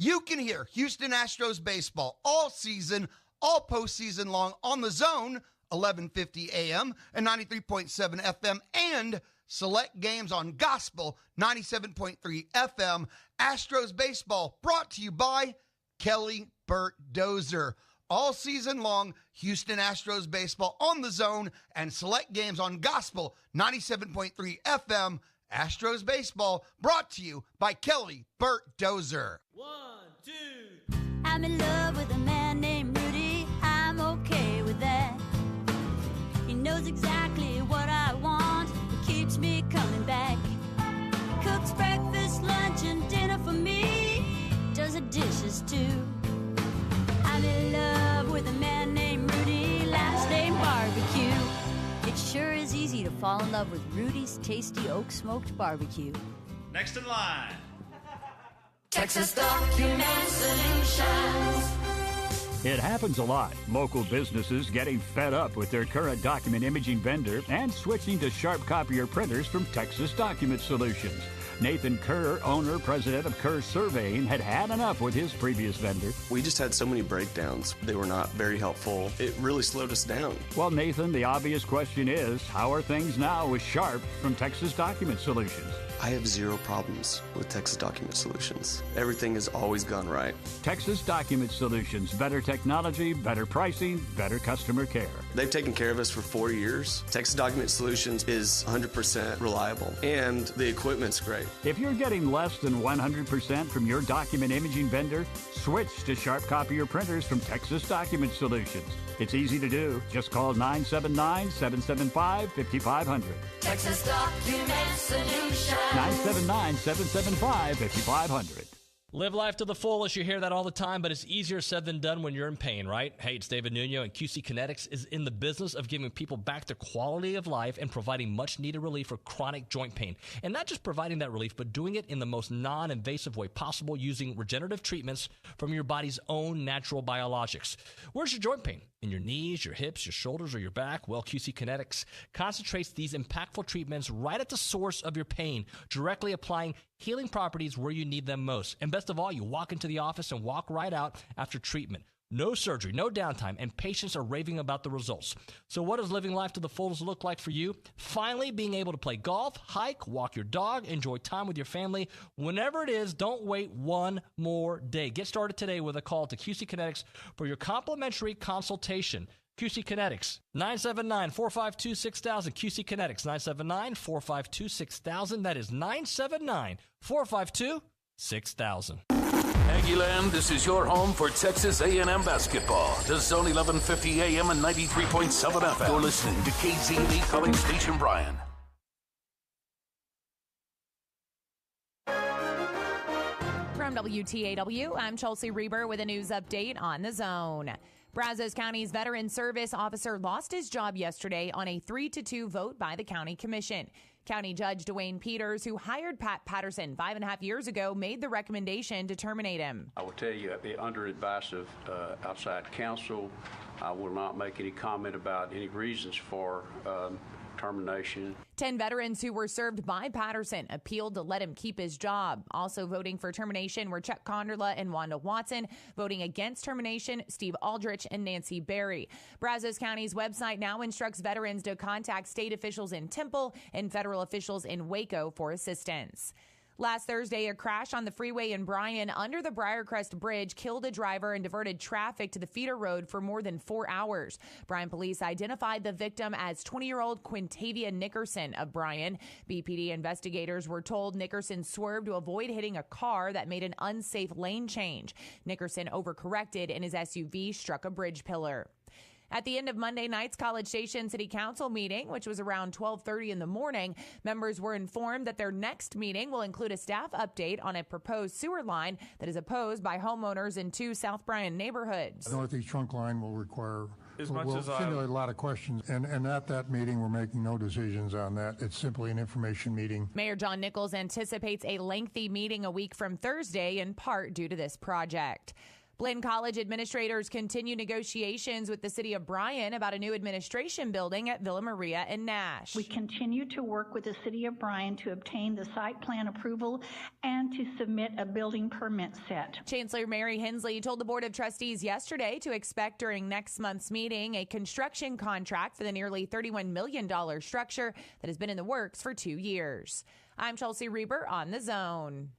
You can hear Houston Astros baseball all season, all postseason long on the Zone, 1150 AM and 93.7 FM, and select games on Gospel, 97.3 FM. Astros baseball brought to you by Kelly Burt Dozer. All season long, Houston Astros baseball on the Zone and select games on Gospel, 97.3 FM. Astros baseball brought to you by Kelly Burt Dozer. 1, 2. I'm in love with a man named Rudy. I'm okay with that. He knows exactly what I want. He keeps me coming back. Cooks breakfast, lunch, and dinner for me. Does the dishes too. I'm in love with a man named Rudy. Last name Barbecue. It sure is easy to fall in love with Rudy's Tasty Oak Smoked Barbecue. Next in line. Texas Document Solutions. It happens a lot. Local businesses getting fed up with their current document imaging vendor and switching to sharp copier printers from Texas Document Solutions. Nathan Kerr, owner, president of Kerr Surveying, had enough with his previous vendor. We just had so many breakdowns. They were not very helpful. It really slowed us down. Well, Nathan, the obvious question is, how are things now with Sharp from Texas Document Solutions? I have zero problems with Texas Document Solutions. Everything has always gone right. Texas Document Solutions. Better technology, better pricing, better customer care. They've taken care of us for 4 years. Texas Document Solutions is 100% reliable, and the equipment's great. If you're getting less than 100% from your document imaging vendor, switch to Sharp Copier printers from Texas Document Solutions. It's easy to do. Just call 979-775-5500. Texas Document Solutions. 979-775-5500. Live life to the fullest. You hear that all the time, but it's easier said than done when you're in pain, right? Hey, it's David Nuño, and QC Kinetics is in the business of giving people back their quality of life and providing much-needed relief for chronic joint pain. And not just providing that relief, but doing it in the most non-invasive way possible using regenerative treatments from your body's own natural biologics. Where's your joint pain? In your knees, your hips, your shoulders, or your back? Well, QC Kinetics concentrates these impactful treatments right at the source of your pain, directly applying healing properties where you need them most. And best of all, you walk into the office and walk right out after treatment. No surgery, no downtime, and patients are raving about the results. So what does living life to the fullest look like for you? Finally, being able to play golf, hike, walk your dog, enjoy time with your family. Whenever it is, don't wait one more day. Get started today with a call to QC Kinetics for your complimentary consultation. QC Kinetics, 979-452-6000. QC Kinetics, 979-452-6000. That is 979-452-6000. Aggieland, this is your home for Texas A&M basketball. The Zone 1150 AM and 93.7 FM. You're listening to KZB Calling Station Bryan. From WTAW, I'm Chelsea Reber with a news update on the Zone. Brazos County's veteran service officer lost his job yesterday on a 3-2 vote by the county commission. County Judge Dwayne Peters, who hired Pat Patterson 5.5 years ago, made the recommendation to terminate him. I will tell you, under advice of outside counsel, I will not make any comment about any reasons for termination. 10 veterans who were served by Patterson appealed to let him keep his job. Also voting for termination were Chuck Conderla and Wanda Watson. Voting against termination, Steve Aldrich and Nancy Berry. Brazos County's website now instructs veterans to contact state officials in Temple and federal officials in Waco for assistance. Last Thursday, a crash on the freeway in Bryan under the Briarcrest Bridge killed a driver and diverted traffic to the feeder road for more than 4 hours. Bryan police identified the victim as 20-year-old Quintavia Nickerson of Bryan. BPD investigators were told Nickerson swerved to avoid hitting a car that made an unsafe lane change. Nickerson overcorrected and his SUV struck a bridge pillar. At the end of Monday night's College Station City Council meeting, which was around 12:30 in the morning, members were informed that their next meeting will include a staff update on a proposed sewer line that is opposed by homeowners in 2 South Bryan neighborhoods. The Northeast Trunk Line will require will stimulate a lot of questions, and at that meeting, we're making no decisions on that. It's simply an information meeting. Mayor John Nichols anticipates a lengthy meeting a week from Thursday, in part due to this project. Blinn College administrators continue negotiations with the city of Bryan about a new administration building at Villa Maria and Nash. We continue to work with the city of Bryan to obtain the site plan approval and to submit a building permit set. Chancellor Mary Hensley told the Board of Trustees yesterday to expect during next month's meeting a construction contract for the nearly $31 million structure that has been in the works for 2 years. I'm Chelsea Reber on The Zone.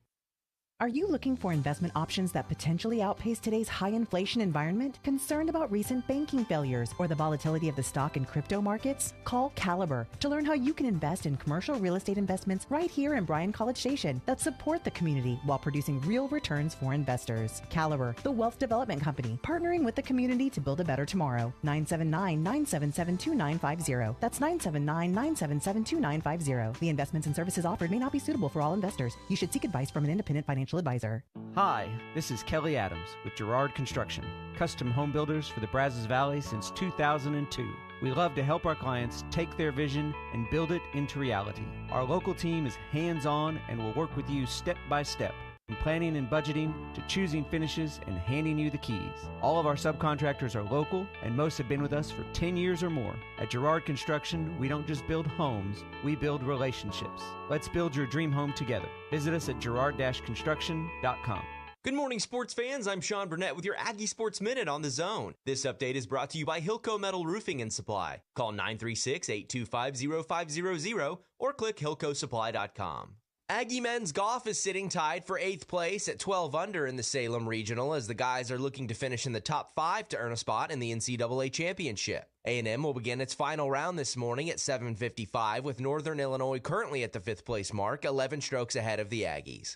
Are you looking for investment options that potentially outpace today's high inflation environment? Concerned about recent banking failures or the volatility of the stock and crypto markets? Call Caliber to learn how you can invest in commercial real estate investments right here in Bryan College Station that support the community while producing real returns for investors. Caliber, the wealth development company, partnering with the community to build a better tomorrow. 979-977-2950. That's 979-977-2950. The investments and services offered may not be suitable for all investors. You should seek advice from an independent financial advisor. Hi, this is Kelly Adams with Girard Construction, custom home builders for the Brazos Valley since 2002. We love to help our clients take their vision and build it into reality. Our local team is hands-on and will work with you step by step, from planning and budgeting to choosing finishes and handing you the keys. All of our subcontractors are local and most have been with us for 10 years or more. At Girard Construction, we don't just build homes, we build relationships. Let's build your dream home together. Visit us at girard-construction.com. Good morning, sports fans. I'm Sean Burnett with your Aggie Sports Minute on The Zone. This update is brought to you by Hilco Metal Roofing and Supply. Call 936-825-0500 or click hillcosupply.com. Aggie men's golf is sitting tied for 8th place at 12 under in the Salem Regional as the guys are looking to finish in the top 5 to earn a spot in the NCAA Championship. A&M will begin its final round this morning at 7:55 with Northern Illinois currently at the 5th place mark, 11 strokes ahead of the Aggies.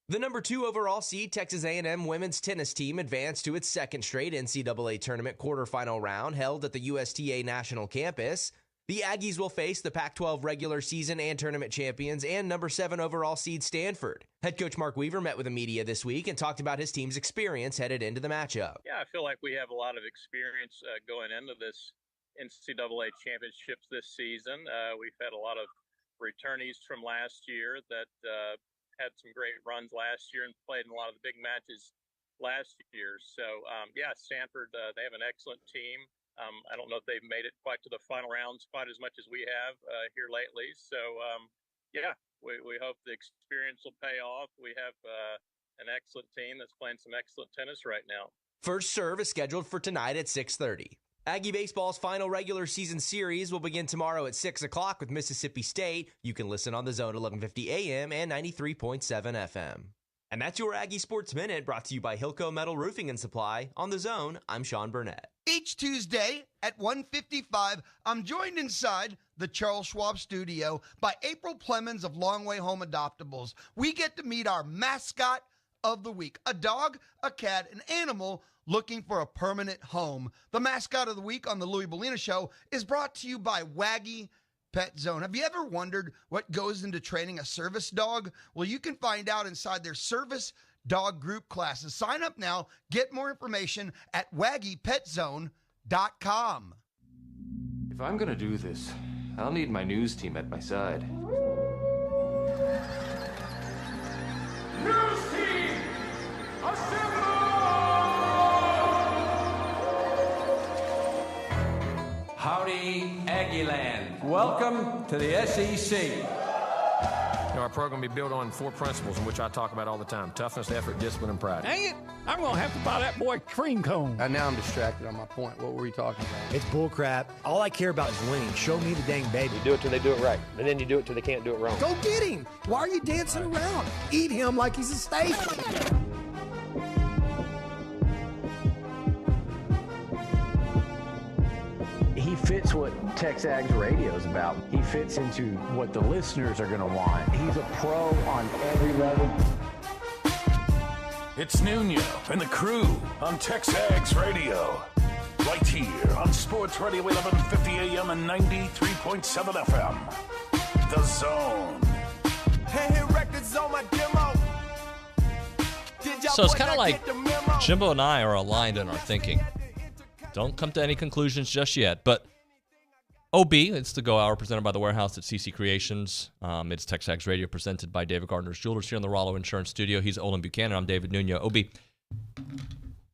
The number 2 overall seed Texas A&M women's tennis team advanced to its second straight NCAA tournament quarterfinal round held at the USTA National Campus. The Aggies will face the Pac-12 regular season and tournament champions and number 7 overall seed Stanford. Head coach Mark Weaver met with the media this week and talked about his team's experience headed into the matchup. Yeah, I feel like we have a lot of experience going into this NCAA championships this season. We've had a lot of returnees from last year that had some great runs last year and played in a lot of the big matches last year. So, Stanford, they have an excellent team. I don't know if they've made it quite to the final rounds quite as much as we have here lately. So, we hope the experience will pay off. We have an excellent team that's playing some excellent tennis right now. First serve is scheduled for tonight at 6:30. Aggie Baseball's final regular season series will begin tomorrow at 6 o'clock with Mississippi State. You can listen on The Zone 1150 AM and 93.7 FM. And that's your Aggie Sports Minute, brought to you by Hilco Metal Roofing and Supply. On The Zone, I'm Sean Burnett. Each Tuesday at 1:55, I'm joined inside the Charles Schwab studio by April Plemons of Long Way Home Adoptables. We get to meet our mascot of the week, a dog, a cat, an animal looking for a permanent home. The mascot of the week on the Louis Bellina Show is brought to you by Waggy Pet Zone. Have you ever wondered what goes into training a service dog? Well, you can find out inside their service dog group classes. Sign up now. Get more information at waggypetzone.com. If I'm going to do this, I'll need my news team at my side. News team, assemble! Howdy, Aggieland. Welcome to the SEC. Our program will be built on 4 principles in which I talk about all the time: toughness, effort, discipline, and pride. Dang it! I'm going to have to buy that boy cream cone. Now I'm distracted on my point. What were we talking about? It's bull crap. All I care about is winning. Show me the dang baby. You do it till they do it right, and then you do it till they can't do it wrong. Go get him! Why are you dancing around? Eat him like he's a steak. He fits what TexAgs radio is about. He fits into what the listeners are going to want. He's a pro on every level. It's Nuño and the crew on TexAgs Radio. Right here on Sports Radio 1150 AM and 93.7 FM. The Zone. Hey, records on my demo. So it's kind of like Jimbo and I are aligned in our thinking. Don't come to any conclusions just yet. But OB, it's the Go Hour presented by the Warehouse at CC Creations. It's TexAgs Radio presented by David Gardner's Jewelers here in the Rollo Insurance Studio. He's Olin Buchanan. I'm David Nuño. OB,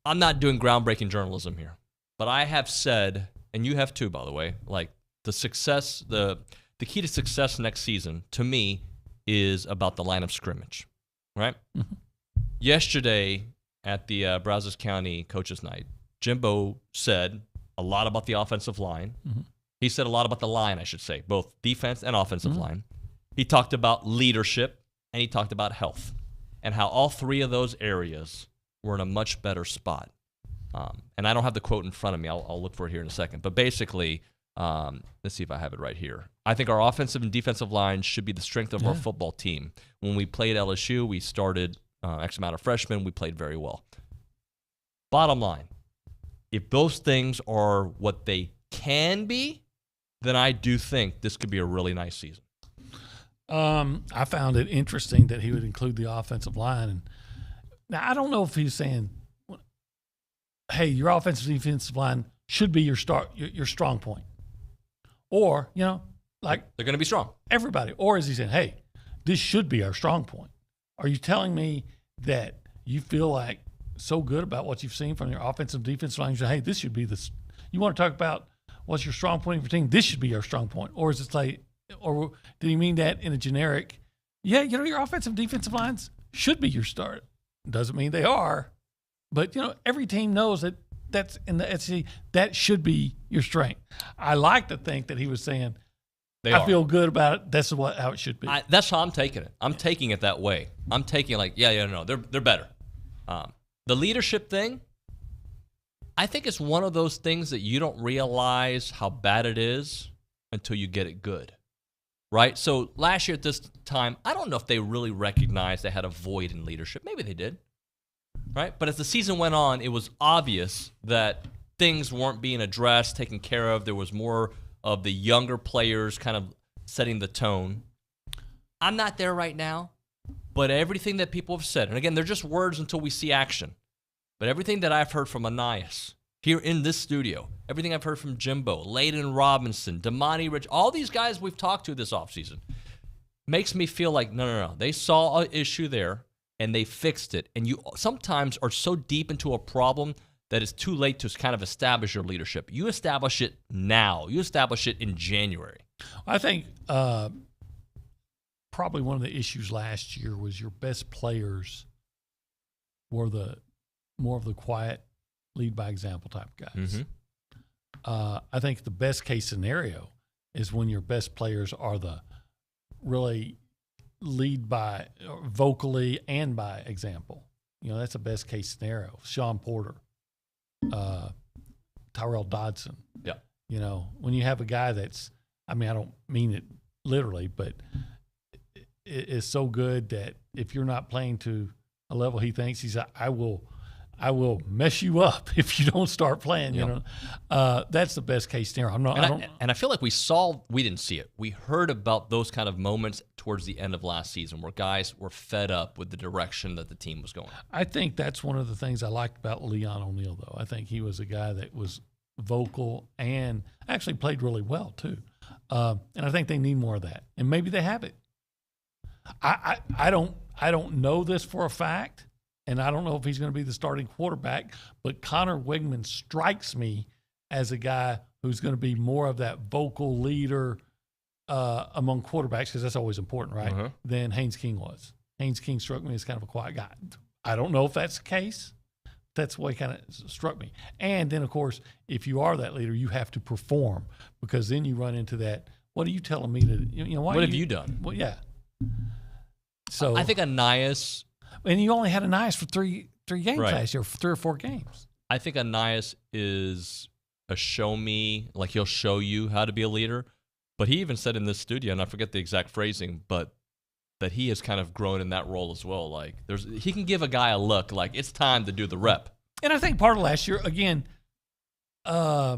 I'm not doing groundbreaking journalism here, but I have said, and you have too, by the way, like the key to success next season, to me, is about the line of scrimmage, right? Mm-hmm. Yesterday at the Brazos County Coaches Night, Jimbo said a lot about the offensive line. Mm-hmm. He said a lot about the line, I should say, both defense and offensive line. He talked about leadership, and he talked about health, and how all three of those areas were in a much better spot. And I don't have the quote in front of me. I'll look for it here in a second. But basically, let's see if I have it right here. I think our offensive and defensive lines should be the strength of our football team. When we played LSU, we started X amount of freshmen. We played very well. Bottom line, if those things are what they can be, then I do think this could be a really nice season. I found it interesting that he would include the offensive line. And now, I don't know if he's saying, hey, your offensive defensive line should be your strong point. Or, like they're going to be strong. Everybody. Or is he saying, hey, this should be our strong point? Are you telling me that you feel like so good about what you've seen from your offensive defensive line? You say, hey, this should be this. You want to talk about what's your strong point of your team? This should be your strong point. Or is it like, or did he mean that in a generic, your offensive defensive lines should be your start? Doesn't mean they are. But, every team knows that that's in the SEC, that should be your strength. I like to think that he was saying, I feel good about it. That's how it should be. That's how I'm taking it. I'm taking it that way. I'm taking it like, they're better. The leadership thing, I think it's one of those things that you don't realize how bad it is until you get it good, right? So last year at this time, I don't know if they really recognized they had a void in leadership. Maybe they did, right? But as the season went on, it was obvious that things weren't being addressed, taken care of. There was more of the younger players kind of setting the tone. I'm not there right now, but everything that people have said, and again, they're just words until we see action, but everything that I've heard from Anais here in this studio, everything I've heard from Jimbo, Layden Robinson, Damani Rich, all these guys we've talked to this offseason, makes me feel like, no. They saw an issue there, and they fixed it. And you sometimes are so deep into a problem that it's too late to kind of establish your leadership. You establish it now. You establish it in January. I think probably one of the issues last year was your best players were more of the quiet, lead by example type guys. Mm-hmm. I think the best case scenario is when your best players are the really lead by vocally and by example. That's a best case scenario. Sean Porter, Tyrell Dodson. Yeah. When you have a guy that's, I don't mean it literally, but it is so good that if you're not playing to a level he thinks, he's I will mess you up if you don't start playing. That's the best case scenario. And I feel like we didn't see it. We heard about those kind of moments towards the end of last season where guys were fed up with the direction that the team was going. I think that's one of the things I liked about Leon O'Neal, though. I think he was a guy that was vocal and actually played really well too. And I think they need more of that, and maybe they have it. I don't know this for a fact. And I don't know if he's going to be the starting quarterback, but Connor Wigman strikes me as a guy who's going to be more of that vocal leader among quarterbacks, because that's always important, right, than Haynes King was. Haynes King struck me as kind of a quiet guy. I don't know if that's the case. That's the way he kind of struck me. And then, of course, if you are that leader, you have to perform, because then you run into that, what are you telling me to – what have you done? Well, yeah. So I think Anais – and you only had Anais for three games last year, 3 or 4 games. I think Anais is a show me, like he'll show you how to be a leader. But he even said in this studio, and I forget the exact phrasing, but that he has kind of grown in that role as well. Like he can give a guy a look, like it's time to do the rep. And I think part of last year, again, how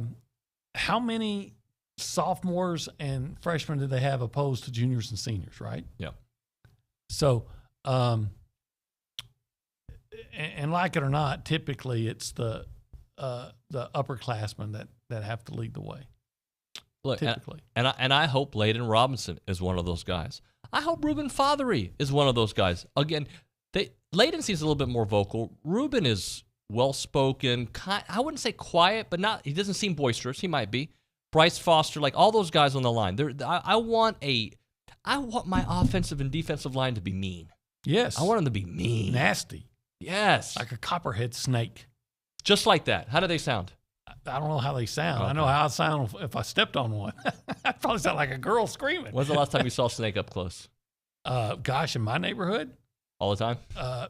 many sophomores and freshmen did they have opposed to juniors and seniors, right? Yeah. So, and like it or not, typically it's the upperclassmen that have to lead the way. Look, typically. And I hope Layden Robinson is one of those guys. I hope Ruben Fothery is one of those guys. Again, Layden seems a little bit more vocal. Ruben is well-spoken, I wouldn't say quiet, but he doesn't seem boisterous. He might be. Bryce Foster, like all those guys on the line. I want my offensive and defensive line to be mean. Yes. I want them to be mean. Nasty. Yes. Like a copperhead snake. Just like that. How do they sound? I don't know how they sound. Okay. I know how I sound if I stepped on one. I probably sound like a girl screaming. When's the last time you saw a snake up close? Gosh, in my neighborhood? All the time?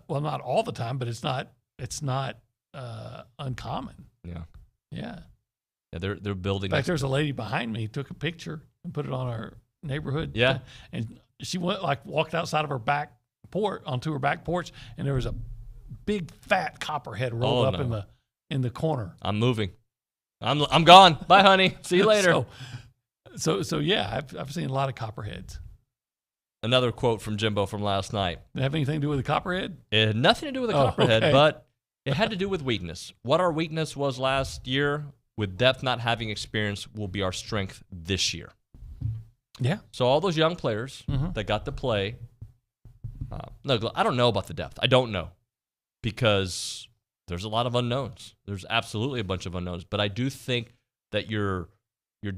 Well, not all the time, but it's not uncommon. Yeah. Yeah. Yeah, they're building. In fact, there's a lady behind me who took a picture and put it on our neighborhood. Yeah. And she walked outside of her back porch onto her back porch, and there was a big fat copperhead rolled up in the corner. I'm moving. I'm gone. Bye, honey. See you later. So yeah, I've seen a lot of copperheads. Another quote from Jimbo from last night. Did it have anything to do with the copperhead? It had nothing to do with the copperhead, okay. but it had to do with weakness. What our weakness was last year, with depth not having experience, will be our strength this year. Yeah. So all those young players that got to play, no, I don't know about the depth. I don't know because there's a lot of unknowns. There's absolutely a bunch of unknowns. But I do think that your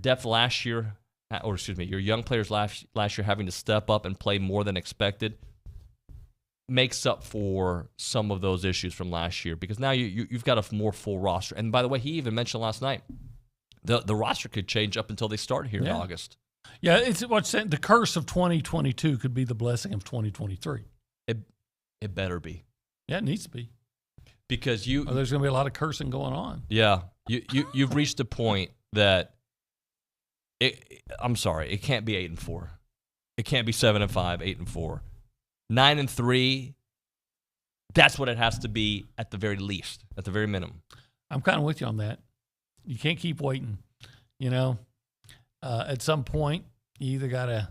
depth last year, your young players last year having to step up and play more than expected makes up for some of those issues from last year because now you've got a more full roster. And by the way, he even mentioned last night the roster could change up until they start here in August. Yeah, it's what's the curse of 2022 could be the blessing of 2023. It better be. Yeah, it needs to be. Because there's going to be a lot of cursing going on. Yeah, you've reached a point that I'm sorry, it can't be 8-4. It can't be 7-5, 8-4, 9-3. That's what it has to be at the very least, at the very minimum. I'm kind of with you on that. You can't keep waiting. At some point, you either got to,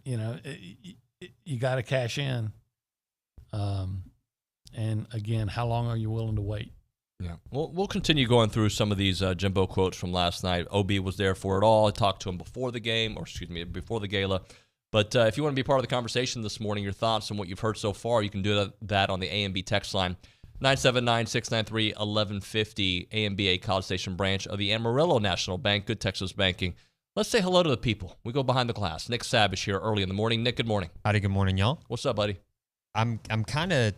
you got to cash in. And again, how long are you willing to wait? Yeah. We'll continue going through some of these Jimbo quotes from last night. OB was there for it all. I talked to him before the game, before the gala. But if you want to be part of the conversation this morning, your thoughts on what you've heard so far, you can do that on the A&B text line, 979-693-1150, A&B, College Station branch of the Amarillo National Bank, Good Texas Banking. Let's say hello to the people. We go behind the glass. Nick Sabish here early in the morning. Nick, good morning. Howdy, good morning, y'all. What's up, buddy? I'm kind of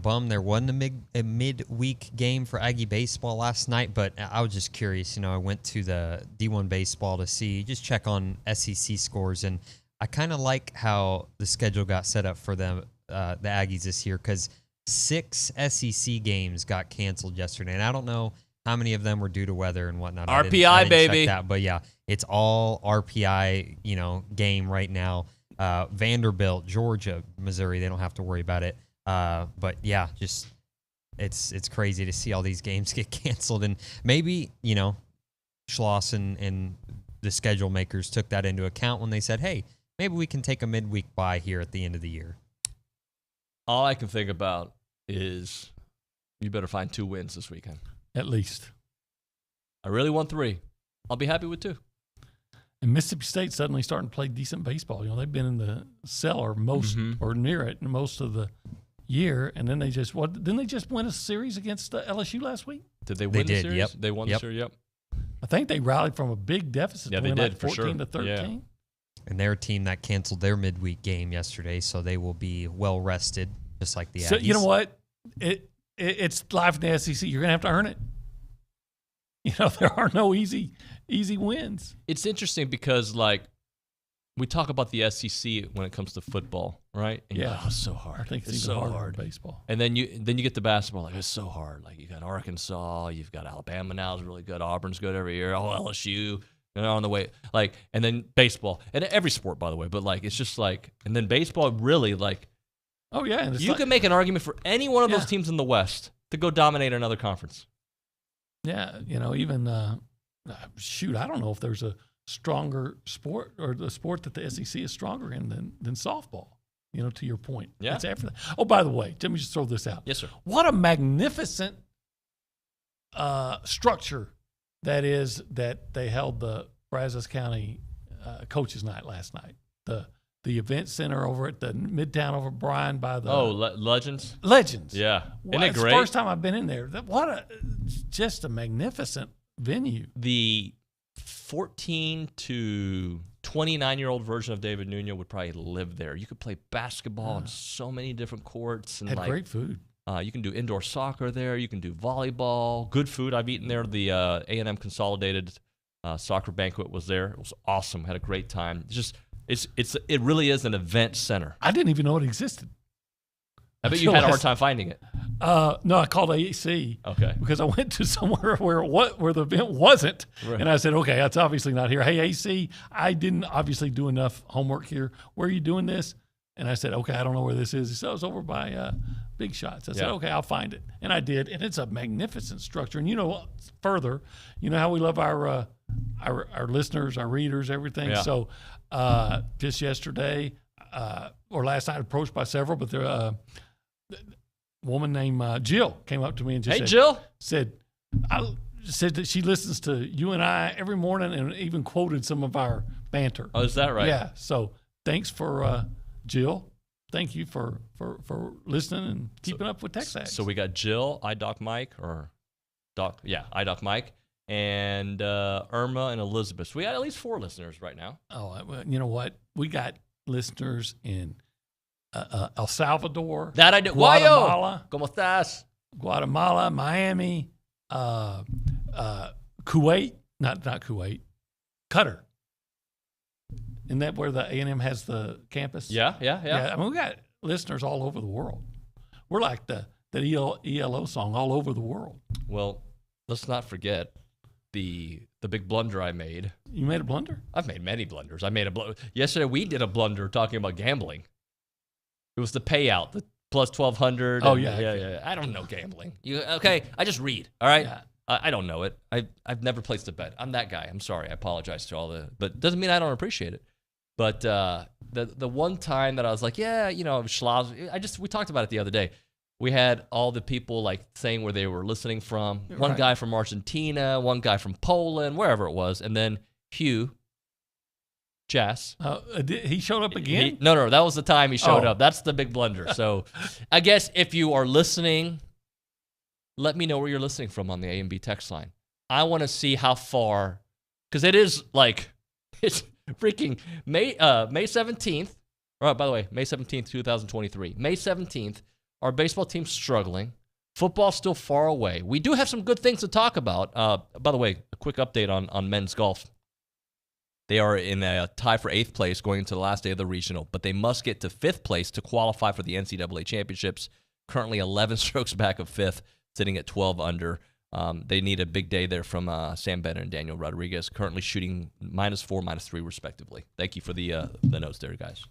bummed there wasn't a midweek game for Aggie baseball last night, but I was just curious. I went to the D1 baseball to check on SEC scores, and I kind of like how the schedule got set up for the Aggies this year because 6 SEC games got canceled yesterday, and I don't know how many of them were due to weather and whatnot. RPI, I didn't baby. check that, but yeah, it's all RPI, game right now. Vanderbilt, Georgia, Missouri, they don't have to worry about it. But yeah, just it's crazy to see all these games get canceled, and maybe Schloss and the schedule makers took that into account when they said, "Hey, maybe we can take a midweek bye here at the end of the year." All I can think about is you better find 2 wins this weekend, at least. I really want 3. I'll be happy with 2. And Mississippi State suddenly starting to play decent baseball. They've been in the cellar most or near it most of the year, and then didn't they just win a series against LSU last week? Did they win the series? Yep. They won the series. Yep. I think they rallied from a big deficit. Yeah, to win they did, 14 to 13. Yeah. And they're a team that canceled their midweek game yesterday, so they will be well rested, just like the Aggies. So you know what? It's live in the SEC. You're going to have to earn it. There are no easy wins. It's interesting because, we talk about the SEC when it comes to football, right? And yeah, it's so hard. I think it's so even harder hard. in baseball. And then you get to basketball, it's so hard. You got Arkansas, you've got Alabama now is really good. Auburn's good every year. LSU, on the way. And then baseball, and every sport, by the way. But it's just and then baseball really Oh yeah, and you can make an argument for any one of those teams in the West to go dominate another conference. Yeah, even I don't know if there's a stronger sport or the sport that the SEC is stronger in than softball. To your point. Yeah. It's everything. Oh, by the way, let me just throw this out. Yes, sir. What a magnificent structure that is that they held the Brazos County Coaches Night last night. The the event center over at the Midtown over Bryan by the Legends. Yeah, isn't it it's great? the first time I've been in there. Just a magnificent venue. The 14 to 29-year-old version of David Nuño would probably live there. You could play basketball on so many different courts. And Had great food. You can do indoor soccer there. You can do volleyball. Good food. I've eaten there. The A&M Consolidated Soccer Banquet was there. It was awesome. Had a great time. It really is an event center. I didn't even know it existed. I bet you had a hard time finding it. No, I called AEC. Okay. Because I went to somewhere where the event wasn't, Right. and I said, okay, that's obviously not here. Hey, AC, I didn't obviously do enough homework here. Where are you doing this? And I said, okay, I don't know where this is. He said, it's over by Big Shots. I said, okay, I'll find it. And I did, and it's a magnificent structure. And further, how we love our listeners, our readers, everything. Yeah. So just yesterday or last night, approached by several, but there woman named Jill came up to me and just said that she listens to you and I every morning and even quoted some of our banter. Oh, is that right? Yeah. So thanks for Jill. Thank you for listening and keeping up with TexAgs. So we got Jill, iDoc Mike, iDoc Mike, and Irma and Elizabeth. So we got at least 4 listeners right now. Oh, you know what? We got listeners in El Salvador, That I do. Guatemala, ¿Cómo estás? Guatemala, Miami, Kuwait, not Kuwait, Qatar. Isn't that where the A&M has the campus? Yeah. I mean, we got listeners all over the world. We're like the ELO song all over the world. Well, let's not forget the big blunder I made. You made a blunder? I've made many blunders. Yesterday we did a blunder talking about gambling. It was the payout, the plus 1,200. Oh, yeah. I don't know gambling. Okay? I just read. All right. Yeah. I don't know it. I've never placed a bet. I'm that guy. I'm sorry. I apologize to but doesn't mean I don't appreciate it. But the one time that I was like, Schloss, we talked about it the other day. We had all the people saying where they were listening from. One guy from Argentina, one guy from Poland, wherever it was, and then Hugh Jass. He showed up again? No, that was the time he showed up. That's the big blunder. So I guess if you are listening, let me know where you're listening from on the A&B text line. I want to see how far, because it is it's freaking May 17th. By the way, May 17th, 2023. May 17th, our baseball team's struggling. Football's still far away. We do have some good things to talk about. By the way, a quick update on men's golf. They are in a tie for 8th place going into the last day of the regional, but they must get to 5th place to qualify for the NCAA championships. Currently 11 strokes back of 5th, sitting at 12 under. They need a big day there from Sam Bennett and Daniel Rodriguez, currently shooting -4, -3 respectively. Thank you for the notes there, guys.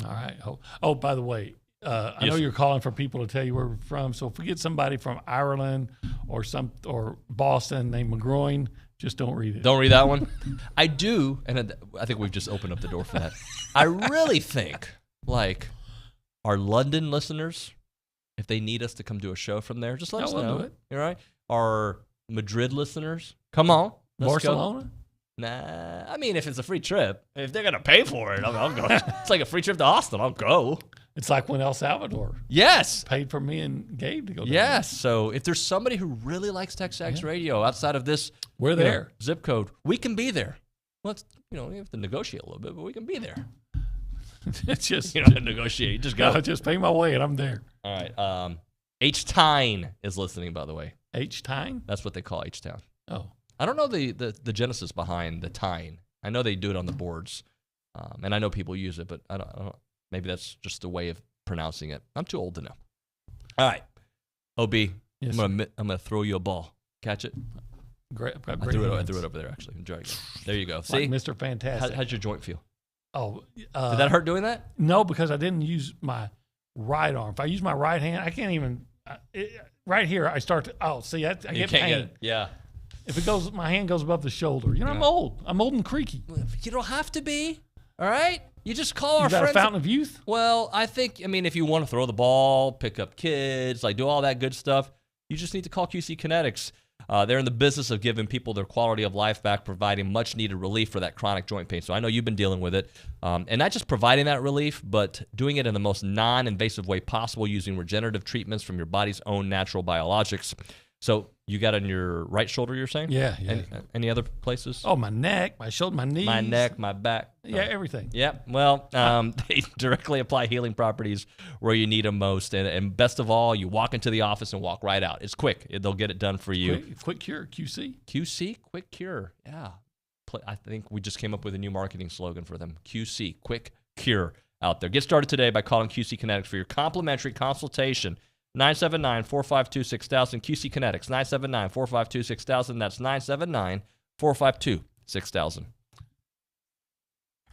All right. Oh, by the way, I know you're calling for people to tell you where we're from. So if we get somebody from Ireland or Boston named McGroin, just don't read it. Don't read that one. I do, and I think we've just opened up the door for that. I really think our London listeners, if they need us to come do a show from there, just let us know. Do it. All right. Our Madrid listeners, come on. Barcelona? Go. Nah, I mean, if it's a free trip, if they're going to pay for it, I'll go. It's like a free trip to Austin. I'll go. It's like when El Salvador paid for me and Gabe to go down there. So if there's somebody who really likes TexAgs Radio outside of this we're there. Zip code, we can be there. Well, we have to negotiate a little bit, but we can be there. It's just you don't have to negotiate. You just go. Just pay my way and I'm there. All right. H-Tyne is listening, by the way. H-Tyne? That's what they call H-Town. Oh. I don't know the genesis behind the Tyne. I know they do it on the boards, and I know people use it, but I don't. Maybe that's just a way of pronouncing it. I'm too old to know. All right, OB, yes, I'm gonna throw you a ball. Catch it. Great. I threw it over there. Actually, enjoy it. There you go. See, like Mr. Fantastic. How'd your joint feel? Oh, did that hurt doing that? No, because I didn't use my right arm. If I use my right hand, I can't even. Right here, I start to. Oh, see, I get pain. Yeah. If it goes, my hand goes above the shoulder. I'm old. I'm old and creaky. You don't have to be. All right. You just call our friends. Is that a fountain of youth? Well, if you want to throw the ball, pick up kids, do all that good stuff, you just need to call QC Kinetics. They're in the business of giving people their quality of life back, providing much-needed relief for that chronic joint pain. So I know you've been dealing with it. And not just providing that relief, but doing it in the most non-invasive way possible using regenerative treatments from your body's own natural biologics. So you got on your right shoulder, you're saying? Yeah. Any other places? Oh, my neck, my shoulder, my knees. My neck, my back. Yeah, everything. Yeah. Well, they directly apply healing properties where you need them most. And best of all, you walk into the office and walk right out. It's quick. They'll get it done for you. Quick cure, QC. QC, quick cure. Yeah. I think we just came up with a new marketing slogan for them. QC, quick cure out there. Get started today by calling QC Kinetics for your complimentary consultation. 979-452-6000, QC Kinetics, 979-452-6000. That's 979-452-6000.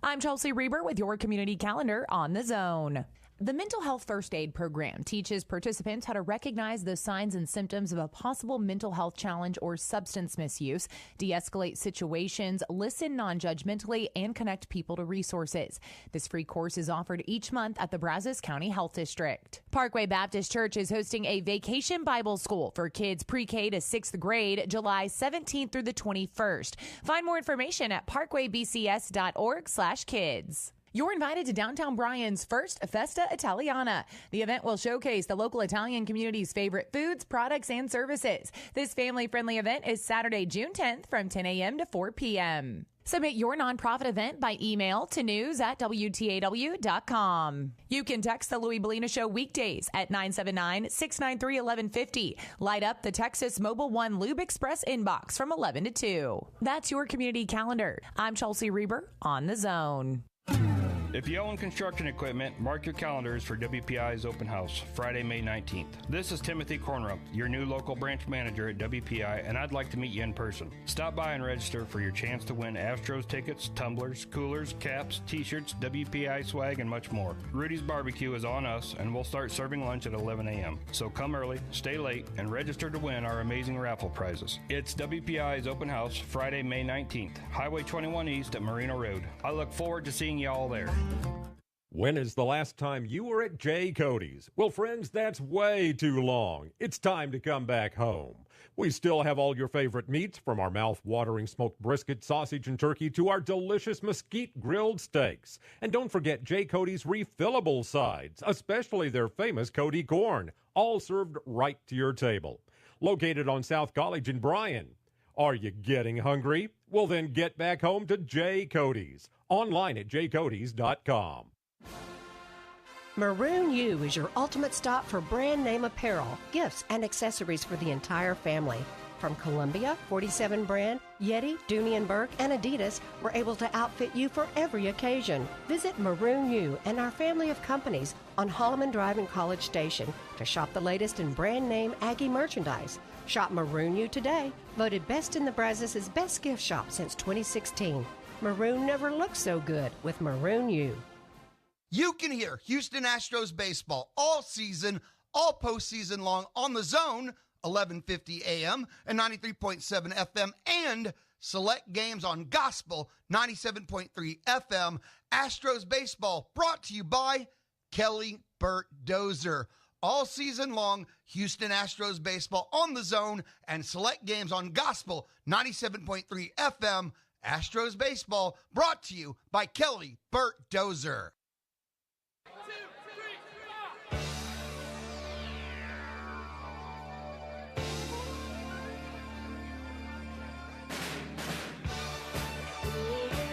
I'm Chelsea Reber with your community calendar on The Zone. The Mental Health First Aid Program teaches participants how to recognize the signs and symptoms of a possible mental health challenge or substance misuse, de-escalate situations, listen non-judgmentally, and connect people to resources. This free course is offered each month at the Brazos County Health District. Parkway Baptist Church is hosting a vacation Bible school for kids pre-K to 6th grade, July 17th through the 21st. Find more information at parkwaybcs.org/kids. You're invited to downtown Bryan's first Festa Italiana. The event will showcase the local Italian community's favorite foods, products, and services. This family-friendly event is Saturday, June 10th from 10 a.m. to 4 p.m. Submit your nonprofit event by email to news@WTAW.com. You can text the Louis Bellina Show weekdays at 979-693-1150. Light up the Texas Mobile One Lube Express inbox from 11 to 2. That's your community calendar. I'm Chelsea Reber on The Zone. If you own construction equipment, mark your calendars for WPI's open house, Friday, May 19th. This is Timothy Kornrup, your new local branch manager at WPI, and I'd like to meet you in person. Stop by and register for your chance to win Astros tickets, tumblers, coolers, caps, t-shirts, WPI swag, and much more. Rudy's Barbecue is on us, and we'll start serving lunch at 11 a.m. So come early, stay late, and register to win our amazing raffle prizes. It's WPI's open house, Friday, May 19th, Highway 21 East at Marino Road. I look forward to seeing you all there. When is the last time you were at J. Cody's? Well, friends, that's way too long. It's time to come back home. We still have all your favorite meats, from our mouth-watering smoked brisket, sausage, and turkey to our delicious mesquite grilled steaks. And don't forget J. Cody's refillable sides, especially their famous Cody corn, all served right to your table. Located on South College in Bryan. Are you getting hungry? Well, then get back home to J. Cody's. Online at jcodys.com. Maroon U is your ultimate stop for brand name apparel, gifts, and accessories for the entire family. From Columbia, 47 brand, Yeti, Dooney & Burke, and Adidas, we're able to outfit you for every occasion. Visit Maroon U and our family of companies on Holloman Drive in College Station to shop the latest in brand name Aggie merchandise. Shop Maroon U today, voted best in the Brazos' best gift shop since 2016. Maroon never looked so good with Maroon U. You can hear Houston Astros baseball all season, all postseason long on The Zone, 1150 AM and 93.7 FM, and select games on Gospel, 97.3 FM. Astros baseball brought to you by Kelly Burt Dozer. All season long, Houston Astros baseball on The Zone and select games on Gospel, 97.3 FM. Astros baseball brought to you by Kelly Burt Dozer.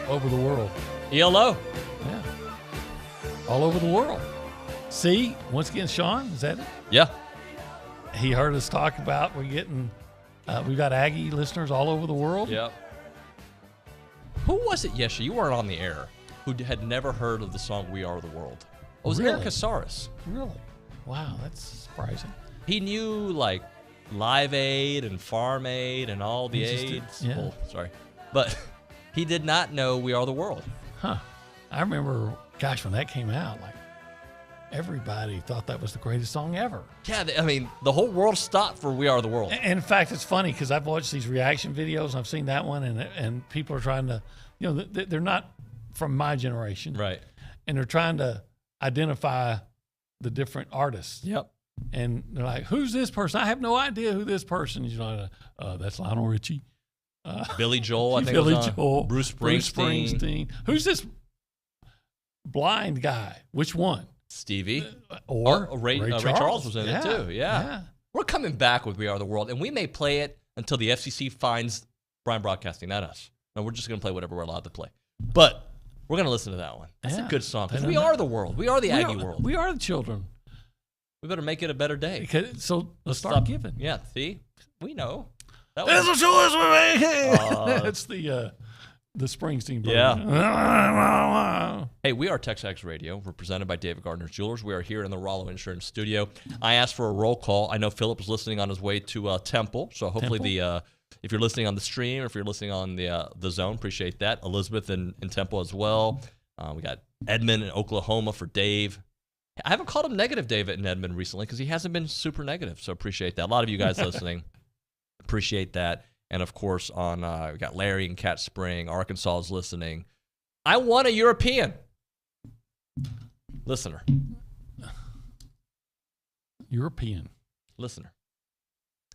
Over the world. ELO. Yeah. All over the world. See, once again, Sean, is that it? Yeah. He heard us talk about we've got Aggie listeners all over the world. Yep. Who was it, Yesha? You weren't on the air. Who had never heard of the song "We Are the World"? It was Eric Casares. Really? Wow, that's surprising. He knew like Live Aid and Farm Aid and all the aids. Yeah. Oh, sorry, but he did not know "We Are the World." Huh? I remember, gosh, when that came out, like everybody thought that was the greatest song ever. Yeah, I mean, the whole world stopped for "We Are the World." And in fact, it's funny because I've watched these reaction videos. And I've seen that one, and people are trying to, they're not from my generation, right? And they're trying to identify the different artists. Yep. And they're like, who's this person? I have no idea who this person is. You know, that's Lionel Richie. Billy Joel, I think. Billy was on. Joel. Bruce Springsteen. Who's this blind guy? Which one? Stevie. Or Ray Charles was in it too. Yeah. We're coming back with We Are the World, and we may play it until the FCC finds Brian Broadcasting, not us. No, we're just going to play whatever we're allowed to play. But we're going to listen to that one. That's a good song. Because we are the world. We are the Aggie world. We are the children. We better make it a better day. So let's start giving. Yeah, see? We know. That's a choice we're making. That's the Springsteen version. Yeah. Hey, we are TexAgs Radio. We're presented by David Gardner's Jewelers. We are here in the Rollo Insurance Studio. I asked for a roll call. I know Philip is listening on his way to Temple, so hopefully if you're listening on the stream or if you're listening on the Zone, appreciate that. Elizabeth in Temple as well. We got Edmond in Oklahoma for Dave. I haven't called him negative David in Edmond recently because he hasn't been super negative, so appreciate that. A lot of you guys listening, appreciate that. And, of course, we got Larry in Cat Spring. Arkansas is listening. I want a European listener. European listener.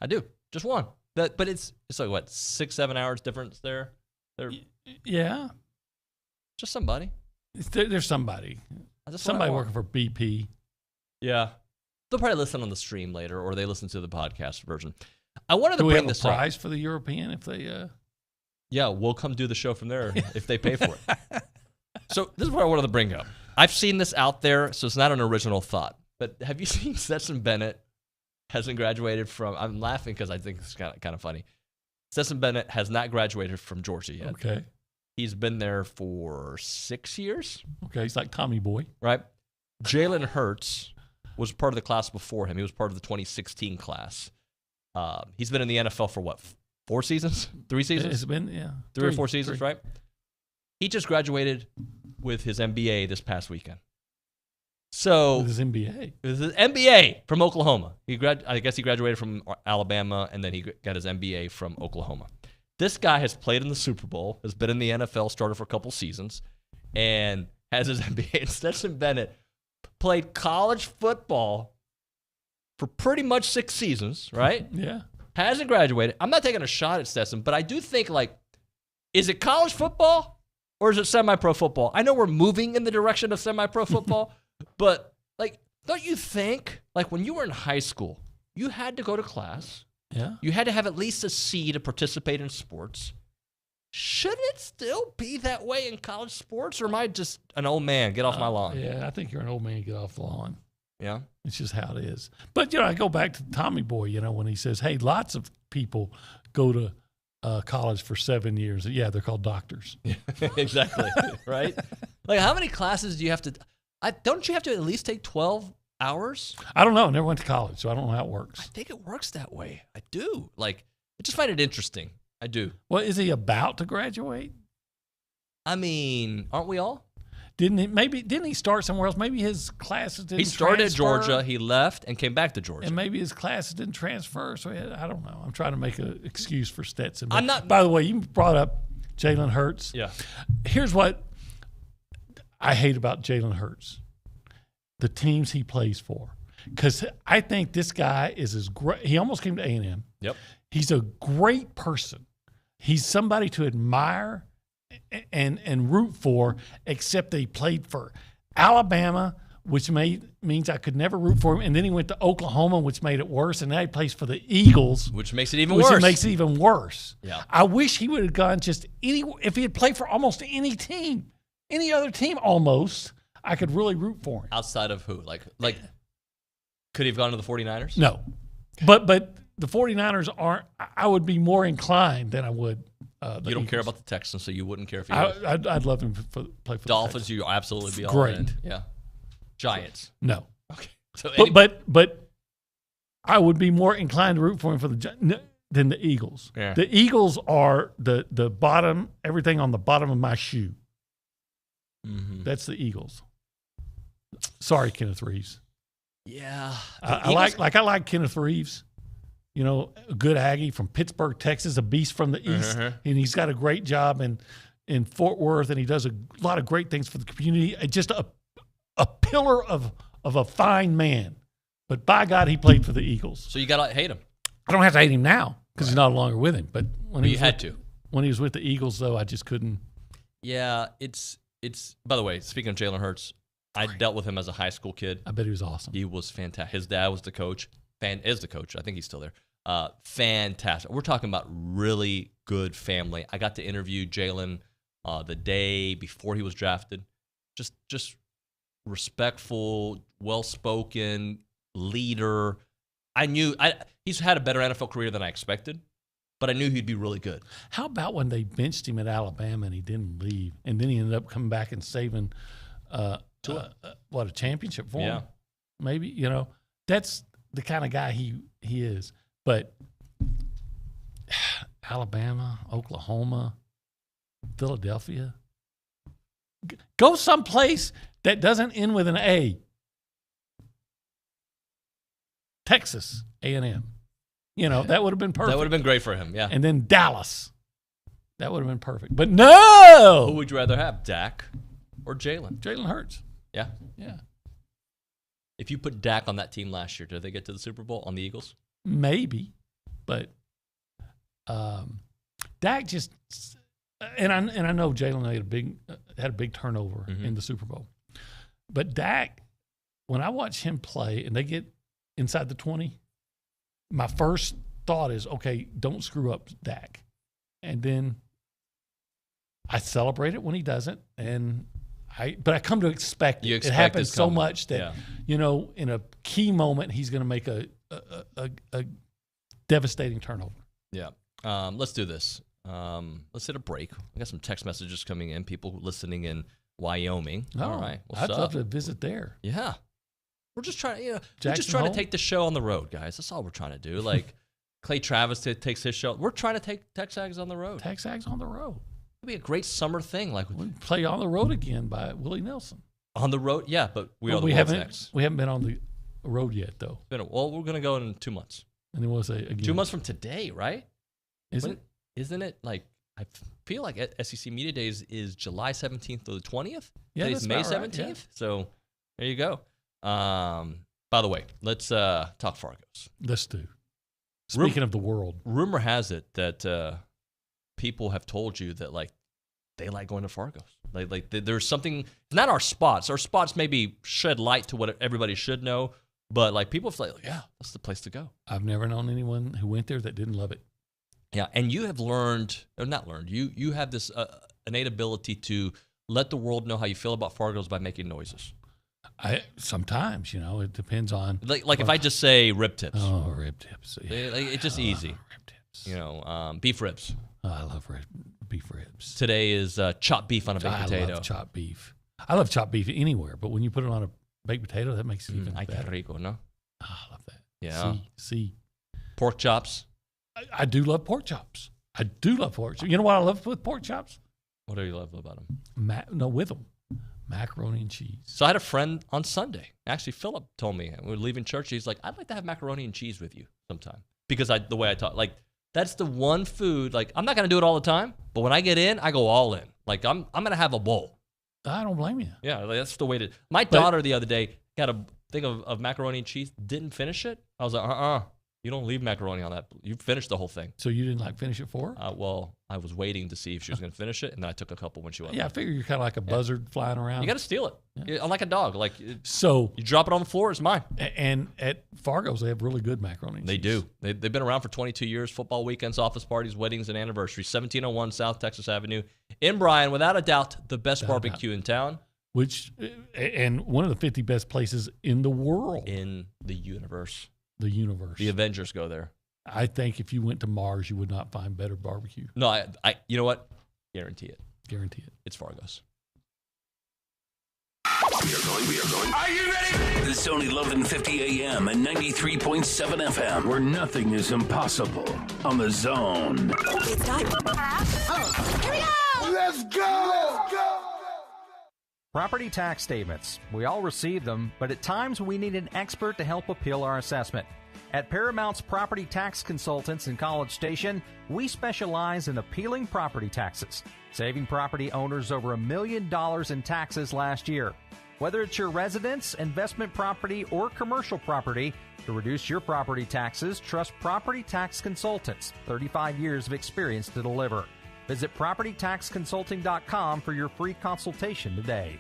I do. Just one. But it's like, what, 6-7 hours difference there? Yeah. Just somebody. There's somebody. Somebody working for BP. Yeah. They'll probably listen on the stream later, or they listen to the podcast version. I wanted to bring bring this up. Do we have a prize for the European if they... Yeah, we'll come do the show from there if they pay for it. So this is what I wanted to bring up. I've seen this out there, so it's not an original thought. But have you seen Stetson Bennett hasn't graduated from... I'm laughing because I think it's kind of funny. Stetson Bennett has not graduated from Georgia yet. Okay. He's been there for 6 years. Okay, he's like Tommy Boy. Right? Jalen Hurts was part of the class before him. He was part of the 2016 class. He's been in the NFL for what, 4 seasons? 3 seasons? It's been, yeah. 3 or 4 seasons, right? He just graduated with his MBA this past weekend. So with his MBA? With his MBA from Oklahoma. I guess he graduated from Alabama, and then he got his MBA from Oklahoma. This guy has played in the Super Bowl, has been in the NFL, started for a couple seasons, and has his MBA. And Stetson Bennett played college football for pretty much 6 seasons, right? Yeah. Hasn't graduated. I'm not taking a shot at Stetson, but I do think, is it college football or is it semi-pro football? I know we're moving in the direction of semi-pro football, but, don't you think, when you were in high school, you had to go to class. Yeah. You had to have at least a C to participate in sports. Should it still be that way in college sports, or am I just an old man? Get off my lawn. Yeah, I think you're an old man. Get off the lawn. Yeah. It's just how it is. But, I go back to Tommy Boy, when he says, hey, lots of people go to college for 7 years. Yeah, they're called doctors. Yeah, exactly. Right? How many classes do you have to don't you have to at least take 12 hours? I don't know. I never went to college, so I don't know how it works. I think it works that way. I do. I just find it interesting. I do. Well, is he about to graduate? I mean, aren't we all? Didn't he start somewhere else? Maybe his classes didn't transfer. He started at Georgia. He left and came back to Georgia. And maybe his classes didn't transfer. So I don't know. I'm trying to make an excuse for Stetson. I'm not. By the way, you brought up Jalen Hurts. Yeah. Here's what I hate about Jalen Hurts: the teams he plays for. Because I think this guy is as great. He almost came to A&M. Yep. He's a great person. He's somebody to admire and root for, except that he played for Alabama, which means I could never root for him. And then he went to Oklahoma, which made it worse. And now he plays for the Eagles. Which makes it even worse. Which makes it even worse. Yeah. I wish he would have gone if he had played for almost any team, any other team almost, I could really root for him. Outside of who? Could he have gone to the 49ers? No. But the 49ers aren't – I would be more inclined than I would you don't Eagles. Care about the Texans, so you wouldn't care if he I'd love him to play for Dolphins, the you absolutely be all great. in. Yeah. Giants. No. Okay. So but I would be more inclined to root for him than the Eagles. Yeah. The Eagles are the bottom, everything on the bottom of my shoe. Mm-hmm. That's the Eagles. Sorry, Kenneth Reeves. Yeah. I like Kenneth Reeves. A good Aggie from Pittsburgh, Texas, a beast from the East. Uh-huh. And he's got a great job in Fort Worth, and he does a lot of great things for the community. Just a pillar of a fine man. But by God, he played for the Eagles. So you got to hate him. I don't have to hate him now because he's no longer with him. But when you had to. When he was with the Eagles, though, I just couldn't. Yeah, it's. By the way, speaking of Jalen Hurts, I dealt with him as a high school kid. I bet he was awesome. He was fantastic. His dad was the coach. Is the coach. I think he's still there. Fantastic. We're talking about really good family. I got to interview Jalen the day before he was drafted. Just respectful, well-spoken leader. I knew he's had a better NFL career than I expected, but I knew he'd be really good. How about when they benched him at Alabama and he didn't leave, and then he ended up coming back and saving a championship for him? Maybe, that's the kind of guy he is. But Alabama, Oklahoma, Philadelphia, go someplace that doesn't end with an A. Texas A&M. That would have been perfect. That would have been great for him, yeah. And then Dallas. That would have been perfect. But no! Who would you rather have, Dak or Jalen? Jalen Hurts. Yeah? Yeah. If you put Dak on that team last year, did they get to the Super Bowl on the Eagles? Maybe. But Dak just – and I know Jalen had a big turnover in the Super Bowl. But Dak, when I watch him play and they get inside the 20, my first thought is, okay, don't screw up Dak. And then I celebrate it when he doesn't, but I come to expect it. It happens so much that, in a key moment, he's going to make a devastating turnover. Yeah. Let's do this. Let's hit a break. I got some text messages coming in, people listening in Wyoming. Oh, all right. I'd love to visit there. Yeah. We're just trying, to take the show on the road, guys. That's all we're trying to do. Like Clay Travis takes his show. We're trying to take TexAgs on the road. TexAgs on the road. It'd be a great summer thing. Like we play On the Road again by Willie Nelson. On the road, yeah, but we haven't next. We haven't been on the road yet, though. We're going to go in 2 months. And then we'll say again. 2 months from today, right? Isn't it? Like I feel like SEC Media Days is July 17th to the 20th. Yeah, Today's May 17th. Right, yeah. So there you go. By the way, let's talk Fargos. Let's do. Speaking of the world, rumor has it that people have told you that they like going to Fargos. Like there's something. Not our spots. Our spots maybe shed light to what everybody should know, but people feel like, yeah, that's the place to go. I've never known anyone who went there that didn't love it. Yeah, and you have you have this innate ability to let the world know how you feel about Fargos by making noises. Sometimes, it depends on. Like if I just say rib tips. Oh, rib tips. Yeah. It's just easy. Rib tips. Beef ribs. Oh, I love beef ribs. Today is chopped beef on a baked potato. I love chopped beef. I love chopped beef anywhere, but when you put it on a baked potato, that makes it even better. Ay, qué rico, no? Oh, I love that. Yeah. See. Pork chops. I do love pork chops. I do love pork chops. You know what I love with pork chops? What do you love about them? With them. Macaroni and cheese. So I had a friend on Sunday. Actually, Philip told me, we were leaving church, he's like, I'd like to have macaroni and cheese with you sometime. Because the way I talk, that's the one food, I'm not going to do it all the time, but when I get in, I go all in. I'm going to have a bowl. I don't blame you. Yeah, that's the way to. My daughter the other day got a thing of macaroni and cheese, didn't finish it. I was like, you don't leave macaroni on that. You finished the whole thing. So you didn't finish it for her? Well, I was waiting to see if she was going to finish it, and then I took a couple when she wasn't. Yeah, I figure you're kind of like a buzzard flying around. You got to steal it. Yeah. I'm like a dog. So you drop it on the floor, it's mine. And at Fargo's, they have really good macaroni and cheese. They do. They've been around for 22 years. Football weekends, office parties, weddings, and anniversaries. 1701 South Texas Avenue in Bryan. Without a doubt, the best barbecue in town. And one of the 50 best places in the world. In the universe. The universe. The Avengers go there. I think if you went to Mars, you would not find better barbecue. No, I you know what? Guarantee it. Guarantee it. It's Fargos. We are going. Are you ready? The Zone 1150 AM and 93.7 FM, where nothing is impossible. On the Zone. It's time. Here we go. Let's go. Property tax statements. We all receive them, but at times we need an expert to help appeal our assessment. At Paramount's Property Tax Consultants in College Station, we specialize in appealing property taxes, saving property owners over $1 million in taxes last year. Whether it's your residence, investment property, or commercial property, to reduce your property taxes, trust Property Tax Consultants. 35 years of experience to deliver. Visit PropertyTaxConsulting.com for your free consultation today.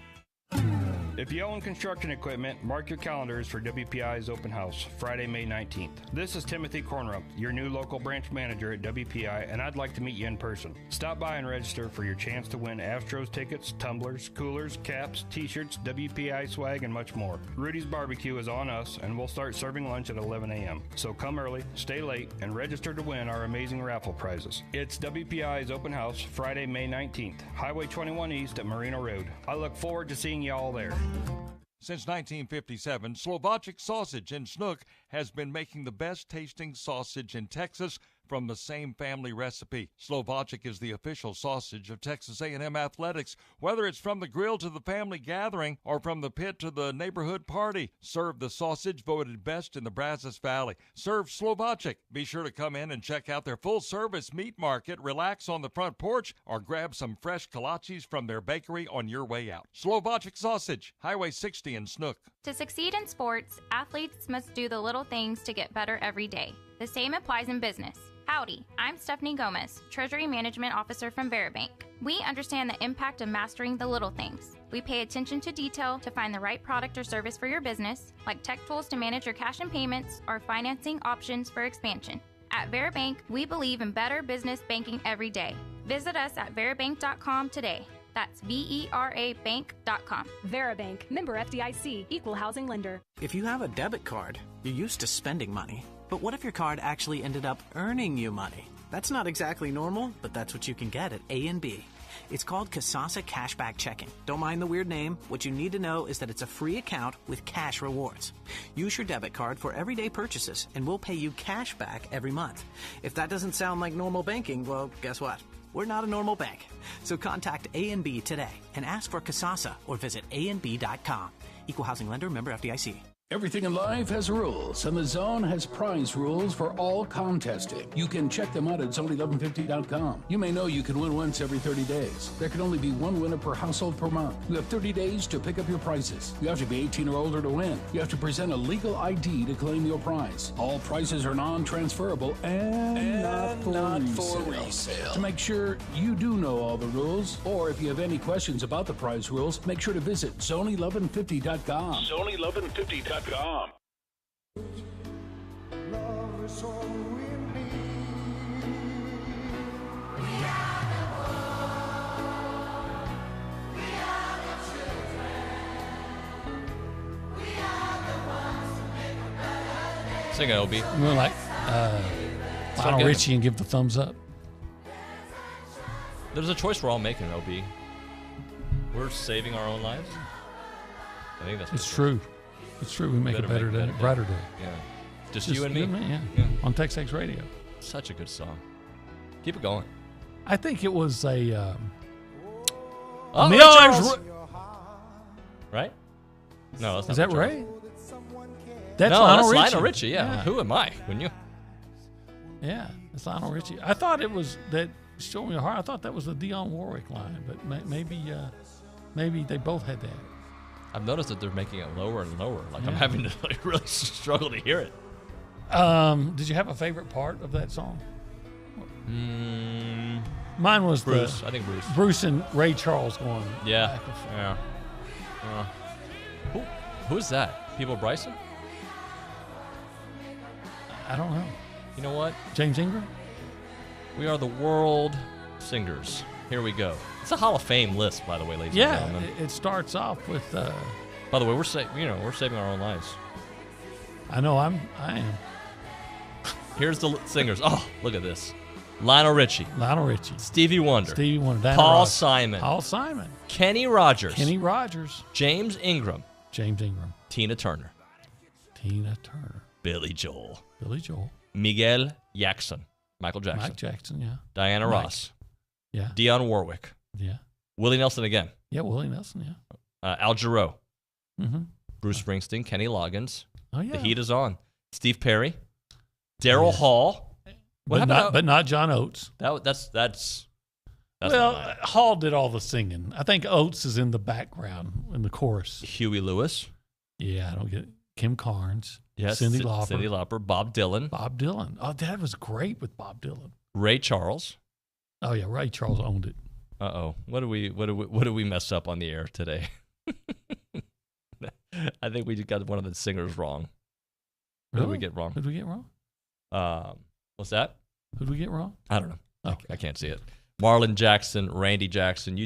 If you own construction equipment, mark your calendars for WPI's open house, Friday, May 19th. This is Timothy Kornrup, your new local branch manager at WPI, and I'd like to meet you in person. Stop by and register for your chance to win Astros tickets, tumblers, coolers, caps, t-shirts, WPI swag, and much more. Rudy's Barbecue is on us, and we'll start serving lunch at 11 a.m. So come early, stay late, and register to win our amazing raffle prizes. It's WPI's open house, Friday, May 19th, Highway 21 East at Marina Road. I look forward to seeing you all there. Since 1957, Slovačić Sausage in Snook has been making the best tasting sausage in Texas from the same family recipe. Slovačić is the official sausage of Texas A&M Athletics. Whether it's from the grill to the family gathering or from the pit to the neighborhood party, serve the sausage voted best in the Brazos Valley. Serve Slovačić. Be sure to come in and check out their full-service meat market, relax on the front porch, or grab some fresh kolaches from their bakery on your way out. Slovačić Sausage, Highway 60 in Snook. To succeed in sports, athletes must do the little things to get better every day. The same applies in business. Howdy, I'm Stephanie Gomez, Treasury Management Officer from Veribank. We understand the impact of mastering the little things. We pay attention to detail to find the right product or service for your business, like tech tools to manage your cash and payments or financing options for expansion. At Veribank, we believe in better business banking every day. Visit us at veribank.com today. That's VERAbank.com. Veribank, member FDIC, equal housing lender. If you have a debit card, you're used to spending money. But what if your card actually ended up earning you money? That's not exactly normal, but that's what you can get at A&B. It's called Kasasa Cashback Checking. Don't mind the weird name. What you need to know is that it's a free account with cash rewards. Use your debit card for everyday purchases, and we'll pay you cash back every month. If that doesn't sound like normal banking, well, guess what? We're not a normal bank. So contact A&B today and ask for Kasasa or visit ANB.com. Equal housing lender, member FDIC. Everything in life has rules, and the Zone has prize rules for all contesting. You can check them out at zone1150.com. You may know you can win once every 30 days. There can only be one winner per household per month. You have 30 days to pick up your prizes. You have to be 18 or older to win. You have to present a legal ID to claim your prize. All prizes are non-transferable and not for resale. To make sure you do know all the rules, or if you have any questions about the prize rules, make sure to visit zone1150.com. Zone1150.com. Sing it, Obi. We're like Lionel Richie and give the thumbs up. There's a choice we're all making, Obi. We're saving our own lives. I think that's true. It's true. We make a better day, brighter day. Yeah. Just you and me. Yeah. On TexAgs Radio. Such a good song. Keep it going. I think it was a. Right? No, that's not. Is that Charles. Ray? That's Lionel Richie. Yeah. Who am I? Wouldn't you? Yeah, it's Lionel Richie. I thought it was that. Show Me Your Heart. I thought that was the Dionne Warwick line, but maybe they both had that. I've noticed that they're making it lower and lower. Like I'm having to really struggle to hear it. Did you have a favorite part of that song? Mine was Bruce. I think Bruce. Bruce and Ray Charles going. Yeah. Yeah. Who's that? People Bryson? I don't know. You know what? James Ingram? We are the world singers. Here we go. It's a Hall of Fame list, by the way, ladies and gentlemen. Yeah, it starts off with. By the way, we're saving our own lives. I know. I am. Here's the singers. Oh, look at this: Lionel Richie, Stevie Wonder, Paul Simon, Kenny Rogers, James Ingram, Tina Turner, Billy Joel, Miguel Jackson, Michael Jackson, Mike Jackson, yeah, Diana Ross, yeah, Dionne Warwick, yeah, Willie Nelson again, yeah, Willie Nelson, yeah, Al Jarreau, Bruce Springsteen, Kenny Loggins, oh yeah, The Heat Is On, Steve Perry, Daryl Hall, but not John Oates. That's Hall did all the singing. I think Oates is in the background in the chorus. Huey Lewis. Yeah, I don't get it. Kim Carnes. Yes, Cyndi Lauper. Cyndi Lauper. Bob Dylan. Oh, that was great with Bob Dylan. Ray Charles. Oh yeah, Ray Charles owned it. Uh-oh. What do we mess up on the air today? I think we just got one of the singers wrong. Really? Who did we get wrong? Who did we get wrong? What's that? Who did we get wrong? I don't know. Okay. I can't see it. Marlon Jackson, Randy Jackson.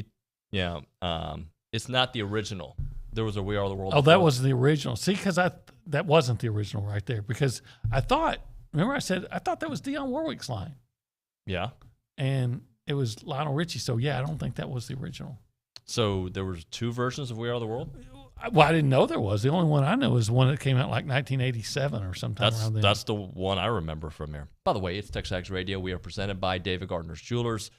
It's not the original. There was a We Are the World. Oh, that was the original. See, because that wasn't the original right there. Because I thought that was Dionne Warwick's line. Yeah. And it was Lionel Richie. So yeah, I don't think that was the original. So there was 2 versions of We Are the World? Well, I didn't know there was. The only one I know is one that came out like 1987 or sometime around then. That's the one I remember from there. By the way, it's TexAgs Radio. We are presented by David Gardner's Jewelers.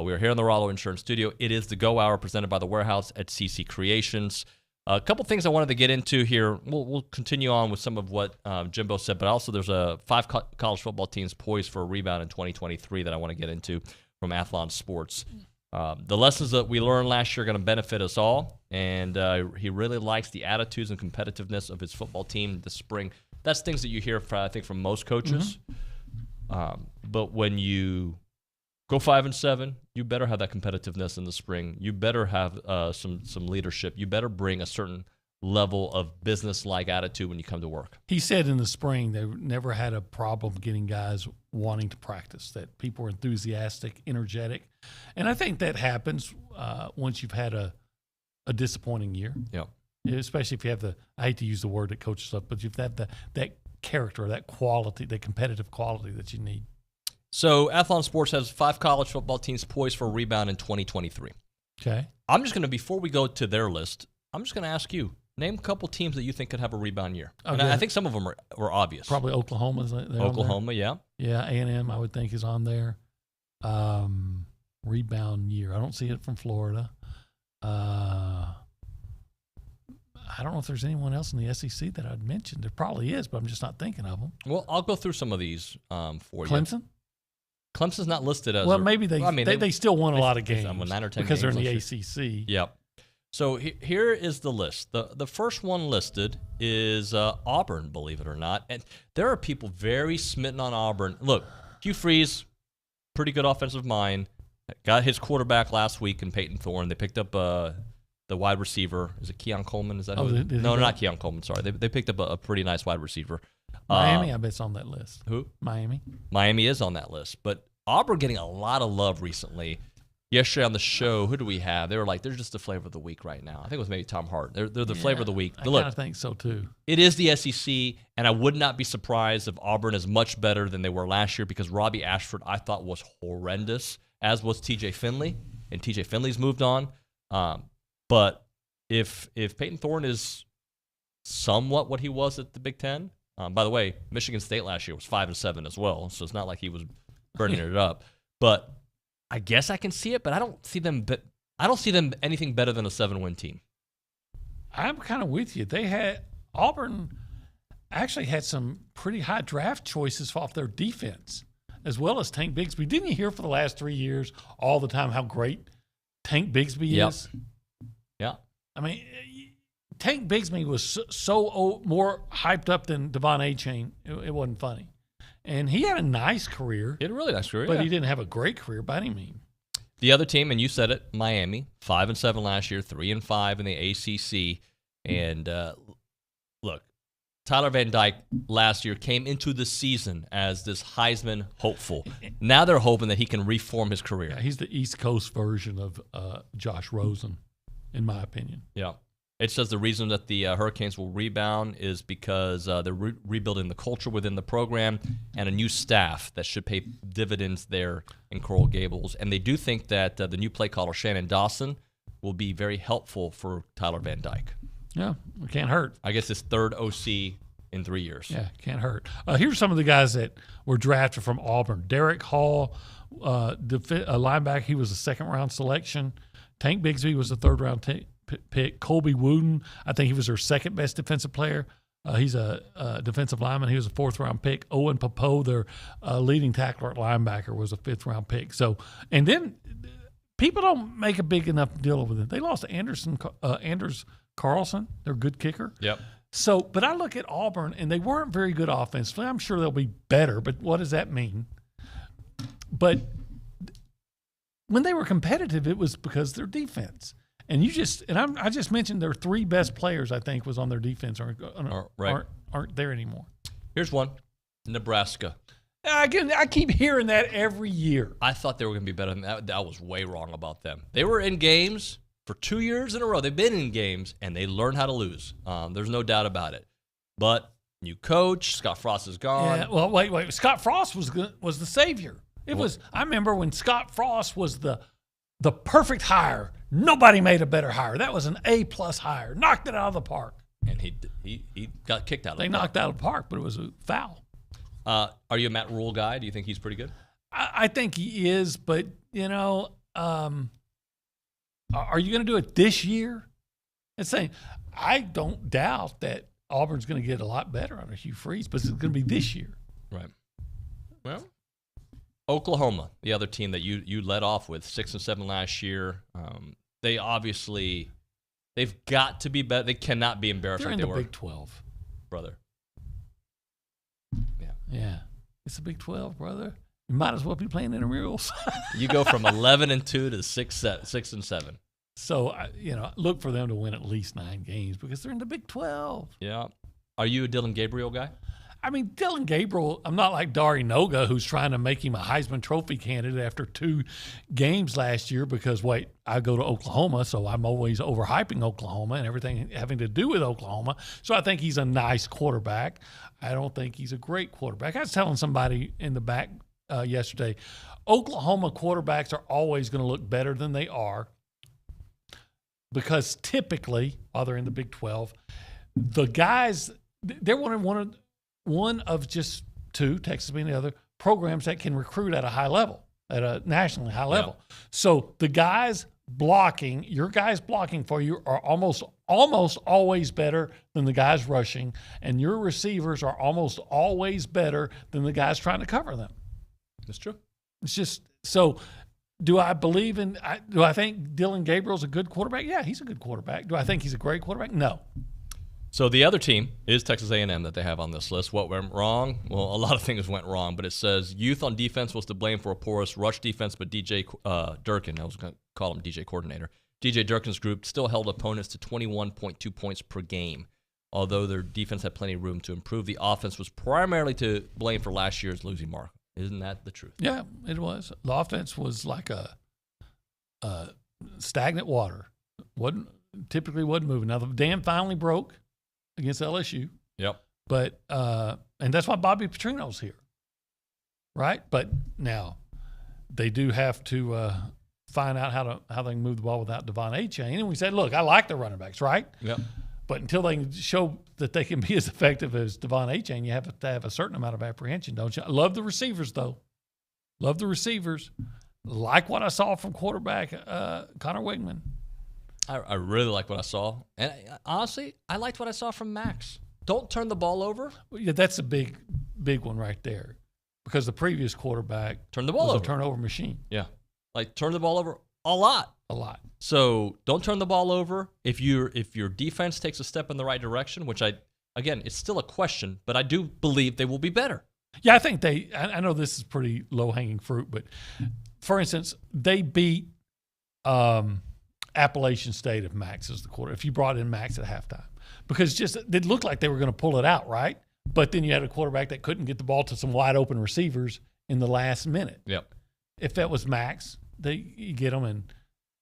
We are here in the Rollo Insurance Studio. It is the Go Hour presented by The Warehouse at CC Creations. A couple things I wanted to get into here. We'll continue on with some of what Jimbo said, but also there's 5 college football teams poised for a rebound in 2023 that I want to get into from Athlon Sports. The lessons that we learned last year are going to benefit us all, and he really likes the attitudes and competitiveness of his football team this spring. That's things that you hear, I think, from most coaches. Mm-hmm. But when you go 5-7, you better have that competitiveness in the spring. You better have some leadership. You better bring a certain level of business-like attitude when you come to work. He said in the spring they never had a problem getting guys wanting to practice, that people were enthusiastic, energetic. And I think that happens once you've had a disappointing year. Yeah. Especially if you have I hate to use the word that coaches up, but you've had that character, that quality, that competitive quality that you need. So Athlon Sports has 5 college football teams poised for a rebound in 2023. Okay. I'm just going to, before we go to their list, I'm just going to ask you, name a couple teams that you think could have a rebound year. Okay. And I think some of them were obvious. Probably Oklahoma's there. Oklahoma, yeah. Yeah, A&M I would think is on there. Rebound year. I don't see it from Florida. I don't know if there's anyone else in the SEC that I'd mentioned. There probably is, but I'm just not thinking of them. Well, I'll go through some of these for you. Clemson? Clemson's not listed as. Well, maybe they still won a lot of games 9 or 10 because they're in the ACC. Yep. So here is the list. The first one listed is Auburn, believe it or not. And there are people very smitten on Auburn. Look, Hugh Freeze, pretty good offensive mind, got his quarterback last week in Peyton Thorne. They picked up the wide receiver. Is it Keon Coleman? Is that no, not Keon Coleman. Sorry. They picked up a pretty nice wide receiver. Miami, I bet's on that list. Who? Miami. Miami is on that list. But Auburn getting a lot of love recently. Yesterday on the show, who do we have? They were like, they're just the flavor of the week right now. I think it was maybe Tom Hart. They're the flavor of the week. I kind of think so, too. It is the SEC, and I would not be surprised if Auburn is much better than they were last year because Robbie Ashford, I thought, was horrendous, as was TJ Finley, and TJ Finley's moved on. But if Peyton Thorne is somewhat what he was at the Big Ten, by the way, Michigan State last year was 5-7 as well, so it's not like he was burning it up. But I guess I can see it, but I don't see them. I don't see them anything better than a 7-win team. I'm kind of with you. Auburn actually had some pretty high draft choices off their defense, as well as Tank Bigsby. Didn't you hear for the last 3 years all the time how great Tank Bigsby is? Yeah. I mean, Tank Bigsby was so more hyped up than Devon Achane. It wasn't funny. And he had a nice career. He had a really nice career, but he didn't have a great career by any means. The other team, and you said it, Miami, 5-7 last year, 3-5 in the ACC. And look, Tyler Van Dyke last year came into the season as this Heisman hopeful. Now they're hoping that he can reform his career. Yeah, he's the East Coast version of Josh Rosen, in my opinion. Yeah. It says the reason that the Hurricanes will rebound is because they're rebuilding the culture within the program and a new staff that should pay dividends there in Coral Gables. And they do think that the new play caller, Shannon Dawson, will be very helpful for Tyler Van Dyke. Yeah, it can't hurt. I guess his third OC in 3 years. Yeah, can't hurt. Here's some of the guys that were drafted from Auburn. Derek Hall, a linebacker, he was a second-round selection. Tank Bigsby was a third-round pick. Colby Wooden, I think he was their second best defensive player. He's a defensive lineman. He was a fourth-round pick. Owen Popo, their leading tackler at linebacker, was a fifth-round pick. So, and then people don't make a big enough deal over it. They lost Anders Carlson, their good kicker. Yep. So, but I look at Auburn, and they weren't very good offensively. I'm sure they'll be better, but what does that mean? But when they were competitive, it was because of their defense. And I just mentioned their 3 best players, I think, was on their defense aren't there anymore. Here's one, Nebraska. Again, I keep hearing that every year. I thought they were going to be better than that. I was way wrong about them. They were in games for 2 years in a row. They've been in games, and they learned how to lose. There's no doubt about it. But new coach, Scott Frost is gone. Yeah, well, wait. Scott Frost was the savior. I remember when Scott Frost was the perfect hire. Nobody made a better hire. That was an A+ hire. Knocked it out of the park. And he got kicked out of the park. They knocked out of the park, but it was a foul. Are you a Matt Rule guy? Do you think he's pretty good? I think he is, but, are you going to do it this year? It's saying, I don't doubt that Auburn's going to get a lot better under Hugh Freeze, but it's going to be this year. Right. Well, Oklahoma, the other team that you led off with, 6-7 last year. They've got to be better. They cannot be embarrassed They're like in they the were. Big 12. Brother. Yeah. It's the Big 12, brother. You might as well be playing intramurals. You go from 11-2 to 6-7. So, look for them to win at least 9 games because they're in the Big 12. Yeah. Are you a Dylan Gabriel guy? I mean, Dylan Gabriel, I'm not like Dari Noga, who's trying to make him a Heisman Trophy candidate after 2 games last year because, I go to Oklahoma, so I'm always overhyping Oklahoma and everything having to do with Oklahoma. So I think he's a nice quarterback. I don't think he's a great quarterback. I was telling somebody in the back yesterday, Oklahoma quarterbacks are always going to look better than they are because typically, while they're in the Big 12, the guys, they're one of just 2, Texas being the other, programs that can recruit at a high level, at a nationally high level. Yeah. So the guys your guys blocking for you are almost always better than the guys rushing, and your receivers are almost always better than the guys trying to cover them. That's true. It's just so. Do I think Dylan Gabriel's a good quarterback? Yeah, he's a good quarterback. Do I think he's a great quarterback? No. So the other team is Texas A&M that they have on this list. What went wrong? Well, a lot of things went wrong, but it says youth on defense was to blame for a porous rush defense, but DJ Durkin, I was going to call him DJ coordinator, DJ Durkin's group still held opponents to 21.2 points per game. Although their defense had plenty of room to improve, the offense was primarily to blame for last year's losing mark. Isn't that the truth? Yeah, it was. The offense was like a stagnant water. Typically wasn't moving. Now the dam finally broke against LSU. Yep. But and that's why Bobby Petrino's here, right? But now they do have to find out how they can move the ball without Devon Achane. And we said, look, I like the running backs, right? Yep. But until they can show that they can be as effective as Devon Achane, you have to have a certain amount of apprehension, don't you? I love the receivers, though. Love the receivers. Like what I saw from quarterback Connor Wigman. I really like what I saw. And honestly, I liked what I saw from Max. Don't turn the ball over. Yeah, that's a big one right there. Because the previous quarterback turned the ball over. A turnover machine. Yeah. Turn the ball over a lot. A lot. So don't turn the ball over. If your defense takes a step in the right direction, which it's still a question, but I do believe they will be better. Yeah, I think I know this is pretty low-hanging fruit, but for instance, they beat Appalachian State if Max is the quarter. If you brought in Max at halftime, because it looked like they were going to pull it out, right? But then you had a quarterback that couldn't get the ball to some wide open receivers in the last minute. Yep. If that was Max, you get them and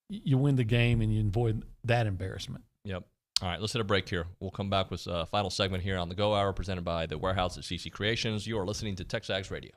you win the game and you avoid that embarrassment. Yep. All right, let's hit a break here. We'll come back with a final segment here on the Go Hour presented by the Warehouse at CC Creations. You are listening to TexAgs Radio.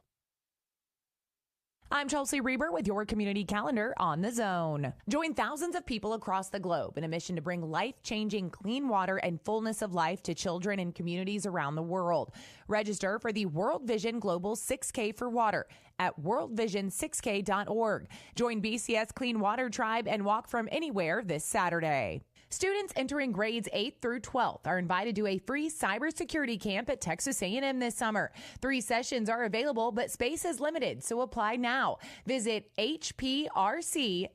I'm Chelsea Reber with your community calendar on The Zone. Join thousands of people across the globe in a mission to bring life-changing clean water and fullness of life to children and communities around the world. Register for the World Vision Global 6K for Water at worldvision6k.org. Join BCS Clean Water Tribe and walk from anywhere this Saturday. Students entering grades 8 through 12 are invited to a free cybersecurity camp at Texas A&M this summer. 3 sessions are available, but space is limited, so apply now. Visit hprc.tamu.edu.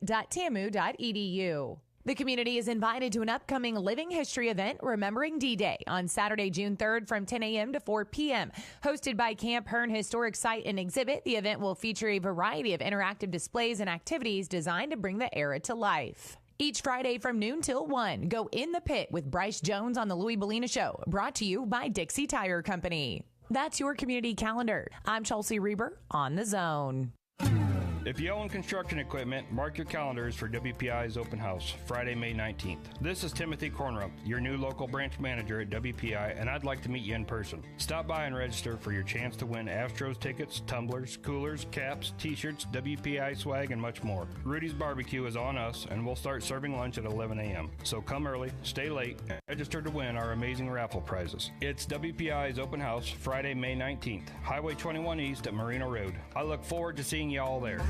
The community is invited to an upcoming Living History event, Remembering D-Day, on Saturday, June 3rd from 10 a.m. to 4 p.m. Hosted by Camp Hearn Historic Site and Exhibit, the event will feature a variety of interactive displays and activities designed to bring the era to life. Each Friday from noon till 1, go in the pit with Bryce Jones on the Louis Bellina Show, brought to you by Dixie Tire Company. That's your community calendar. I'm Chelsea Reber on The Zone. If you own construction equipment, mark your calendars for WPI's open house, Friday, May 19th. This is Timothy Kornrup, your new local branch manager at WPI, and I'd like to meet you in person. Stop by and register for your chance to win Astros tickets, tumblers, coolers, caps, t-shirts, WPI swag, and much more. Rudy's Barbecue is on us, and we'll start serving lunch at 11 a.m. So come early, stay late, and register to win our amazing raffle prizes. It's WPI's open house, Friday, May 19th, Highway 21 East at Marina Road. I look forward to seeing you all there.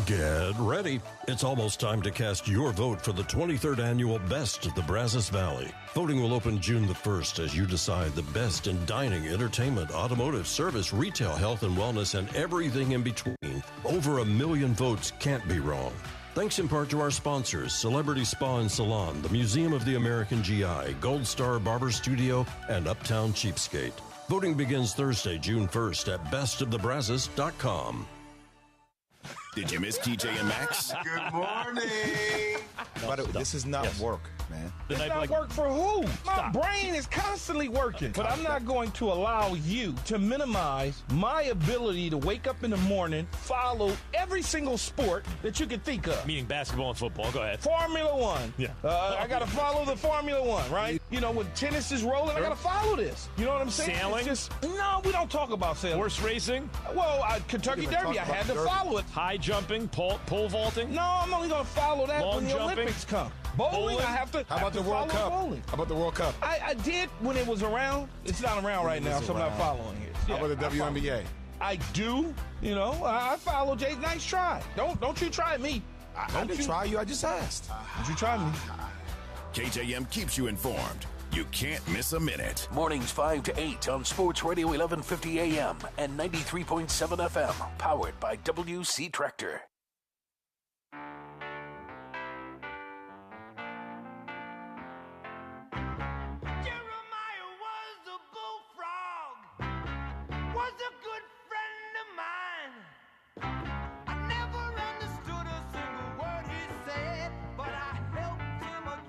Get ready. It's almost time to cast your vote for the 23rd annual Best of the Brazos Valley. Voting will open June the 1st as you decide the best in dining, entertainment, automotive, service, retail, health and wellness, and everything in between. Over 1 million votes can't be wrong. Thanks in part to our sponsors, Celebrity Spa and Salon, the Museum of the American GI, Gold Star Barber Studio, and Uptown Cheapskate. Voting begins Thursday, June 1st at bestofthebrazos.com. Did you miss TJ and Max? Good morning. But this is not work, man. It's not work for who? My brain is constantly working. But I'm not going to allow you to minimize my ability to wake up in the morning, follow every single sport that you can think of. Meaning basketball and football. Go ahead. Formula One. Yeah. I got to follow the Formula One, right? You know, when tennis is rolling, I got to follow this. You know what I'm saying? Sailing? No, we don't talk about sailing. Horse racing? Well, Kentucky Derby, I had to follow it. High jumping, pole vaulting? No, I'm only going to follow that Long when the jumping? Olympics come. Bowling, I have to. How about the World Cup? Bowling. How about the World Cup? I did when it was around. It's not around right now, so I'm not following it. How about the WNBA? I do. You know, I follow Jay. Nice try. Don't you try me. I didn't try you. I just asked. Don't you try me. KJM keeps you informed. You can't miss a minute. Mornings 5 to 8 on Sports Radio 1150 AM and 93.7 FM. Powered by WC Tractor.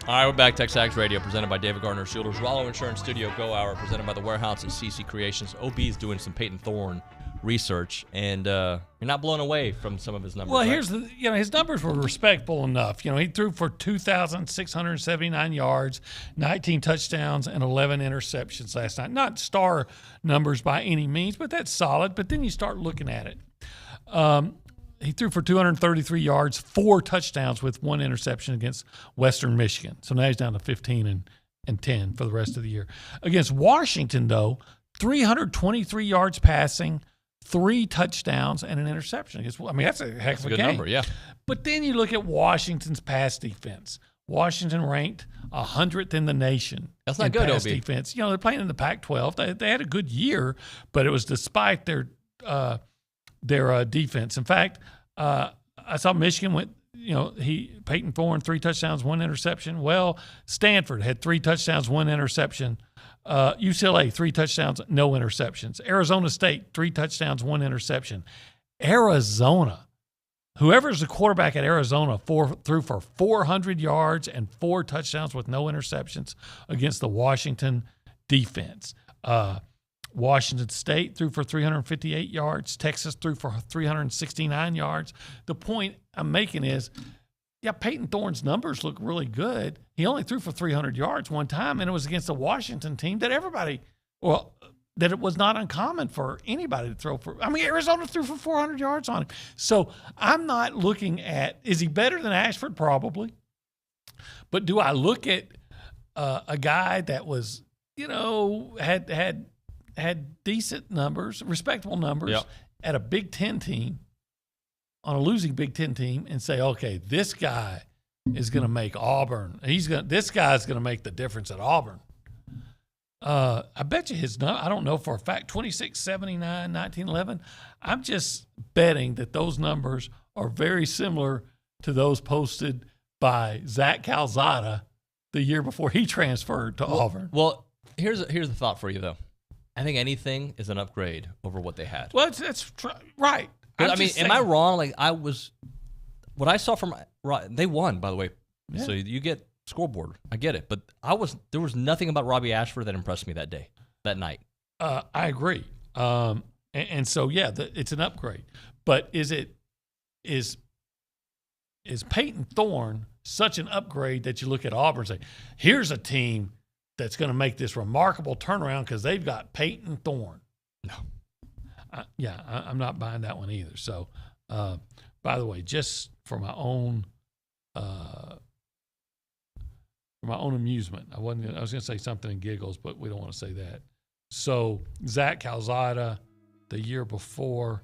All right, we're back. TexAgs Radio, presented by David Gardner Shielders. Rollo Insurance Studio Go Hour, presented by The Warehouse and CC Creations. OB is doing some Peyton Thorne research, and you're not blown away from some of his numbers. Well, right? here's the, his numbers were respectable enough. He threw for 2,679 yards, 19 touchdowns, and 11 interceptions last night. Not star numbers by any means, but that's solid. But then you start looking at it. He threw for 233 yards, 4 touchdowns with 1 interception against Western Michigan. So now he's down to 15 and 10 for the rest of the year. Against Washington, though, 323 yards passing, 3 touchdowns, and an interception. That's a heck of a good game. Number, yeah. But then you look at Washington's pass defense. Washington ranked 100th in the nation. That's not good, pass OB. defense. They're playing in the Pac-12. They had a good year, but it was despite their defense. In fact, I saw Michigan went, Peyton Thorne, 3 touchdowns, 1 interception. Well, Stanford had 3 touchdowns, 1 interception. UCLA, 3 touchdowns, no interceptions. Arizona State, 3 touchdowns, 1 interception. Arizona, whoever's the quarterback at Arizona, threw for 400 yards and 4 touchdowns with no interceptions against the Washington defense. Washington State threw for 358 yards. Texas threw for 369 yards. The point I'm making is, Peyton Thorne's numbers look really good. He only threw for 300 yards one time, and it was against a Washington team that that it was not uncommon for anybody to throw for. Arizona threw for 400 yards on him. So I'm not looking at, is he better than Ashford? Probably. But do I look at a guy that was, had decent numbers, respectable numbers at a Big Ten team, on a losing Big Ten team, and say, okay, this guy is going to make Auburn. This guy's going to make the difference at Auburn. I bet you I don't know for a fact, 2679, 1911. I'm just betting that those numbers are very similar to those posted by Zach Calzada the year before he transferred to Auburn. Well, here's the thought for you, though. I think anything is an upgrade over what they had. Well, that's right. I mean, am I wrong? Like, what I saw from they won, by the way. Yeah. So you get scoreboard. I get it, but there was nothing about Robbie Ashford that impressed me that night. I agree. And so yeah, it's an upgrade. But is Peyton Thorne such an upgrade that you look at Auburn and say, here's a team that's going to make this remarkable turnaround because they've got Peyton Thorne? No. I'm not buying that one either. So, by the way, just for my own amusement, I was going to say something in giggles, but we don't want to say that. So Zach Calzada, the year before,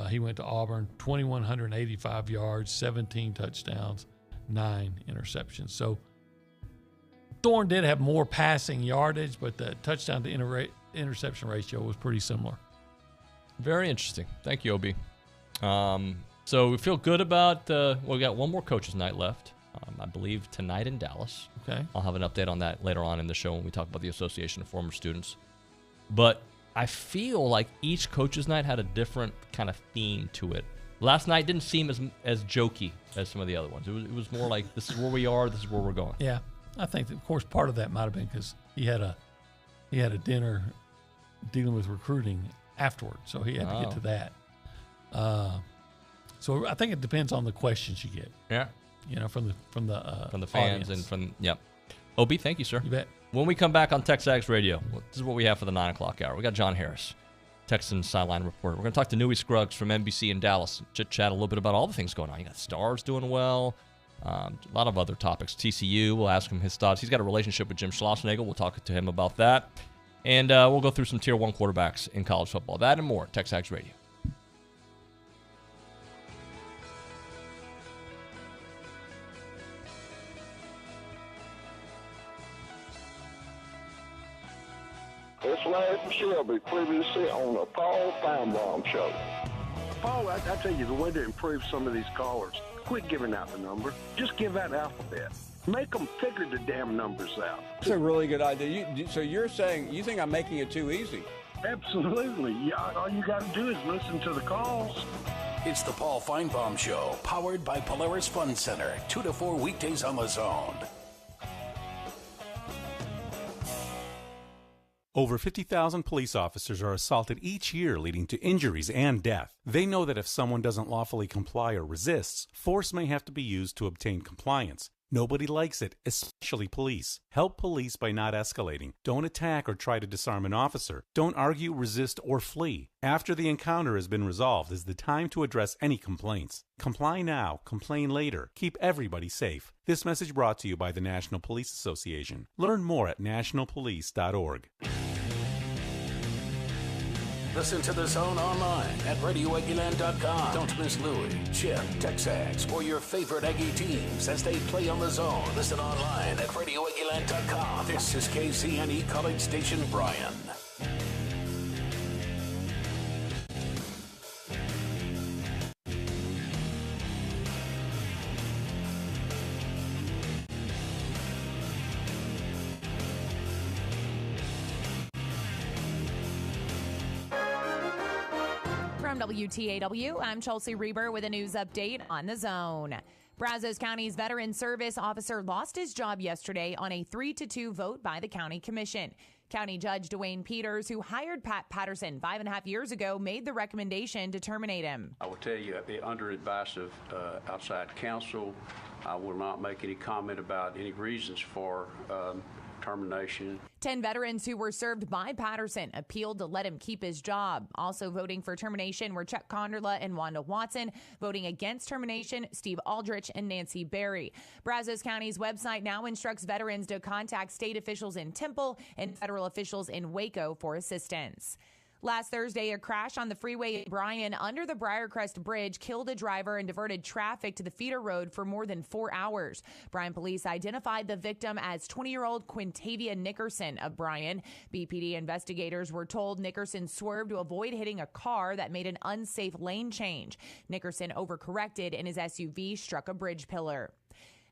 he went to Auburn, 2,185 yards, 17 touchdowns, 9 interceptions. So Thorne did have more passing yardage, but the touchdown to interception ratio was pretty similar. Very interesting. Thank you, Obi. So we feel good about we got one more coaches night left. I believe tonight in Dallas. Okay. I'll have an update on that later on in the show when we talk about the Association of Former Students. But I feel like each coaches night had a different kind of theme to it. Last night didn't seem as jokey as some of the other ones. It was more like, this is where we are, this is where we're going. Yeah. I think that, of course, part of that might have been because he had a dinner dealing with recruiting afterward, so he had to get to that. So I think it depends on the questions you get. Yeah, from the fans audience. and from Obi, thank you, sir. You bet. When we come back on TexAgs Radio, this is what we have for the 9 o'clock hour. We got John Harris, Texans sideline reporter. We're going to talk to Newey Scruggs from NBC in Dallas. Chit-chat a little bit about all the things going on. You got Stars doing well. A lot of other topics. TCU, we'll ask him his thoughts. He's got a relationship with Jim Schlossnagle. We'll talk to him about that. And we'll go through some Tier 1 quarterbacks in college football. That and more. TexAgs Radio. It's Larry from Shelby, previously on the Paul Feinbaum Show. Paul, I tell you, the way to improve some of these callers, quit giving out the number. Just give out alphabet. Make them figure the damn numbers out. That's a really good idea. So you're saying you think I'm making it too easy? Absolutely. Yeah, all you got to do is listen to the calls. It's the Paul Feinbaum Show, powered by Polaris Fun Center, 2 to 4 weekdays on the Zone. Over 50,000 police officers are assaulted each year, leading to injuries and death. They know that if someone doesn't lawfully comply or resists, force may have to be used to obtain compliance. Nobody likes it, especially police. Help police by not escalating. Don't attack or try to disarm an officer. Don't argue, resist, or flee. After the encounter has been resolved is the time to address any complaints. Comply now, complain later. Keep everybody safe. This message brought to you by the National Police Association. Learn more at nationalpolice.org. Listen to The Zone online at radioaggiland.com. Don't miss Louie, Chip, TexAgs, or your favorite Aggie teams as they play on The Zone. Listen online at radioaggiland.com. This is KCNE College Station Bryan. From WTAW, I'm Chelsea Reber with a news update on The Zone. Brazos County's veteran service officer lost his job yesterday on a 3-2 vote by the county commission. County Judge Dwayne Peters, who hired Pat Patterson 5.5 years ago, made the recommendation to terminate him. I will tell you, under advice of outside counsel, I will not make any comment about any reasons for termination. 10 veterans who were served by Patterson appealed to let him keep his job. Also voting for termination were Chuck Conderla and Wanda Watson. Voting against termination, Steve Aldrich and Nancy Berry. Brazos County's website now instructs veterans to contact state officials in Temple and federal officials in Waco for assistance. Last Thursday, a crash on the freeway in Bryan under the Briarcrest Bridge killed a driver and diverted traffic to the feeder road for more than 4 hours. Bryan police identified the victim as 20-year-old Quintavia Nickerson of Bryan. BPD investigators were told Nickerson swerved to avoid hitting a car that made an unsafe lane change. Nickerson overcorrected and his SUV struck a bridge pillar.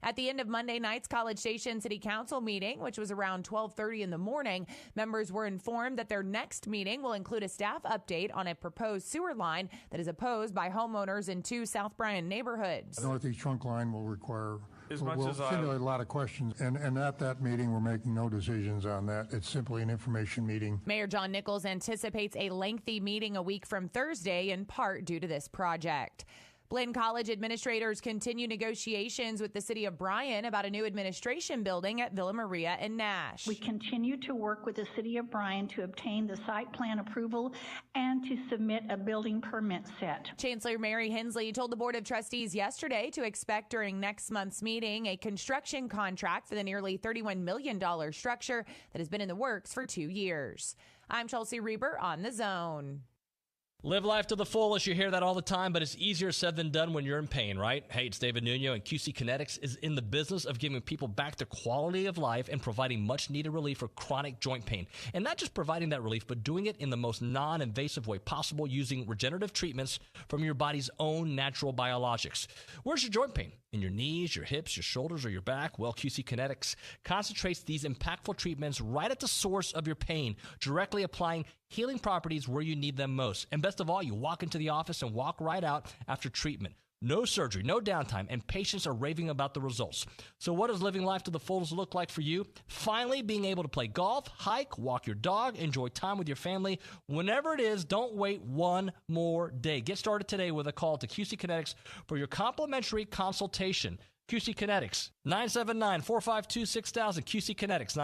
At the end of Monday night's College Station City Council meeting, which was around 12:30 in the morning, members were informed that their next meeting will include a staff update on a proposed sewer line that is opposed by homeowners in 2 South Bryan neighborhoods. The Northeast Trunk Line will require will stimulate a lot of questions, and at that meeting, we're making no decisions on that. It's simply an information meeting. Mayor John Nichols anticipates a lengthy meeting a week from Thursday, in part due to this project. Blaine College administrators continue negotiations with the city of Bryan about a new administration building at Villa Maria and Nash. We continue to work with the city of Bryan to obtain the site plan approval and to submit a building permit set. Chancellor Mary Hensley told the Board of Trustees yesterday to expect during next month's meeting a construction contract for the nearly $31 million structure that has been in the works for 2 years. I'm Chelsea Reber on The Zone. Live life to the fullest. You hear that all the time, but it's easier said than done when you're in pain, right? Hey, it's David Nuño, and QC Kinetics is in the business of giving people back their quality of life and providing much-needed relief for chronic joint pain. And not just providing that relief, but doing it in the most non-invasive way possible using regenerative treatments from your body's own natural biologics. Where's your joint pain? In your knees, your hips, your shoulders, or your back? Well, QC Kinetics concentrates these impactful treatments right at the source of your pain, directly applying healing properties where you need them most. And best of all, you walk into the office and walk right out after treatment. No surgery, no downtime, and patients are raving about the results. So what does living life to the fullest look like for you? Finally, being able to play golf, hike, walk your dog, enjoy time with your family. Whenever it is, don't wait one more day. Get started today with a call to QC Kinetics for your complimentary consultation. QC Kinetics, 979-452-6000. QC Kinetics,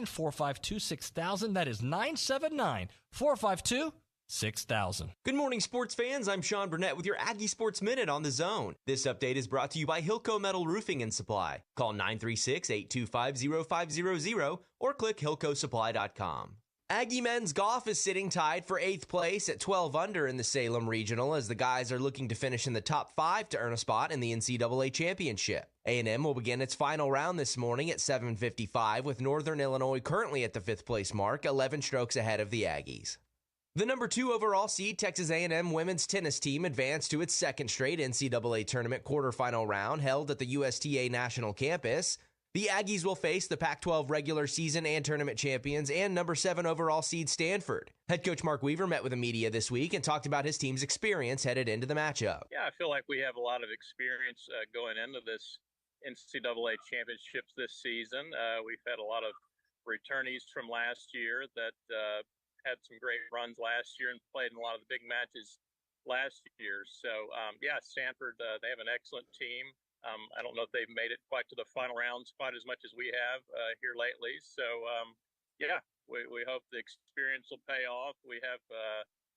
979-452-6000. That is 979-452-6000. Good morning, sports fans. I'm Sean Burnett with your Aggie Sports Minute on The Zone. This update is brought to you by Hilco Metal Roofing and Supply. Call 936-825-0500 or click hillcosupply.com. Aggie men's golf is sitting tied for 8th place at 12 under in the Salem Regional as the guys are looking to finish in the top 5 to earn a spot in the NCAA Championship. A&M will begin its final round this morning at 7:55 with Northern Illinois currently at the 5th place mark, 11 strokes ahead of the Aggies. The number 2 overall seed Texas A&M women's tennis team advanced to its 2nd straight NCAA tournament quarterfinal round held at the USTA National Campus. The Aggies will face the Pac-12 regular season and tournament champions and number 7 overall seed Stanford. Head coach Mark Weaver met with the media this week and talked about his team's experience headed into the matchup. Yeah, I feel like we have a lot of experience going into this NCAA championships this season. We've had a lot of returnees from last year that had some great runs last year and played in a lot of the big matches last year. So, Stanford, they have an excellent team. I don't know if they've made it quite to the final rounds quite as much as we have here lately. So, we hope the experience will pay off. We have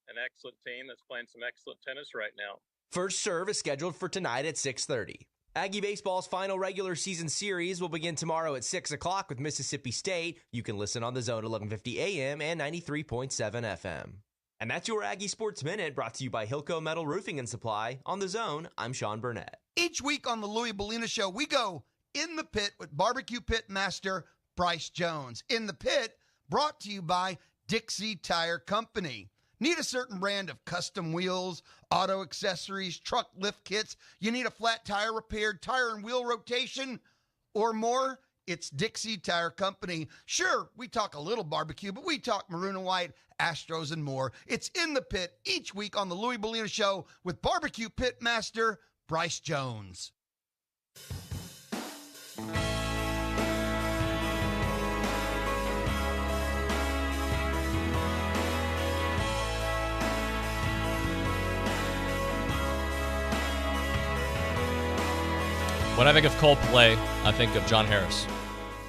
an excellent team that's playing some excellent tennis right now. First serve is scheduled for tonight at 6:30. Aggie Baseball's final regular season series will begin tomorrow at 6 o'clock with Mississippi State. You can listen on The Zone 1150 AM and 93.7 FM. And that's your Aggie Sports Minute, brought to you by Hilco Metal Roofing and Supply. On The Zone, I'm Sean Burnett. Each week on the Louis Bellina Show, we go in the pit with barbecue pit master Bryce Jones. In the Pit, brought to you by Dixie Tire Company. Need a certain brand of custom wheels, auto accessories, truck lift kits? You need a flat tire repaired, tire and wheel rotation, or more? It's Dixie Tire Company. Sure, we talk a little barbecue, but we talk maroon and white, Astros, and more. It's In the Pit each week on the Louis Bellina Show with barbecue pit master Bryce Jones. When I think of Coldplay, I think of John Harris.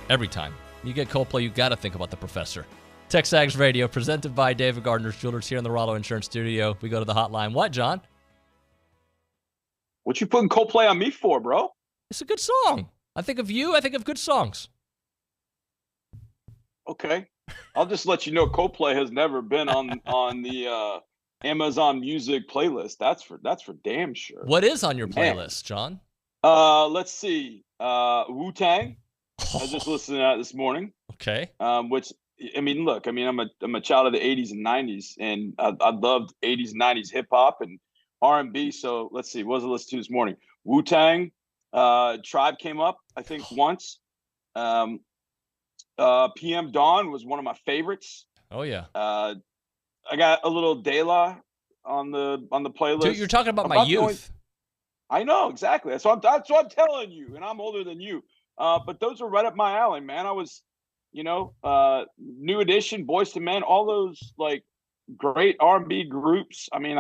Every time you get Coldplay, you got to think about the professor. TexAgs Radio, presented by David Gardner's Jewelers here in the Rollo Insurance Studio. We go to the hotline. What, John? What you putting Coldplay on me for, bro? It's a good song. I think of you. I think of good songs. Okay. I'll just let you know Coldplay has never been on the Amazon Music playlist. That's for damn sure. What is on your Man. playlist, John? Let's see. Wu-Tang. I was just listening to that this morning. Okay. Which I mean, look, I mean, I'm a child of the 80s and 90s, and I loved 80s and 90s hip hop and R&B. So let's see, what was I listening to this morning? Wu-Tang, Tribe came up, I think, once. PM Dawn was one of my favorites. Oh yeah. I got a little De La on the playlist. Dude, you're talking about my youth. I know, exactly. That's what I'm telling you, and I'm older than you. But those are right up my alley, man. I was, New Edition, Boyz II Men, all those like great R&B groups. I mean,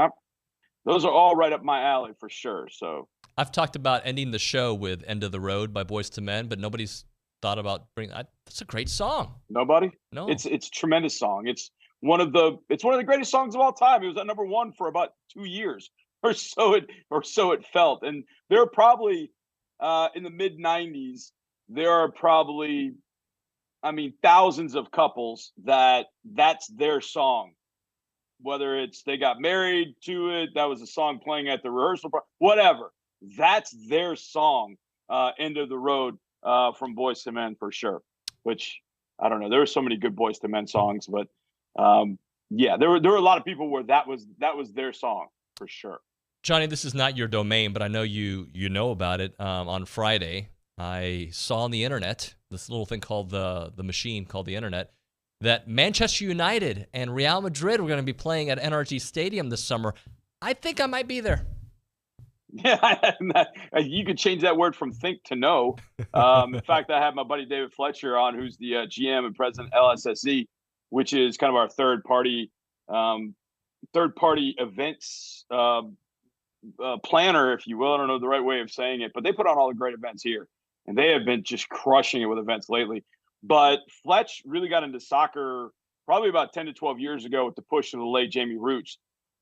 those are all right up my alley for sure. So I've talked about ending the show with "End of the Road" by Boyz II Men, but nobody's thought about bringing. That's a great song. Nobody? No. It's a tremendous song. It's one of the greatest songs of all time. It was at number 1 for about 2 years, or so it felt. And there are probably in the mid 90s, there are probably, I mean, thousands of couples that's their song. Whether it's they got married to it, that was a song playing at the rehearsal, whatever. That's their song, "End of the Road," from Boyz II Men for sure. Which, I don't know. There were so many good Boyz II Men songs, but yeah, there were a lot of people where that was their song for sure. Johnny, this is not your domain, but I know you know about it. On Friday, I saw on the internet this little thing called the machine called the internet, that Manchester United and Real Madrid were going to be playing at NRG Stadium this summer. I think I might be there. Yeah, you could change that word from think to know. In fact, I have my buddy David Fletcher on, who's the GM and president LSSE, which is kind of our third party events planner, if you will. I don't know the right way of saying it, but they put on all the great events here, and they have been just crushing it with events lately. But Fletch really got into soccer probably about 10 to 12 years ago with the push of the late Jamie Roots.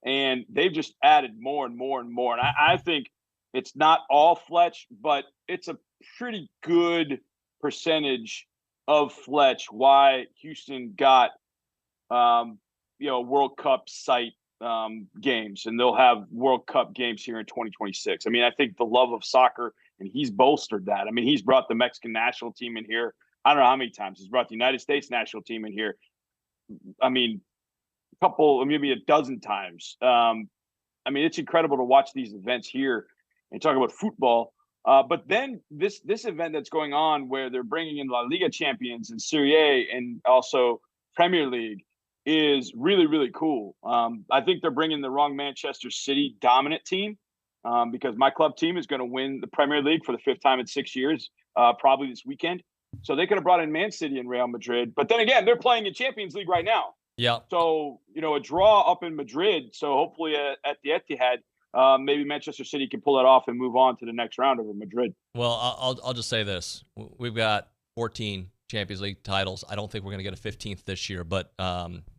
And they've just added more and more and more. And I think it's not all Fletch, but it's a pretty good percentage of Fletch why Houston got, World Cup site games. And they'll have World Cup games here in 2026. I mean, I think the love of soccer, and he's bolstered that. I mean, he's brought the Mexican national team in here. I don't know how many times he's brought the United States national team in here. I mean, maybe a dozen times. I mean, it's incredible to watch these events here and talk about football. But then this event that's going on where they're bringing in La Liga champions and Serie A and also Premier League is really, really cool. I think they're bringing the wrong Manchester City dominant team because my club team is going to win the Premier League for the 5th time in 6 years, probably this weekend. So they could have brought in Man City and Real Madrid. But then again, they're playing in Champions League right now. Yeah. So, a draw up in Madrid. So hopefully at the Etihad, maybe Manchester City can pull that off and move on to the next round over Madrid. Well, I'll just say this. We've got 14 Champions League titles. I don't think we're going to get a 15th this year, but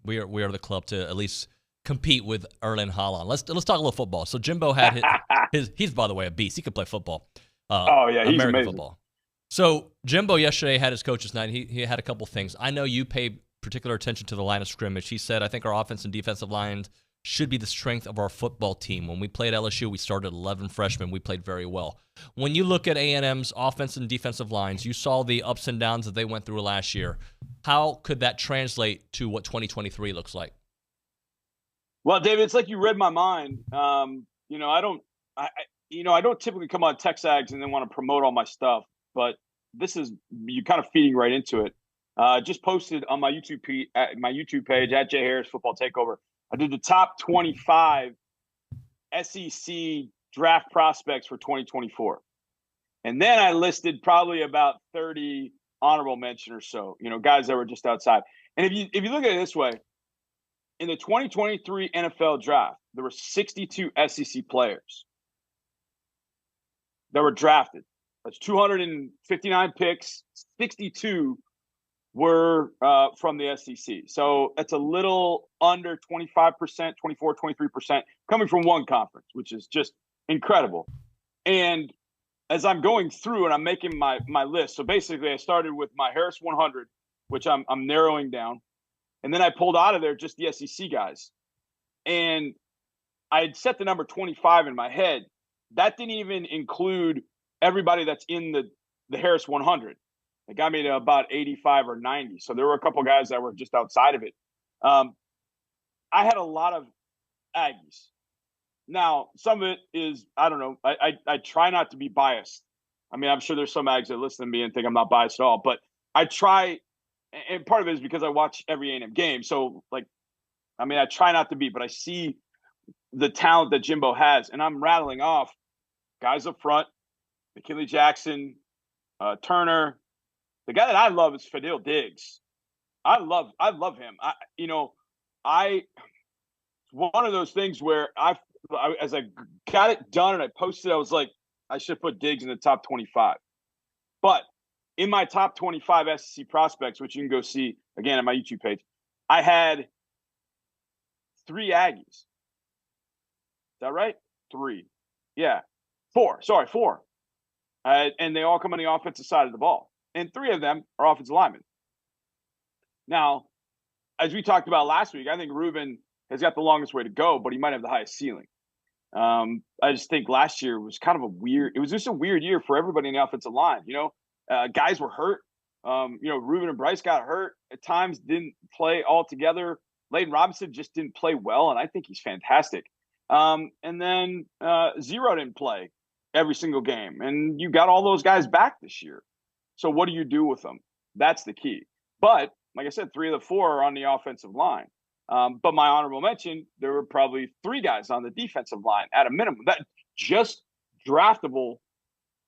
we are the club to at least compete with Erling Haaland. Let's talk a little football. So Jimbo had he's, by the way, a beast. He could play football. He's American amazing. Football. So Jimbo yesterday had his coach's night. He had a couple things. I know you pay particular attention to the line of scrimmage. He said, I think our offense and defensive lines should be the strength of our football team. When we played LSU, we started 11 freshmen. We played very well. When you look at A&M's offense and defensive lines, you saw the ups and downs that they went through last year. How could that translate to what 2023 looks like? Well, David, it's like you read my mind. I don't typically come on TexAgs and then want to promote all my stuff, but this is, you're kind of feeding right into it. Just posted on my YouTube page at Jay Harris Football Takeover. I did the top 25 SEC draft prospects for 2024. And then I listed probably about 30 honorable mention or so, guys that were just outside. And if you look at it this way, in the 2023 NFL draft, there were 62 SEC players that were drafted. That's 259 picks, 62 were from the SEC. So that's a little under 25%, 24, 23% coming from one conference, which is just incredible. And as I'm going through and I'm making my list, so basically I started with my Harris 100, which I'm narrowing down. And then I pulled out of there just the SEC guys. And I had set the number 25 in my head. That didn't even include everybody that's in the Harris 100. It got me to about 85 or 90. So there were a couple guys that were just outside of it. I had a lot of Aggies. Now, some of it is, I don't know, I try not to be biased. I mean, I'm sure there's some Aggies that listen to me and think I'm not biased at all, but I try, and part of it is because I watch every A&M game. So, like, I mean, I try not to be, but I see the talent that Jimbo has, and I'm rattling off guys up front, McKinley Jackson, Turner. The guy that I love is Fadil Diggs. I love him. It's one of those things where as I got it done and I posted, I was like, I should put Diggs in the top 25. But in my top 25 SEC prospects, which you can go see again on my YouTube page, I had 3 Aggies. Is that right? 3. Yeah. 4. Sorry, 4. And they all come on the offensive side of the ball. And 3 of them are offensive linemen. Now, as we talked about last week, I think Reuben has got the longest way to go, but he might have the highest ceiling. I just think last year was kind of it was just a weird year for everybody in the offensive line. Guys were hurt. Reuben and Bryce got hurt at times, didn't play all together. Layden Robinson just didn't play well, and I think he's fantastic. And then Zero didn't play every single game, and you got all those guys back this year. So what do you do with them? That's the key. But like I said, 3 of the 4 are on the offensive line. But my honorable mention, there were probably 3 guys on the defensive line at a minimum. That just draftable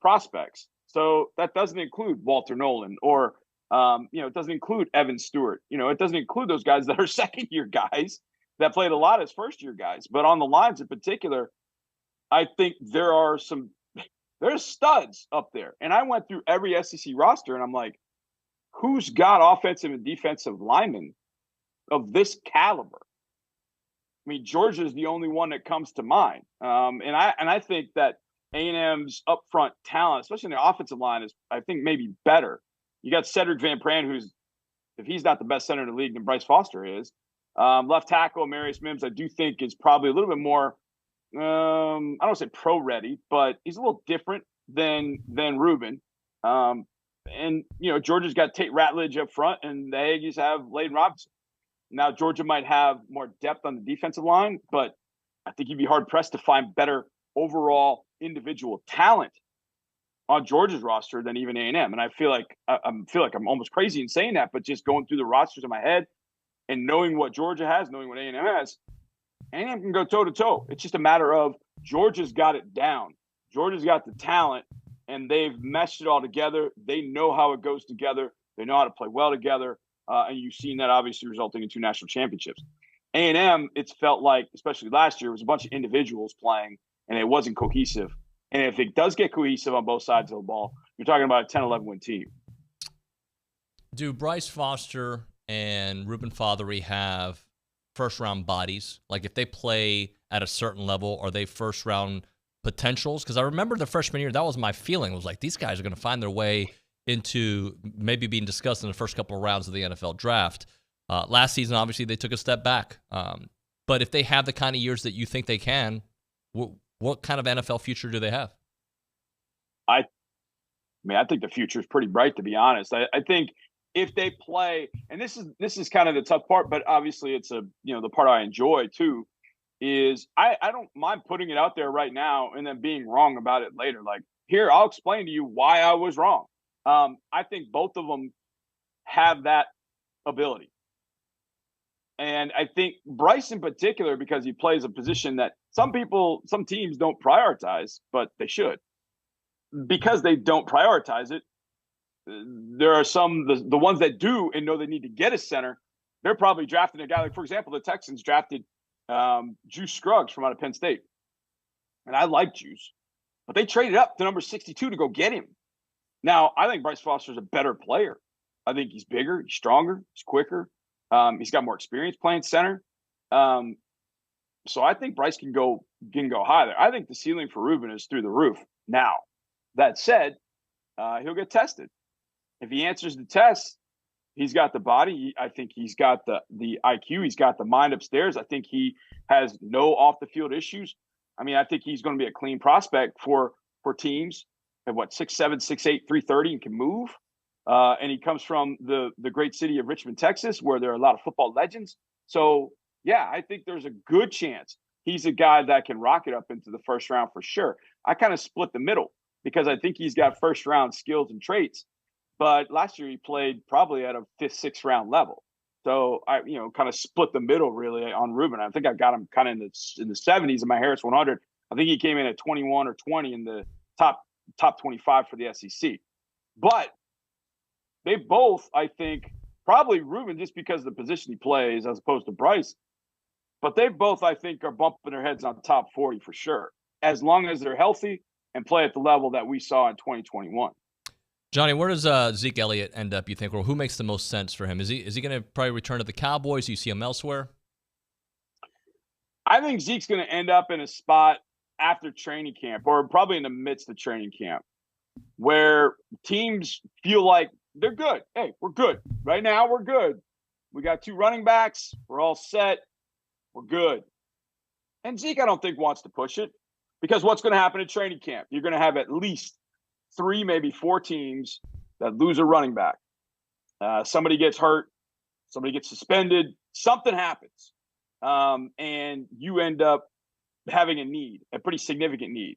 prospects. So that doesn't include Walter Nolan or, it doesn't include Evan Stewart. It doesn't include those guys that are second-year guys that played a lot as first-year guys. But on the lines in particular, I think there's studs up there. And I went through every SEC roster, and I'm like, who's got offensive and defensive linemen of this caliber? I mean, Georgia's the only one that comes to mind. And I think that A&M's upfront talent, especially in the offensive line, is, I think, maybe better. You got Cedric Van Pran, who's, if he's not the best center in the league, then Bryce Foster is. Left tackle, Marius Mims, I do think is probably a little bit more, I don't want to say pro-ready, but he's a little different than Reuben. And, Georgia's got Tate Ratledge up front, and the Aggies have Layden Robinson. Now, Georgia might have more depth on the defensive line, but I think you'd be hard-pressed to find better overall individual talent on Georgia's roster than even A&M. And I feel like I'm almost crazy in saying that, but just going through the rosters in my head and knowing what Georgia has, knowing what A&M has, A&M can go toe-to-toe. It's just a matter of Georgia's got it down. Georgia's got the talent, and they've meshed it all together. They know how it goes together. They know how to play well together. And you've seen that obviously resulting in 2 national championships. A&M, it's felt like, especially last year, it was a bunch of individuals playing, and it wasn't cohesive. And if it does get cohesive on both sides of the ball, you're talking about a 10-11 win team. Do Bryce Foster and Reuben Fothery have first-round bodies? Like, if they play at a certain level, are they first-round potentials? Because I remember the freshman year, that was my feeling. It was like, these guys are going to find their way into maybe being discussed in the first couple of rounds of the NFL draft. Last season, obviously, they took a step back. But if they have the kind of years that you think they can, what kind of NFL future do they have? I think the future is pretty bright, to be honest. I think if they play, and this is kind of the tough part, but obviously it's the part I enjoy too, is I don't mind putting it out there right now and then being wrong about it later. Like, here, I'll explain to you why I was wrong. I think both of them have that ability. And I think Bryce in particular, because he plays a position that some teams don't prioritize, but they should. Because they don't prioritize it, there are the ones that do and know they need to get a center, they're probably drafting a guy. Like, for example, the Texans drafted Juice Scruggs from out of Penn State. And I like Juice. But they traded up to number 62 to go get him. Now, I think Bryce Foster's a better player. I think he's bigger, he's stronger, he's quicker. He's got more experience playing center. So I think Bryce can go high there. I think the ceiling for Reuben is through the roof. Now, that said, he'll get tested. If he answers the test, He's got the body. I think he's got the IQ. He's got the mind upstairs. I think he has no off the field issues. I mean, I think he's going to be a clean prospect for teams at 6'7", 6'8", 330 and can move. And he comes from the great city of Richmond, Texas, where there are a lot of football legends. So, yeah, I think there's a good chance he's a guy that can rocket up into the first round for sure. I kind of split the middle because I think he's got first round skills and traits. But last year he played probably at a 5th, 6th round level. So I, kind of split the middle really on Ruben. I think I got him kind of in the 70s in my Harris 100. I think he came in at 21 or 20 in the top 25 for the SEC. But they both, I think, probably Ruben just because of the position he plays as opposed to Bryce. But they both, I think, are bumping their heads on top 40 for sure, as long as they're healthy and play at the level that we saw in 2021. Johnny, where does Zeke Elliott end up, you think, or who makes the most sense for him? Is he going to probably return to the Cowboys? Do you see him elsewhere? I think Zeke's going to end up in a spot after training camp, or probably in the midst of training camp, where teams feel like they're good. Hey, we're good. Right now, we're good. We got 2 running backs. We're all set. We're good. And Zeke, I don't think, wants to push it, because what's going to happen at training camp? You're going to have at least 3, maybe 4 teams that lose a running back. Somebody gets hurt. Somebody gets suspended. Something happens. And you end up having a pretty significant need.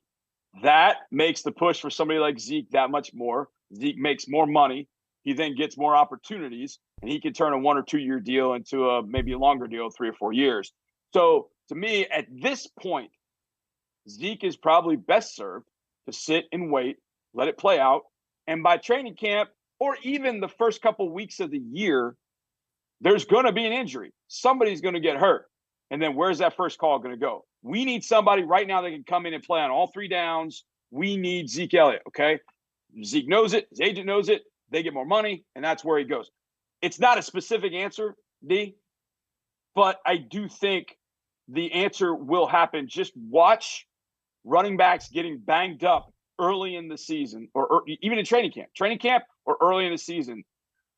That makes the push for somebody like Zeke that much more. Zeke makes more money. He then gets more opportunities, and he can turn a 1 or 2 year deal into a maybe a longer deal, 3 or 4 years. So to me, at this point, Zeke is probably best served to sit and wait, let it play out. And by training camp, or even the first couple weeks of the year, there's going to be an injury. Somebody's going to get hurt. And then where's that first call going to go? We need somebody right now that can come in and play on all 3 downs. We need Zeke Elliott, okay? Zeke knows it. His agent knows it. They get more money, and that's where he goes. It's not a specific answer, D, but I do think the answer will happen. Just watch running backs getting banged up early in the season, or even in training camp or early in the season,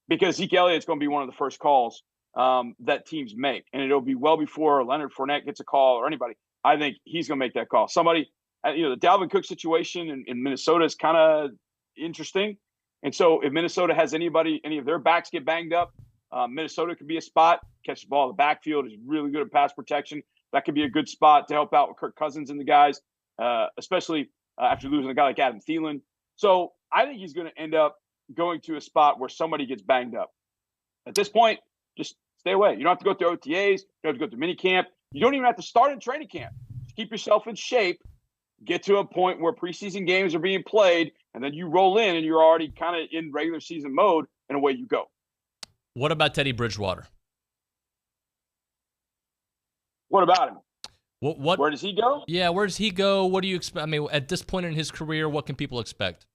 because Zeke Elliott's going to be one of the first calls that teams make. And it'll be well before Leonard Fournette gets a call or anybody. I think he's going to make that call. Somebody, the Dalvin Cook situation in Minnesota is kind of interesting. And so if Minnesota has any of their backs get banged up, Minnesota could be a spot. Catch the ball in the backfield, is really good at pass protection. That could be a good spot to help out with Kirk Cousins and the guys, especially after losing a guy like Adam Thielen. So I think he's going to end up going to a spot where somebody gets banged up. At this point, just stay away. You don't have to go through OTAs. You don't have to go through mini camp. You don't even have to start in training camp. Just keep yourself in shape. Get to a point where preseason games are being played, and then you roll in and you're already kind of in regular season mode, and away you go. What about Teddy Bridgewater? What about him? Where does he go? Yeah, where does he go? What do you expect? I mean, at this point in his career, what can people expect?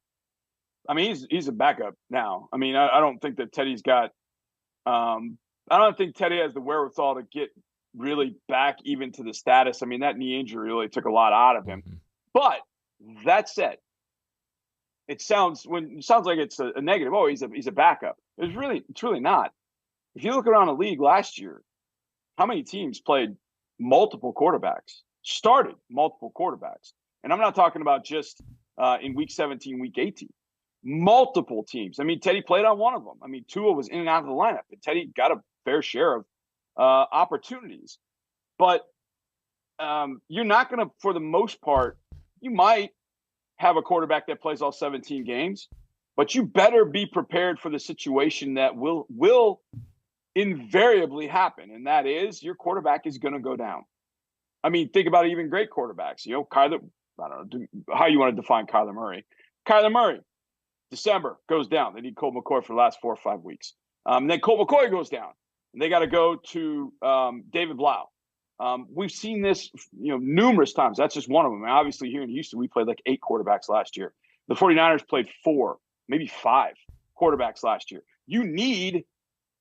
I mean, he's a backup now. I mean, I don't think that Teddy's got I don't think Teddy has the wherewithal to get really back even to the status. I mean, that knee injury really took a lot out of him. Mm-hmm. But that said, it sounds like it's a negative. Oh, he's a backup. It's really not. If you look around the league last year, how many teams played multiple quarterbacks, started multiple quarterbacks? And I'm not talking about just in week 17, week 18. Multiple teams. I mean, Teddy played on one of them. I mean, Tua was in and out of the lineup, and Teddy got a fair share of opportunities. But you're not going to, for the most part, you might have a quarterback that plays all 17 games, but you better be prepared for the situation that will invariably happen, and that is your quarterback is going to go down. I mean, think about even great quarterbacks. Kyler, I don't know how you want to define Kyler Murray. Kyler Murray, December, goes down. They need Colt McCoy for the last 4 or 5 weeks. Then Colt McCoy goes down, and they got to go to David Blau. We've seen this, numerous times. That's just one of them. And obviously, here in Houston, we played like 8 quarterbacks last year. The 49ers played 4, maybe 5 quarterbacks last year. You need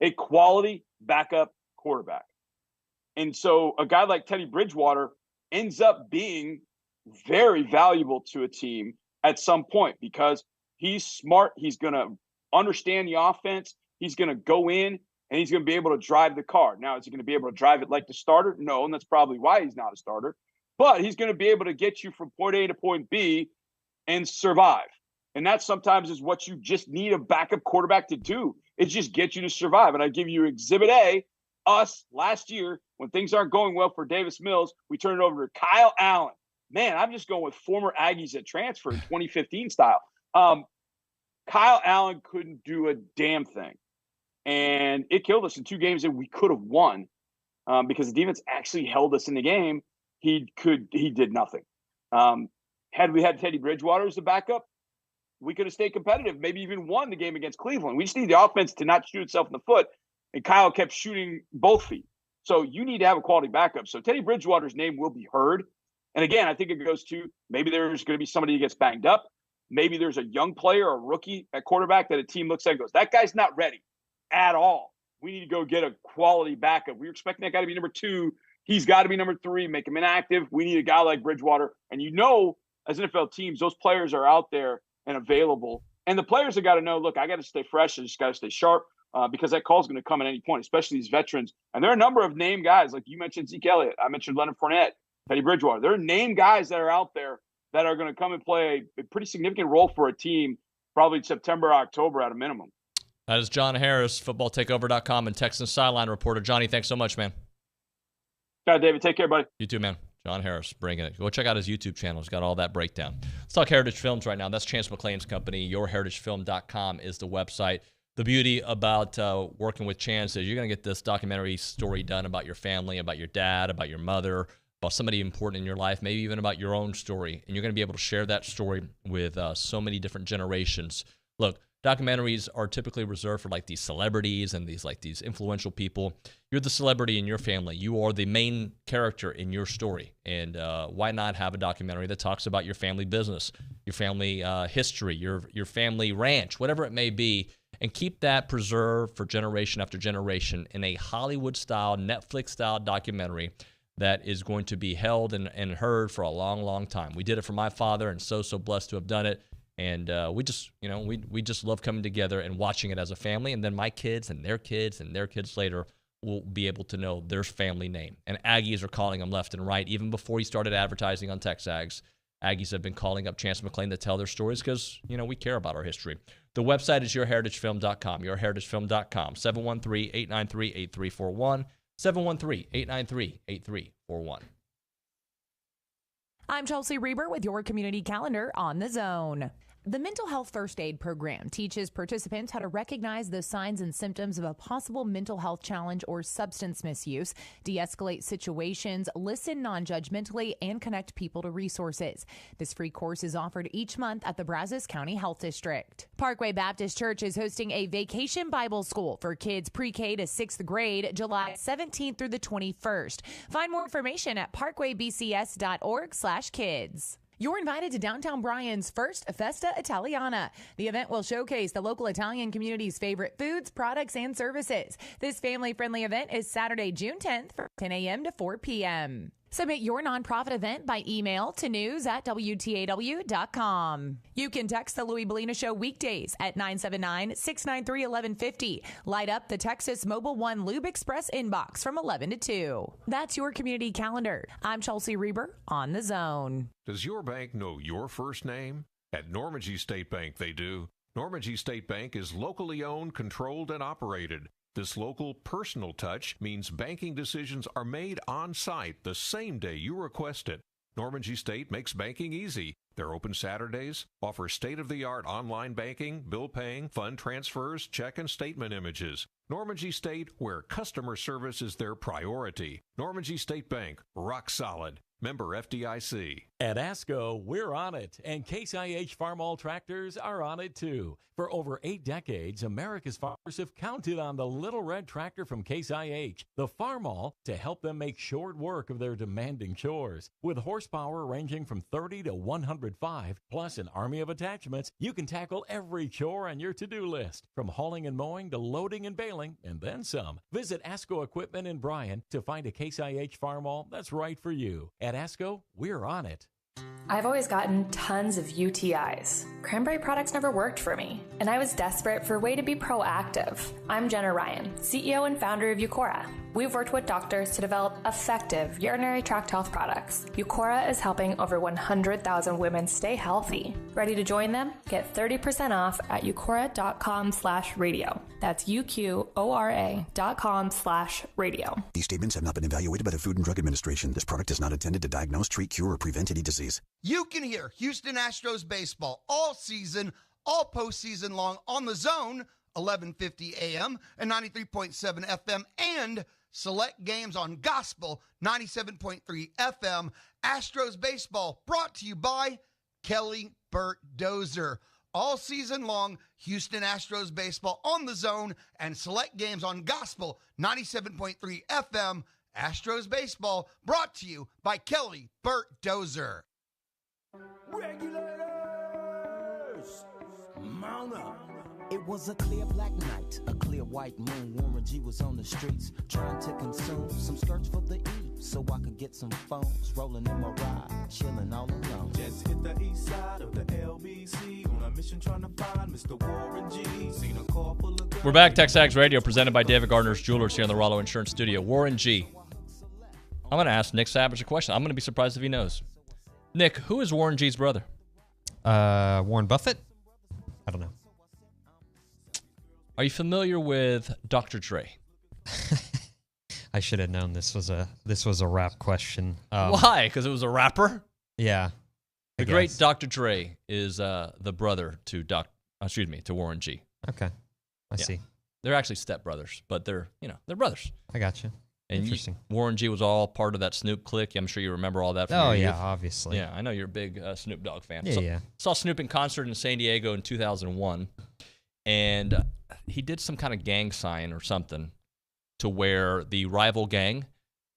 a quality backup quarterback. And so a guy like Teddy Bridgewater ends up being very valuable to a team at some point because he's smart. He's going to understand the offense. he's going to go in and he's going to be able to drive the car. Now, is he going to be able to drive it like the starter? No, and that's probably why he's not a starter. But he's going to be able to get you from point A to point B and survive. And that sometimes is what you just need a backup quarterback to do. It's just get you to survive. And I give you Exhibit A. Us last year, when things aren't going well for Davis Mills, we turn it over to Kyle Allen. Man, I'm just going with former Aggies that transferred in 2015 style. Kyle Allen couldn't do a damn thing. And it killed us in 2 games that we could have won because the defense actually held us in the game. He did nothing. Had we had Teddy Bridgewater as the backup, we could have stayed competitive, maybe even won the game against Cleveland. We just need the offense to not shoot itself in the foot. And Kyle kept shooting both feet. So you need to have a quality backup. So Teddy Bridgewater's name will be heard. And again, I think it goes to maybe there's going to be somebody who gets banged up. Maybe there's a young player or a rookie at quarterback that a team looks at and goes, that guy's not ready at all. We need to go get a quality backup. We were expecting that guy to be number 2. He's got to be number 3, make him inactive. We need a guy like Bridgewater. And as NFL teams, those players are out there and available. And the players have got to know, look, I got to stay fresh. I just got to stay sharp. Because that call is going to come at any point, especially these veterans. And there are a number of name guys, like you mentioned Zeke Elliott. I mentioned Leonard Fournette, Teddy Bridgewater. There are name guys that are out there that are going to come and play a pretty significant role for a team probably September, October at a minimum. That is John Harris, footballtakeover.com and Texans sideline reporter. Johnny, thanks so much, man. Yeah, David, take care, buddy. You too, man. John Harris, bringing it. Go check out his YouTube channel. He's got all that breakdown. Let's talk Heritage Films right now. That's Chance McClain's company. YourHeritageFilm.com is the website. The beauty about working with Chance is you're going to get this documentary story done about your family, about your dad, about your mother, about somebody important in your life, maybe even about your own story. And you're going to be able to share that story with so many different generations. Look, documentaries are typically reserved for like these celebrities and these influential people. You're the celebrity in your family. You are the main character in your story. And why not have a documentary that talks about your family business, your family history, your family ranch, whatever it may be, and keep that preserved for generation after generation in a Hollywood-style, Netflix-style documentary that is going to be held and heard for a long, long time. We did it for my father, and so blessed to have done it. And we just love coming together and watching it as a family. And then my kids and their kids and their kids later will be able to know their family name. And Aggies are calling them left and right. Even before he started advertising on TexAgs, Aggies have been calling up Chance McClain to tell their stories because, we care about our history. The website is YourHeritageFilm.com, YourHeritageFilm.com, 713-893-8341, 713-893-8341. I'm Chelsea Reber with your community calendar on The Zone. The Mental Health First Aid Program teaches participants how to recognize the signs and symptoms of a possible mental health challenge or substance misuse, de-escalate situations, listen non-judgmentally, and connect people to resources. This free course is offered each month at the Brazos County Health District. Parkway Baptist Church is hosting a Vacation Bible School for kids pre-K to 6th grade, July 17th through the 21st. Find more information at parkwaybcs.org/kids. You're invited to Downtown Bryan's first Festa Italiana. The event will showcase the local Italian community's favorite foods, products, and services. This family-friendly event is Saturday, June 10th from 10 a.m. to 4 p.m. Submit your nonprofit event by email to news@WTAW.com. You can text the Louis Bellina Show weekdays at 979-693-1150. Light up the Texas Mobile One Lube Express inbox from 11 to 2. That's your community calendar. I'm Chelsea Reber on The Zone. Does your bank know your first name? At Normandy State Bank, they do. Normandy State Bank is locally owned, controlled, and operated. This local personal touch means banking decisions are made on site the same day you request it. Normandy State makes banking easy. They're open Saturdays, offer state-of-the-art online banking, bill paying, fund transfers, check and statement images. Normandy State, where customer service is their priority. Normandy State Bank, rock solid. Member FDIC. At ASCO, we're on it, and Case IH Farmall tractors are on it too. For over 8 decades, America's farmers have counted on the little red tractor from Case IH, the Farmall, to help them make short work of their demanding chores. With horsepower ranging from 30 to 105, plus an army of attachments, you can tackle every chore on your to-do list, from hauling and mowing to loading and baling, and then some. Visit ASCO Equipment in Bryan to find a Case IH Farmall that's right for you. At ASCO, we're on it. I've always gotten tons of UTIs. Cranberry products never worked for me, and I was desperate for a way to be proactive. I'm Jenna Ryan, CEO and founder of Eucora. We've worked with doctors to develop effective urinary tract health products. Eucora is helping over 100,000 women stay healthy. Ready to join them? Get 30% off at eucora.com/radio. That's UQORA.com/radio. These statements have not been evaluated by the Food and Drug Administration. This product is not intended to diagnose, treat, cure, or prevent any disease. You can hear Houston Astros baseball all season, all postseason long on the Zone, 1150 AM and 93.7 FM, and select games on Gospel 97.3 FM. Astros baseball brought to you by Kelly Burt Dozer. All season long, Houston Astros baseball on the Zone and select games on Gospel 97.3 FM. Astros baseball brought to you by Kelly Burt Dozer. Regulators, mount up. It was a clear black night, a clear white moon. Warren G was on the streets trying to consume some skirts for the E, so I could get some phones. Rolling in my ride, chilling all alone. Just hit the east side of the LBC on a mission trying to find Mr. Warren G. Seen a car full of girls. We're back, TexAgs Radio, presented by David Gardner's Jewelers here in the Rollo Insurance Studio. Warren G. I'm going to ask Nick Savage a question. I'm going to be surprised if he knows. Nick, who is Warren G's brother? Warren Buffett? I don't know. Are you familiar with Dr. Dre? I should have known this was a rap question. Why? Because it was a rapper? Yeah. The great Dr. Dre is the brother to Warren G. Okay. I see. They're actually stepbrothers, but they're brothers. I got you. And Interesting. Warren G was all part of that Snoop clique. I'm sure you remember all that from Oh, your yeah, youth. obviously. Yeah, I know you're a big Snoop Dogg fan. Yeah. Saw Snoop in concert in San Diego in 2001, and he did some kind of gang sign or something to where the rival gang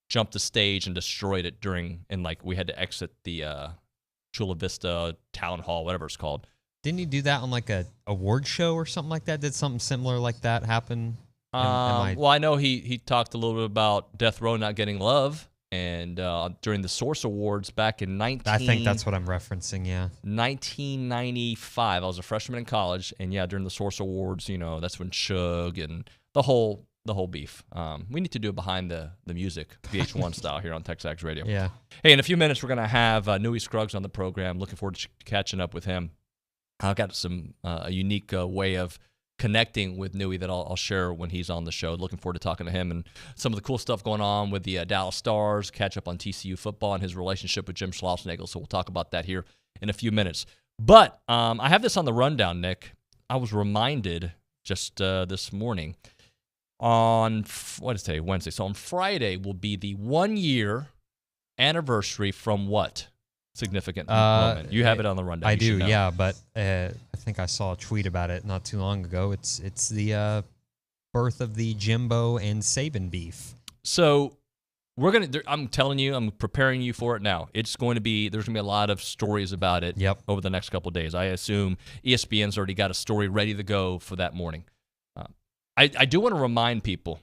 jumped the stage and destroyed it we had to exit the Chula Vista Town Hall, whatever it's called. Didn't he do that on like a award show or something like that? Did something similar like that happen? Well, I know he talked a little bit about Death Row not getting love, and during the Source Awards back in I think that's what I'm referencing, yeah. 1995. I was a freshman in college, and during the Source Awards, that's when Suge and the whole beef. We need to do it behind the music, VH1 style here on TexAgs Radio. Yeah. Hey, in a few minutes, we're going to have Nui Scruggs on the program. Looking forward to catching up with him. I've got some a unique way of connecting with Nui that I'll share when he's on the show. Looking forward to talking to him and some of the cool stuff going on with the Dallas Stars, catch up on TCU football and his relationship with Jim Schlossnagle. So we'll talk about that here in a few minutes. But I have this on the rundown, Nick. I was reminded just this morning on, what is today, Wednesday. So on Friday will be the 1-year anniversary from what? Significant moment. You have it on the rundown. I do, yeah, but I think I saw a tweet about it not too long ago. It's the birth of the Jimbo and Saban beef. So I'm telling you, I'm preparing you for it now. There's going to be a lot of stories about it over the next couple of days. I assume ESPN's already got a story ready to go for that morning. I do want to remind people,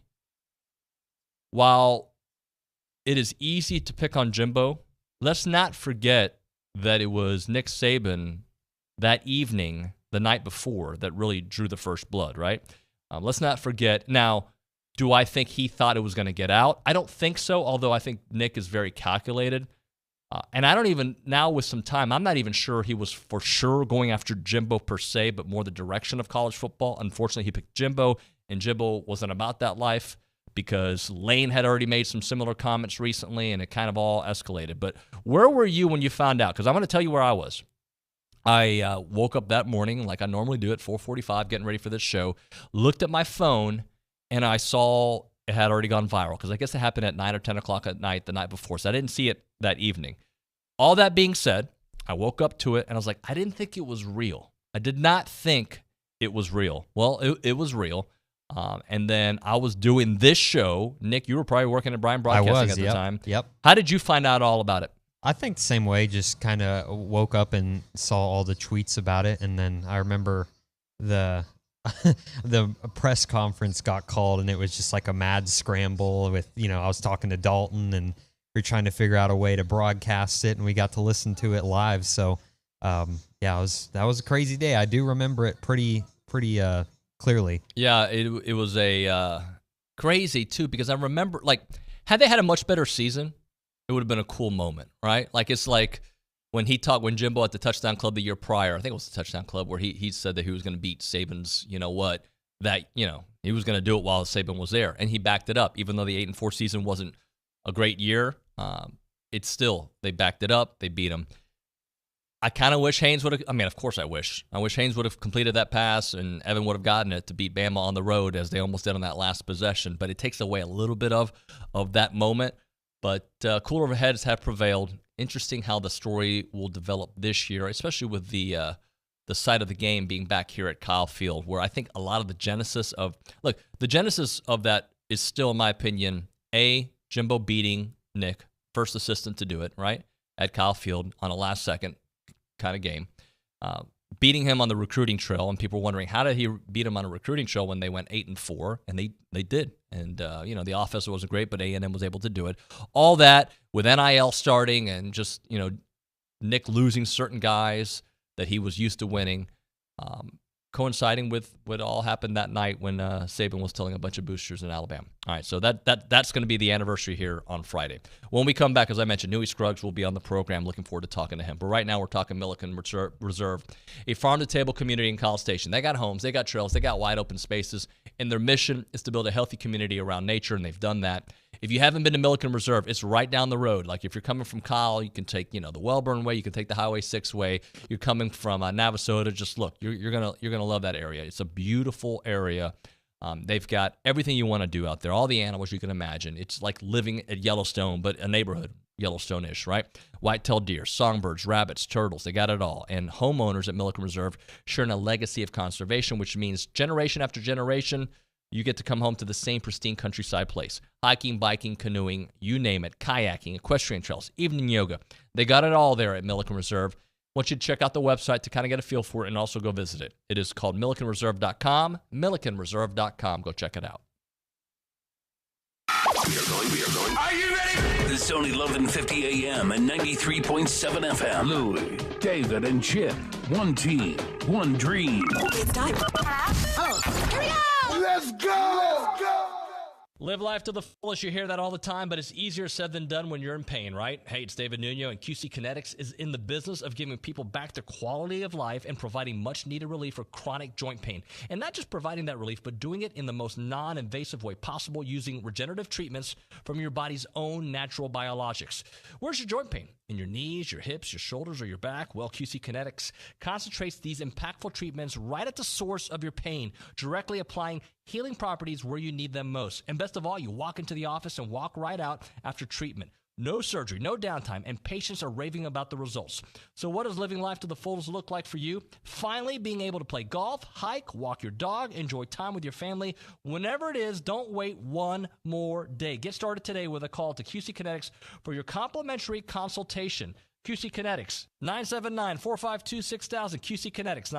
while it is easy to pick on Jimbo, let's not forget that it was Nick Saban that evening, the night before, that really drew the first blood, right? Let's not forget. Now, do I think he thought it was going to get out? I don't think so, although I think Nick is very calculated. And I don't even, now with some time, I'm not even sure he was for sure going after Jimbo per se, but more the direction of college football. Unfortunately, he picked Jimbo, and Jimbo wasn't about that life, because Lane had already made some similar comments recently, and it kind of all escalated. But where were you when you found out? Because I'm going to tell you where I was. I woke up that morning like I normally do at 4:45, getting ready for this show, looked at my phone, and I saw it had already gone viral, because I guess it happened at 9 or 10 o'clock at night the night before, so I didn't see it that evening. All that being said, I woke up to it, and I was like, I didn't think it was real. I did not think it was real. Well, it was real. And then I was doing this show. Nick, you were probably working at Brian Broadcasting at the time. Yep. How did you find out all about it? I think the same way, just kind of woke up and saw all the tweets about it. And then I remember the press conference got called, and it was just like a mad scramble with, I was talking to Dalton, and we were trying to figure out a way to broadcast it, and we got to listen to it live. So, that was a crazy day. I do remember it pretty clearly. Yeah, it was a crazy too, because I remember, like, had they had a much better season, it would have been a cool moment, right? Like, it's like when Jimbo at the Touchdown Club the year prior, I think it was the Touchdown Club, where he said that he was going to beat Saban's, he was going to do it while Saban was there, and he backed it up. Even though the 8-4 season wasn't a great year, it's still, they backed it up, they beat him. I kind of wish Haynes would have, of course I wish Haynes would have completed that pass and Evan would have gotten it to beat Bama on the road, as they almost did on that last possession, but it takes away a little bit of that moment. But cooler heads have prevailed. Interesting how the story will develop this year, especially with the site of the game being back here at Kyle Field, where I think a lot of the genesis of that is still, in my opinion, Jimbo beating Nick, first assistant to do it, right, at Kyle Field on a last-second kind of game, beating him on the recruiting trail, and people were wondering, how did he beat him on a recruiting trail when they went 8-4, and they did. And, the offense wasn't great, but A&M was able to do it. All that with NIL starting and just, Nick losing certain guys that he was used to winning, coinciding with what all happened that night when Saban was telling a bunch of boosters in Alabama. All right, so that's going to be the anniversary here on Friday. When we come back, as I mentioned, Newey Scruggs will be on the program. Looking forward to talking to him. But right now we're talking Milliken Reserve, a farm-to-table community in College Station. They got homes, they got trails, they got wide-open spaces, and their mission is to build a healthy community around nature, and they've done that. If you haven't been to Milliken Reserve, it's right down the road. Like, if you're coming from Kyle, you can take, the Wellburn way, you can take the Highway 6 way. You're coming from Navasota, just look, you're gonna love that area. It's a beautiful area. They've got everything you want to do out there, all the animals you can imagine. It's like living at Yellowstone, but a neighborhood, Yellowstone-ish, right? White-tailed deer, songbirds, rabbits, turtles, they got it all. And homeowners at Milliken Reserve sharing a legacy of conservation, which means generation after generation, you get to come home to the same pristine countryside place. Hiking, biking, canoeing, you name it, kayaking, equestrian trails, evening yoga. They got it all there at Milliken Reserve. I want you to check out the website to kind of get a feel for it and also go visit it. It is called millikenreserve.com, millikenreserve.com. Go check it out. We are going. Are you ready? This is only 11:50 a.m. and 93.7 FM. Louie, David, and Chip. One team, one dream. It's time. Oh, here we go! Let's go! Live life to the fullest. You hear that all the time, but it's easier said than done when you're in pain, right? Hey, it's David Nuño, and QC Kinetics is in the business of giving people back their quality of life and providing much-needed relief for chronic joint pain. And not just providing that relief, but doing it in the most non-invasive way possible using regenerative treatments from your body's own natural biologics. Where's your joint pain? In your knees, your hips, your shoulders, or your back? Well, QC Kinetics concentrates these impactful treatments right at the source of your pain, directly applying healing properties where you need them most. And best of all, you walk into the office and walk right out after treatment. No surgery, no downtime, and patients are raving about the results. So what does living life to the fullest look like for you? Finally being able to play golf, hike, walk your dog, enjoy time with your family. Whenever it is, don't wait one more day. Get started today with a call to QC Kinetics for your complimentary consultation. QC Kinetics, 979-452-6000. QC Kinetics,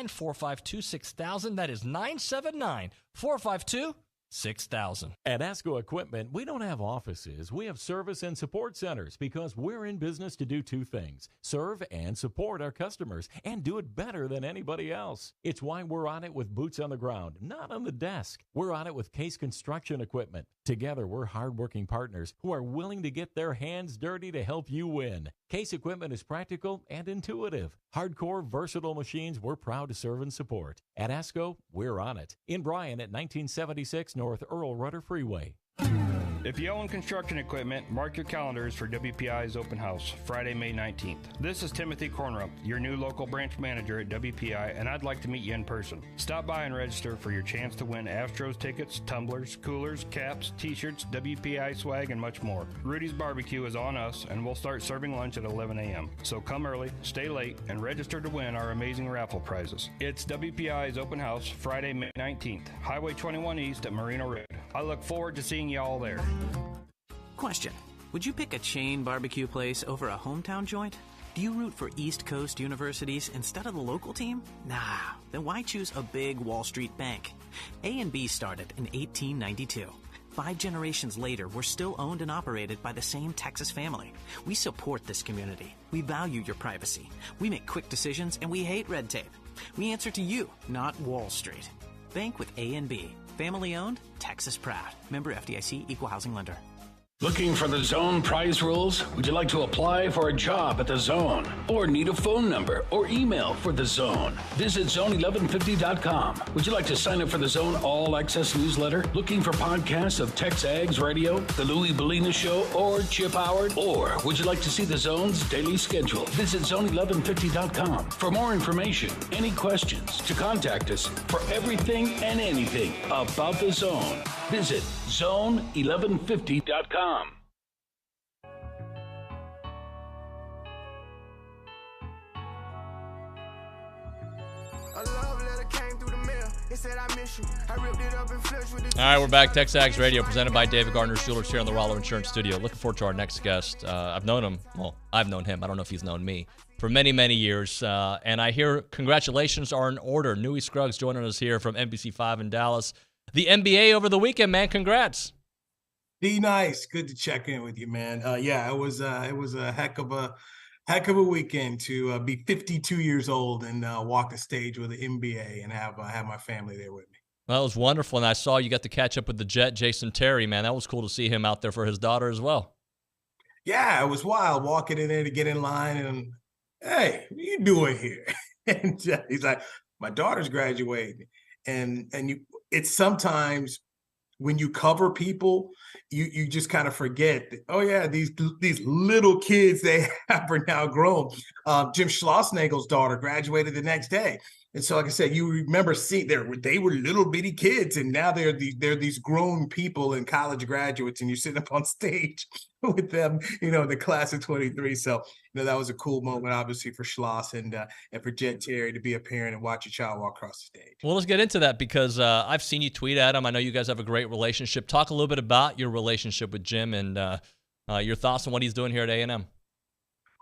979-452-6000. That is 979-452-6000. At ASCO Equipment, we don't have offices. We have service and support centers because we're in business to do two things: serve and support our customers and do it better than anybody else. It's why we're on it with boots on the ground, not on the desk. We're on it with Case Construction Equipment. Together, we're hardworking partners who are willing to get their hands dirty to help you win. Case Equipment is practical and intuitive. Hardcore, versatile machines we're proud to serve and support. At ASCO, we're on it. In Bryan at 1976 North Earl Rudder Freeway. If you own construction equipment, mark your calendars for WPI's open house, Friday, May 19th. This is Timothy Cornrup, your new local branch manager at WPI, and I'd like to meet you in person. Stop by and register for your chance to win Astros tickets, tumblers, coolers, caps, t-shirts, WPI swag, and much more. Rudy's Barbecue is on us, and we'll start serving lunch at 11 a.m. So come early, stay late, and register to win our amazing raffle prizes. It's WPI's open house, Friday, May 19th, Highway 21 East at Marino Road. I look forward to seeing you all there. Question: would you pick a chain barbecue place over a hometown joint? Do you root for East Coast universities instead of the local team? Nah, then why choose a big Wall Street bank? A&B started in 1892. 5 generations later, we're still owned and operated by the same Texas family. We support this community. We value your privacy. We make quick decisions, and we hate red tape. We answer to you, not Wall Street. Bank with A&B. Family owned, Texas proud. Member FDIC, Equal Housing Lender. Looking for the Zone prize rules? Would you like to apply for a job at the Zone? Or need a phone number or email for the Zone? Visit zone1150.com. Would you like to sign up for the Zone All Access newsletter? Looking for podcasts of TexAgs Radio, The Louis Bellina Show, or Chip Howard? Or would you like to see the Zone's daily schedule? Visit zone1150.com for more information, any questions, to contact us for everything and anything about the Zone. Visit zone1150.com. All right, we're back. TexAgs Radio, presented by David Gardner's Jewelers here in the Rollo Insurance Studio. Looking forward to our next guest. I've known him. Well, I've known him. I don't know if he's known me for many, many years. And I hear congratulations are in order. Nui Scruggs joining us here from NBC5 in Dallas. The NBA over the weekend, man. Congrats. Nice. Good to check in with you, man. Yeah, it was a heck of a weekend to be 52 years old and walk the stage with the NBA and have my family there with me. Well, it was wonderful, and I saw you got to catch up with the Jet, Jason Terry, man. That was cool to see him out there for his daughter as well. Yeah, it was wild walking in there to get in line and, hey, what are you doing here? And he's like, my daughter's graduating. And it's sometimes when you cover people, you just kind of forget that, oh yeah, these little kids they have are now grown. Jim Schlossnagel's daughter graduated the next day. And so, like I said, you remember seeing they were little bitty kids, and now they're these grown people and college graduates, and you're sitting up on stage with them, the class of 23. So, that was a cool moment, obviously, for Schloss and for Jet Terry to be a parent and watch your child walk across the stage. Well, let's get into that because I've seen you tweet at him. I know you guys have a great relationship. Talk a little bit about your relationship with Jim and your thoughts on what he's doing here at A&M.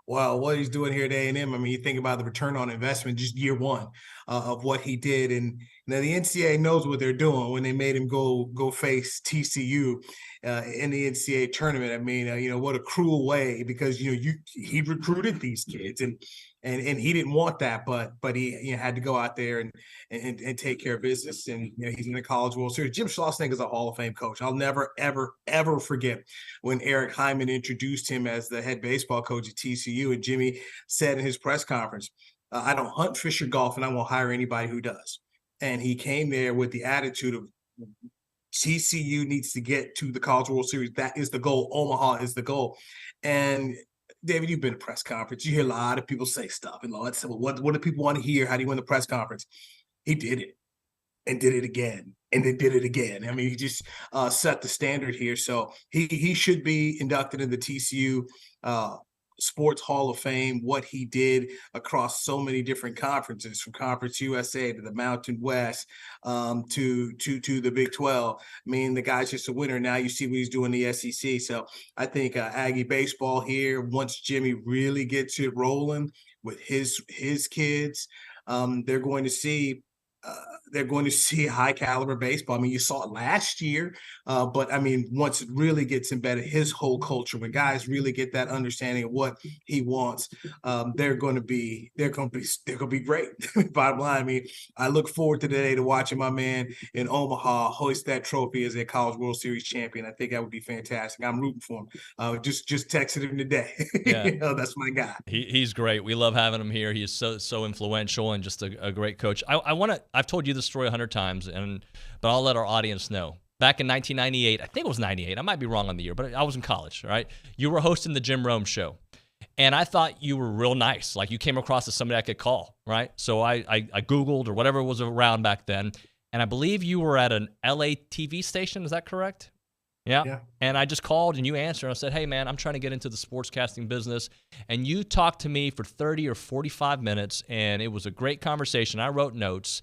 Well, what he's doing here at A&M, I mean, you think about the return on investment, just year one of what he did. And the NCAA knows what they're doing when they made him go face TCU in the NCAA tournament. I mean, what a cruel way, because, he recruited these kids and he didn't want that, but he had to go out there and take care of business. And he's in the College World Series. Jim Schlossnagle is a Hall of Fame coach. I'll never, ever, ever forget when Eric Hyman introduced him as the head baseball coach at TCU, and Jimmy said in his press conference, I don't hunt, fish, or golf, and I won't hire anybody who does. And he came there with the attitude of TCU needs to get to the College World Series. That is the goal. Omaha is the goal. And David, you've been to press conference. You hear a lot of people say stuff. And let's say, well, what do people want to hear? How do you win the press conference? He did it and did it again and then did it again. I mean, he just set the standard here. So he should be inducted in the TCU Sports Hall of Fame. What he did across so many different conferences, from Conference USA to the Mountain West to the Big 12. I mean, the guy's just a winner. Now you see what he's doing in the SEC. So I think Aggie baseball here, once Jimmy really gets it rolling with his kids, they're going to see high caliber baseball. I mean, you saw it last year, but I mean, once it really gets embedded, his whole culture, when guys really get that understanding of what he wants, they're going to be great. Bottom line, I mean, I look forward to the day to watching my man in Omaha hoist that trophy as a College World Series champion. I think that would be fantastic. I'm rooting for him. Just texted him today. Yeah. That's my guy. He's great. We love having him here. He is so influential and just a great coach. I've told you this story 100 times, but I'll let our audience know. Back in 1998, I think it was 98. I might be wrong on the year, but I was in college, right? You were hosting the Jim Rome show, and I thought you were real nice. Like, you came across as somebody I could call, right? So I Googled or whatever was around back then, and I believe you were at an LA TV station. Is that correct? Yeah. And I just called and you answered. And I said, hey, man, I'm trying to get into the sportscasting business. And you talked to me for 30 or 45 minutes, and it was a great conversation. I wrote notes.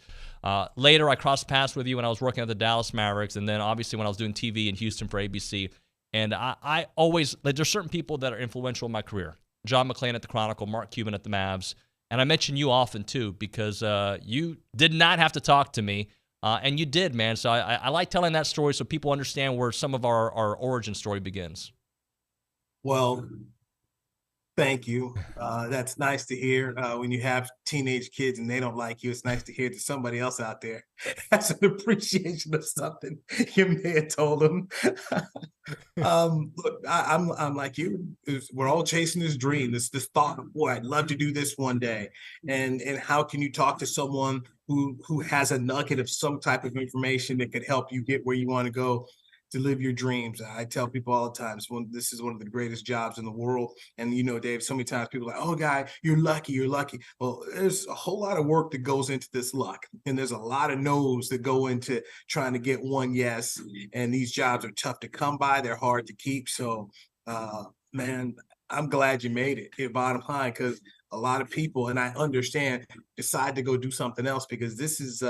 Later, I crossed paths with you when I was working at the Dallas Mavericks, and then obviously when I was doing TV in Houston for ABC. And I always, there's certain people that are influential in my career. John McClain at the Chronicle, Mark Cuban at the Mavs. And I mention you often, too, because you did not have to talk to me And you did, man. So I like telling that story so people understand where some of our origin story begins. Well, thank you. That's nice to hear. When you have teenage kids and they don't like you, it's nice to hear that somebody else out there has an appreciation of something you may have told them. Look, I'm like you. We're all chasing this dream, this thought of, boy, I'd love to do this one day. And how can you talk to someone who has a nugget of some type of information that could help you get where you want to go to live your dreams? I tell people all the time, this is one of the greatest jobs in the world. And Dave, so many times people are like, oh, guy, you're lucky, you're lucky. Well, there's a whole lot of work that goes into this luck. And there's a lot of no's that go into trying to get one yes. And these jobs are tough to come by. They're hard to keep. So, man, I'm glad you made it, bottom line, because a lot of people, and I understand, decide to go do something else because this is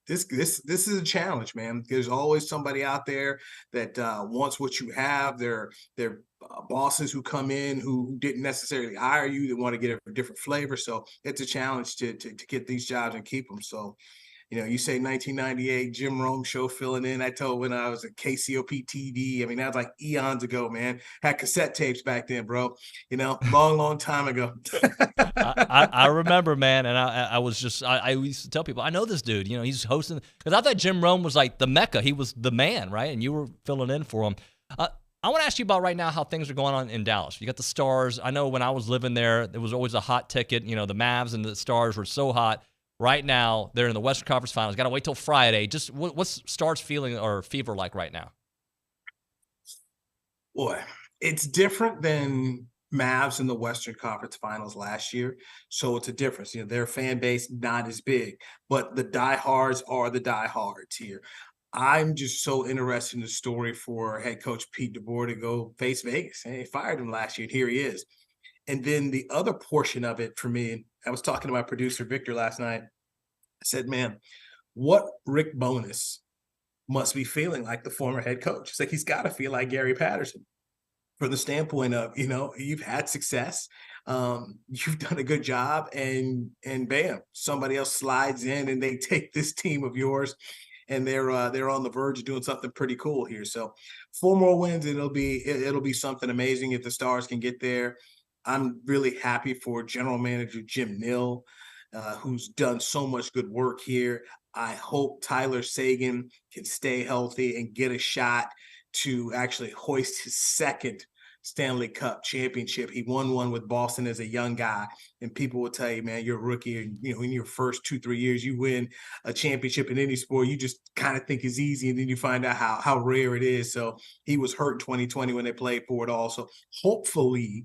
this is a challenge, man. There's always somebody out there that wants what you have. They're bosses who come in who didn't necessarily hire you. They want to get a different flavor. So it's a challenge to get these jobs and keep them. So, you say 1998 Jim Rome show filling in. I told when I was at KCOP TV. I mean, that was like eons ago, man. Had cassette tapes back then, bro. Long time ago. I remember, man, and I used to tell people, I know this dude. He's hosting, because I thought Jim Rome was like the Mecca. He was the man, right? And you were filling in for him. I want to ask you about right now how things are going on in Dallas. You got the Stars. I know when I was living there was always a hot ticket. The Mavs and the Stars were so hot. Right now, they're in the Western Conference Finals. Got to wait till Friday. Just what's Stars feeling or fever like right now? Boy, it's different than Mavs in the Western Conference Finals last year. So it's a difference. Their fan base not as big, but the diehards are the diehards here. I'm just so interested in the story for head coach Pete DeBoer to go face Vegas. And he fired him last year, and here he is. And then the other portion of it for me, I was talking to my producer, Victor, last night. I said, man, what Rick Bowness must be feeling like the former head coach. It's like he's got to feel like Gary Patterson from the standpoint of, you've had success. You've done a good job, and bam, somebody else slides in and they take this team of yours and they're on the verge of doing something pretty cool here. So 4 more wins, it'll be something amazing if the Stars can get there. I'm really happy for general manager Jim Nill, who's done so much good work here. I hope Tyler Seguin can stay healthy and get a shot to actually hoist his second Stanley Cup championship. He won one with Boston as a young guy, and people will tell you, man, you're a rookie, and in your first 2-3 years, you win a championship in any sport, you just kind of think is easy, and then you find out how rare it is. So he was hurt in 2020 when they played for it all. So hopefully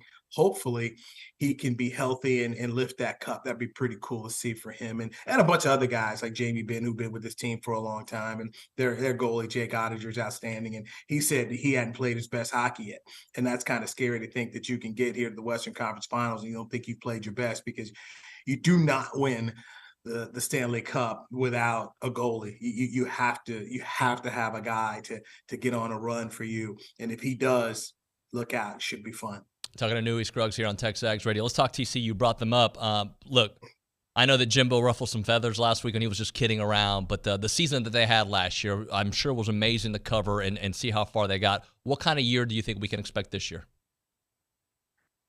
he can be healthy and lift that cup. That'd be pretty cool to see for him. And a bunch of other guys like Jamie Benn, who've been with this team for a long time. And their goalie, Jake Ottinger, is outstanding. And he said he hadn't played his best hockey yet. And that's kind of scary to think that you can get here to the Western Conference Finals and you don't think you've played your best, because you do not win the Stanley Cup without a goalie. You have to have a guy to get on a run for you. And if he does, look out, it should be fun. Talking to Newey Scruggs here on TexAgs Radio. Let's talk TC. You brought them up. Look, I know that Jimbo ruffled some feathers last week and he was just kidding around, but the season that they had last year, I'm sure was amazing to cover and see how far they got. What kind of year do you think we can expect this year?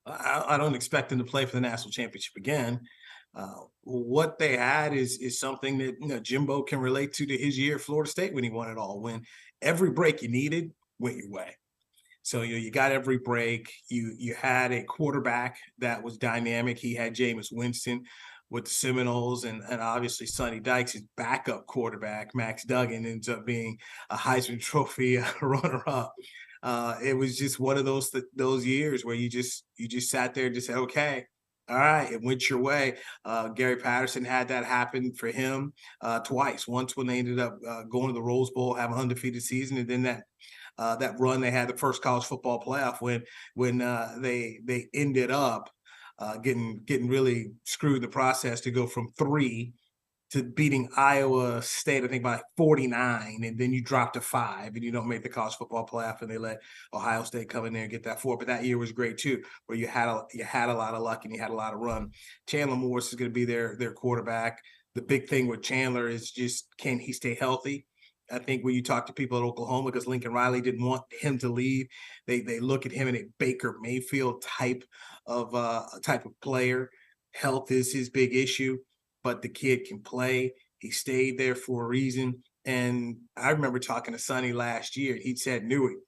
I don't expect them to play for the national championship again. What they had is something that Jimbo can relate to his year at Florida State when he won it all, when every break you needed went your way. So you got every break. You had a quarterback that was dynamic. He had Jameis Winston with the Seminoles, and obviously Sonny Dykes, his backup quarterback, Max Duggan, ends up being a Heisman Trophy runner-up. It was just one of those years where you just sat there and just said, okay, all right, it went your way. Gary Patterson had that happen for him twice. Once when they ended up going to the Rose Bowl, have an undefeated season, and then that run they had the first college football playoff when they ended up getting really screwed in the process to go from 3 to beating Iowa State, I think, by 49, and then you drop to 5 and you don't make the college football playoff, and they let Ohio State come in there and get that 4. But that year was great too, where you had a lot of luck and you had a lot of run. Chandler Morris is going to be their quarterback. The big thing with Chandler is just, can he stay healthy? I think when you talk to people at Oklahoma, because Lincoln Riley didn't want him to leave, they look at him in a Baker Mayfield type of player. Health is his big issue, but the kid can play. He stayed there for a reason. And I remember talking to Sonny last year. He said, knew it,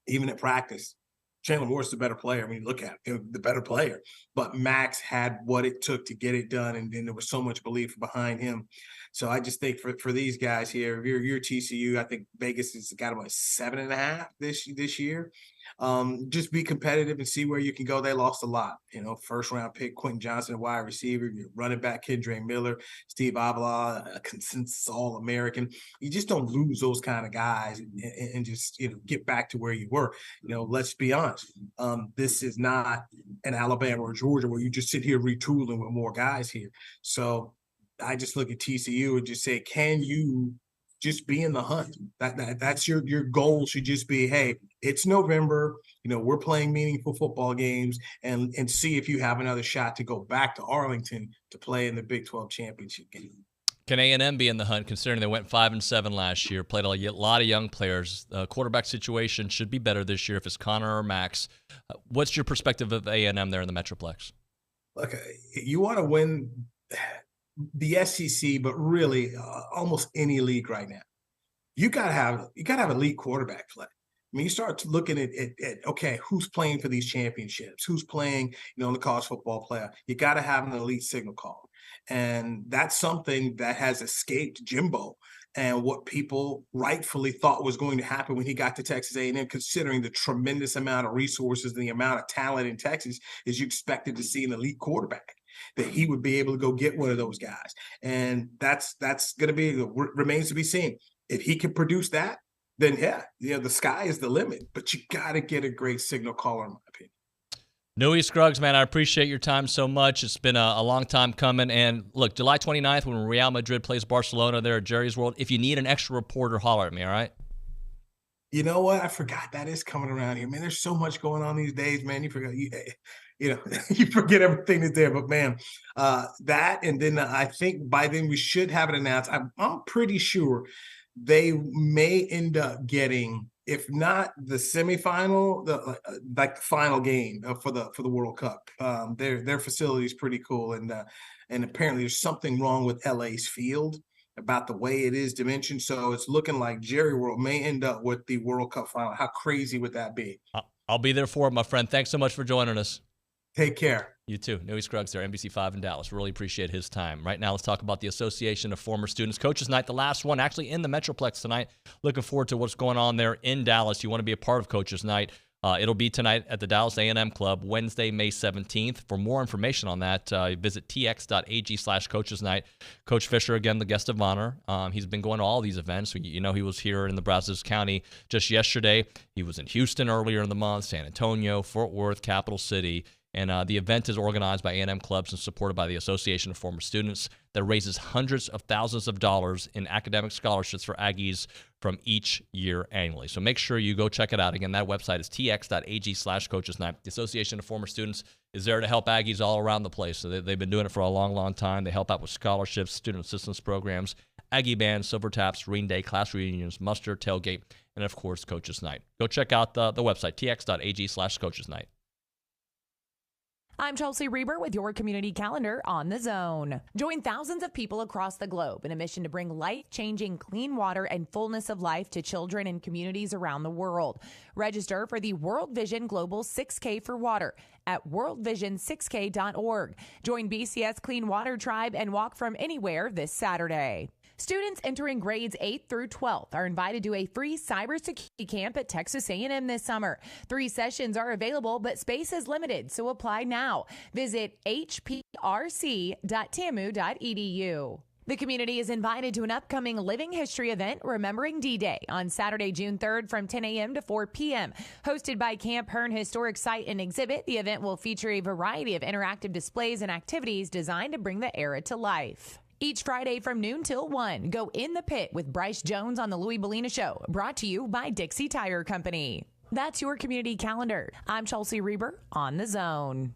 even at practice. Chandler Morris is the better player. I mean, look at him, the better player. But Max had what it took to get it done, and there was so much belief behind him. So I just think for these guys here, if you're TCU, I think Vegas has got about 7.5 this year. Just be competitive and see where you can go. They lost a lot. First round pick Quentin Johnson, a wide receiver, your running back Kendre Miller, Steve Avila, a consensus All-American. You just don't lose those kind of guys and just get back to where you were. Let's be honest. This is not an Alabama or Georgia where you just sit here retooling with more guys here. So I just look at TCU and just say, can you just be in the hunt? That's your goal should just be, hey, it's November, we're playing meaningful football games, and see if you have another shot to go back to Arlington to play in the Big 12 championship game. Can A&M be in the hunt, considering they went 5-7 last year, played a lot of young players? Quarterback situation should be better this year if it's Connor or Max. What's your perspective of A&M there in the Metroplex? Look, you want to win the SEC, but really almost any league right now, you gotta have elite quarterback play. I mean, you start looking at okay, who's playing for these championships? Who's playing, in the college football playoff? You got to have an elite signal caller, and that's something that has escaped Jimbo. And what people rightfully thought was going to happen when he got to Texas A&M, considering the tremendous amount of resources and the amount of talent in Texas, is you expected to see an elite quarterback, that he would be able to go get one of those guys. And that's going to remains to be seen. If he can produce that, then the sky is the limit. But you got to get a great signal caller, in my opinion. Nuño Scruggs, man, I appreciate your time so much. It's been a long time coming. And look, July 29th, when Real Madrid plays Barcelona there at Jerry's World, if you need an extra reporter, holler at me, all right? You know what? I forgot that is coming around here, man. There's so much going on these days, man. You forget, you forget everything that's there. But man, that, and then I think by then we should have it announced. I'm pretty sure they may end up getting, if not the semifinal, the final game for the World Cup. Their facility is pretty cool, and apparently there's something wrong with LA's field about the way it is dimensioned. So it's looking like Jerry World may end up with the World Cup final. How crazy would that be? I'll be there for it, my friend. Thanks so much for joining us. Take care. You too. Nuño Scruggs there, NBC5 in Dallas. Really appreciate his time. Right now, let's talk about the Association of Former Students. Coaches Night, the last one, actually in the Metroplex tonight. Looking forward to what's going on there in Dallas. You want to be a part of Coaches Night. It'll be tonight at the Dallas A&M Club, Wednesday, May 17th. For more information on that, visit tx.ag/coachesnight. Coach Fisher, again, the guest of honor. He's been going to all these events. He was here in the Brazos County just yesterday. He was in Houston earlier in the month, San Antonio, Fort Worth, Capital City. And the event is organized by A&M clubs and supported by the Association of Former Students that raises hundreds of thousands of dollars in academic scholarships for Aggies from each year annually. So make sure you go check it out. Again, that website is tx.ag/coachesnight. The Association of Former Students is there to help Aggies all around the place. So they've been doing it for a long, long time. They help out with scholarships, student assistance programs, Aggie Band, Silver Taps, Green Day, class reunions, muster, tailgate, and, of course, Coaches Night. Go check out the website, tx.ag/coachesnight. I'm Chelsea Reber with your community calendar on The Zone. Join thousands of people across the globe in a mission to bring life-changing clean water and fullness of life to children and communities around the world. Register for the World Vision Global 6K for Water at worldvision6k.org. Join BCS Clean Water Tribe and walk from anywhere this Saturday. Students entering grades 8th through 12th are invited to a free cybersecurity camp at Texas A&M this summer. 3 sessions are available, but space is limited, so apply now. Visit hprc.tamu.edu. The community is invited to an upcoming Living History event, Remembering D-Day, on Saturday, June 3rd from 10 a.m. to 4 p.m. Hosted by Camp Hearn Historic Site and Exhibit, the event will feature a variety of interactive displays and activities designed to bring the era to life. Each Friday from noon till 1, go in the pit with Bryce Jones on the Louis Bellina Show, brought to you by Dixie Tire Company. That's your community calendar. I'm Chelsea Reber on The Zone.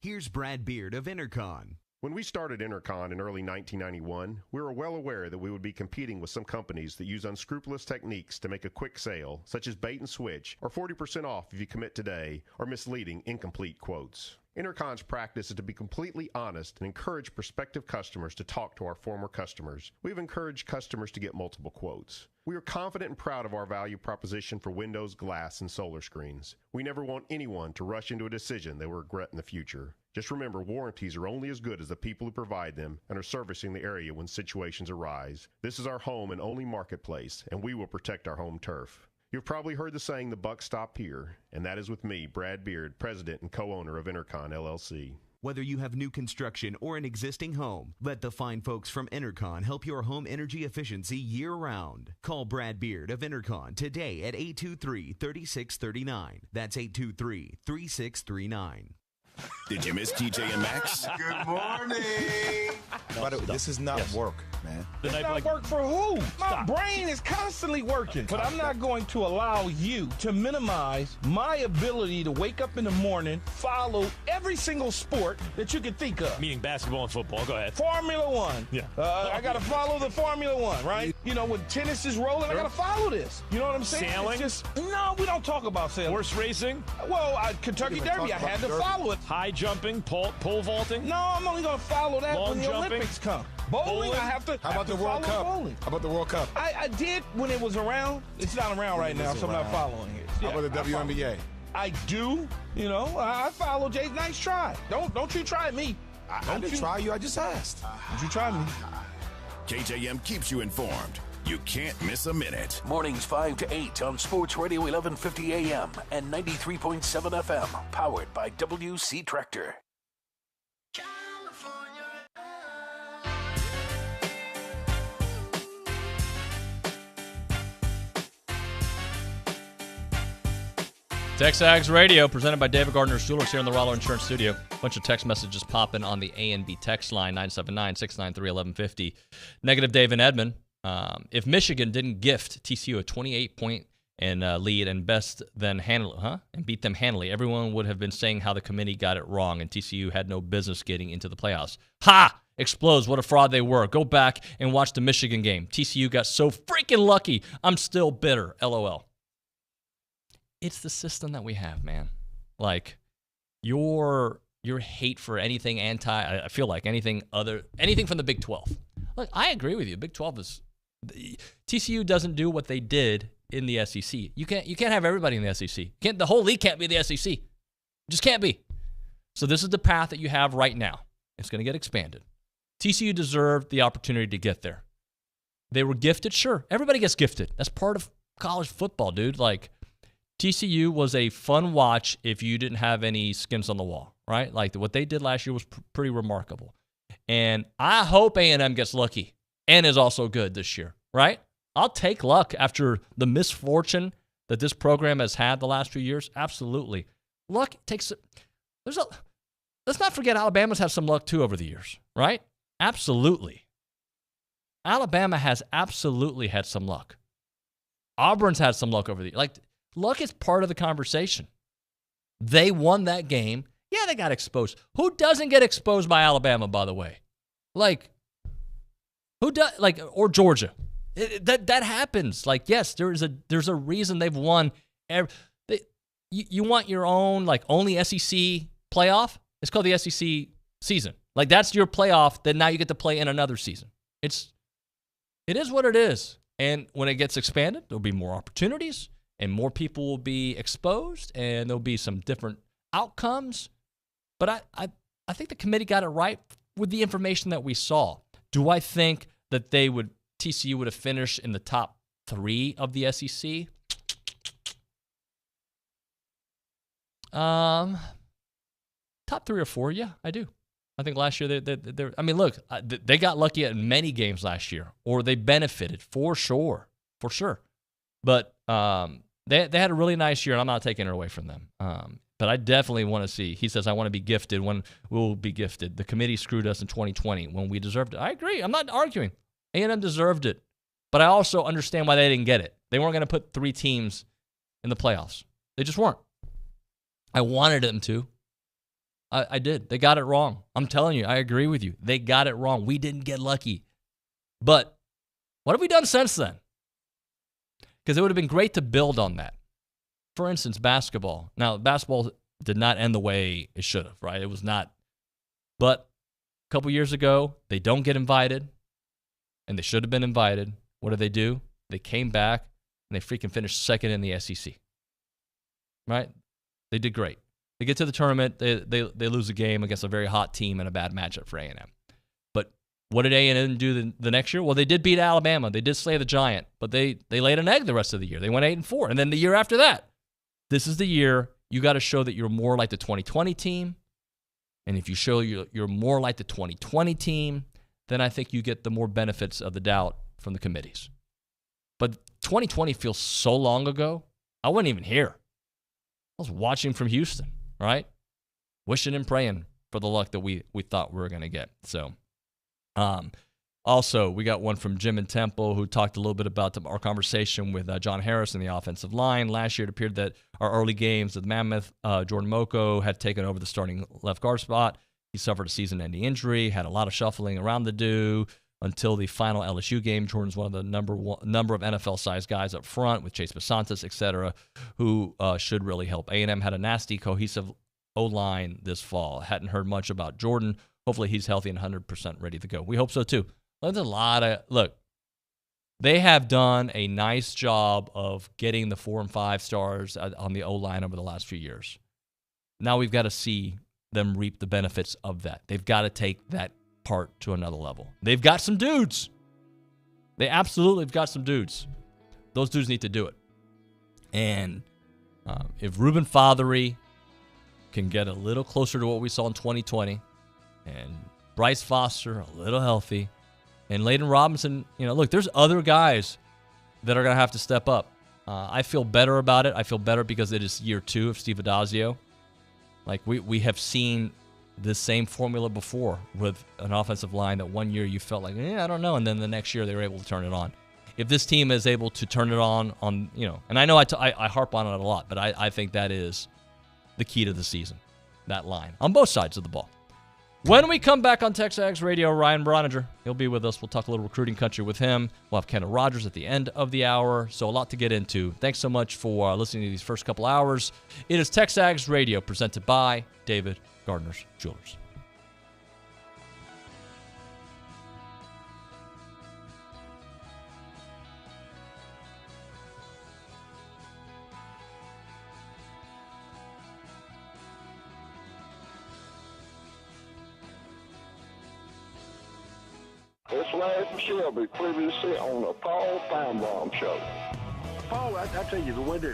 Here's Brad Beard of Intercon. When we started Intercon in early 1991, we were well aware that we would be competing with some companies that use unscrupulous techniques to make a quick sale, such as bait and switch, or 40% off if you commit today, or misleading, incomplete quotes. Intercon's practice is to be completely honest and encourage prospective customers to talk to our former customers. We've encouraged customers to get multiple quotes. We are confident and proud of our value proposition for windows, glass, and solar screens. We never want anyone to rush into a decision they will regret in the future. Just remember, warranties are only as good as the people who provide them and are servicing the area when situations arise. This is our home and only marketplace, and we will protect our home turf. You've probably heard the saying, the buck stopped here, and that is with me, Brad Beard, president and co-owner of Intercon LLC. Whether you have new construction or an existing home, let the fine folks from Intercon help your home energy efficiency year-round. Call Brad Beard of Intercon today at 823-3639. That's 823-3639. Did you miss TJ and Max? Good morning. By the way, this is not work, man. It's not work for who? My brain is constantly working. But I'm not going to allow you to minimize my ability to wake up in the morning, follow every single sport that you can think of. Meaning basketball and football. Go ahead. Formula One. Yeah. I got to follow the Formula One, right? You know, when tennis is rolling, I got to follow this. You know what I'm saying? Sailing? No, we don't talk about sailing. Horse racing? Well, Kentucky Derby, I had to follow it. High jumping, pole vaulting? No, I'm only going to follow that Long when the jumping? Olympics come. Bowling, I have to. How about the World Cup? Bowling. How about the World Cup? I did when it was around. It's not around right now, so I'm not following it. How about the WNBA? I do. You know, I follow Jay's. Nice try. Don't you try me. I didn't try you. I just asked. Don't you try me. KJM keeps you informed. You can't miss a minute. Mornings 5 to 8 on Sports Radio 1150 AM and 93.7 FM. Powered by WC Tractor. TexAgs Radio, presented by David Gardner's Jewelers here in the Roller Insurance Studio. Bunch of text messages popping on the A&B text line, 979-693-1150. Negative Dave and Edmond. If Michigan didn't gift TCU a 28-point lead and beat them handily, everyone would have been saying how the committee got it wrong and TCU had no business getting into the playoffs. Ha! Explodes. What a fraud they were. Go back and watch the Michigan game. TCU got so freaking lucky. I'm still bitter. LOL. It's the system that we have, man. Like, your hate for anything I feel like anything from the Big 12. Look, I agree with you. Big 12 is TCU doesn't do what they did in the SEC. You can't have everybody in the SEC. The whole league can't be the SEC. It just can't be. So this is the path that you have right now. It's going to get expanded. TCU deserved the opportunity to get there. They were gifted, sure. Everybody gets gifted. That's part of college football, dude. Like, TCU was a fun watch if you didn't have any skins on the wall, right? Like, what they did last year was pretty remarkable. And I hope A&M gets lucky and is also good this year, right? I'll take luck after the misfortune that this program has had the last few years. Absolutely. Luck takes – let's not forget Alabama's had some luck too over the years, right? Absolutely. Alabama has absolutely had some luck. Auburn's had some luck over the years. Like, luck is part of the conversation. They won that game. Yeah, they got exposed. Who doesn't get exposed by Alabama, by the way? Like, who does? Like, or Georgia? That happens. Like, yes, there's a reason they've won. You want your own, like, only SEC playoff? It's called the SEC season. Like, that's your playoff that now you get to play in another season. It is what it is. And when it gets expanded, there'll be more opportunities and more people will be exposed and there'll be some different outcomes. But I think the committee got it right with the information that we saw. Do I think that TCU would have finished in the top 3 of the SEC? Top 3 or 4, yeah, I do. I think last year, they got lucky at many games last year, or they benefited for sure. But they had a really nice year, and I'm not taking it away from them. But I definitely want to see. He says, I want to be gifted when we'll be gifted. The committee screwed us in 2020 when we deserved it. I agree. I'm not arguing. A&M deserved it. But I also understand why they didn't get it. They weren't going to put 3 teams in the playoffs. They just weren't. I wanted them to. I did. They got it wrong. I'm telling you, I agree with you. They got it wrong. We didn't get lucky. But what have we done since then? Because it would have been great to build on that. For instance, basketball. Now, basketball did not end the way it should have, right? It was not. But a couple years ago, they don't get invited, and they should have been invited. What do? They came back, and they freaking finished second in the SEC. Right? They did great. They get to the tournament, they lose a game against a very hot team and a bad matchup for A&M. But what did A&M do the next year? Well, they did beat Alabama. They did slay the Giant, but they laid an egg the rest of the year. They went 8-4, and then the year after that, this is the year you got to show that you're more like the 2020 team. And if you show you're more like the 2020 team, then I think you get the more benefits of the doubt from the committees. But 2020 feels so long ago, I wasn't even here. I was watching from Houston, right? Wishing and praying for the luck that we thought we were going to get. So, also, we got one from Jim and Temple who talked a little bit about our conversation with John Harris in the offensive line. Last year, it appeared that our early games with Mammoth, Jordan Moko had taken over the starting left guard spot. He suffered a season-ending injury, had a lot of shuffling around the do until the final LSU game. Jordan's one of the number of NFL-sized guys up front with Chase Basantis, et cetera, who should really help. A&M had a nasty, cohesive O-line this fall. Hadn't heard much about Jordan. Hopefully he's healthy and 100% ready to go. We hope so, too. Look, they have done a nice job of getting the 4 and 5 stars on the O-line over the last few years. Now we've got to see them reap the benefits of that. They've got to take that part to another level. They've got some dudes. They absolutely have got some dudes. Those dudes need to do it. And if Reuben Fothery can get a little closer to what we saw in 2020, and Bryce Foster a little healthy, and Layden Robinson, look, there's other guys that are going to have to step up. I feel better about it. I feel better because it is year 2 of Steve Addazio. Like, we have seen this same formula before with an offensive line that one year you felt like, I don't know, and then the next year they were able to turn it on. If this team is able to turn it on, and I know I harp on it a lot, but I think that is the key to the season, that line, on both sides of the ball. When we come back on TexAgs Radio, Ryan Broniger, he'll be with us. We'll talk a little recruiting country with him. We'll have Kendall Rogers at the end of the hour, so a lot to get into. Thanks so much for listening to these first couple hours. It is TexAgs Radio, presented by David Gardner's Jewelers. It's Larry Shelby, previously on the Paul Feinbaum Show. Paul, I tell you, the way that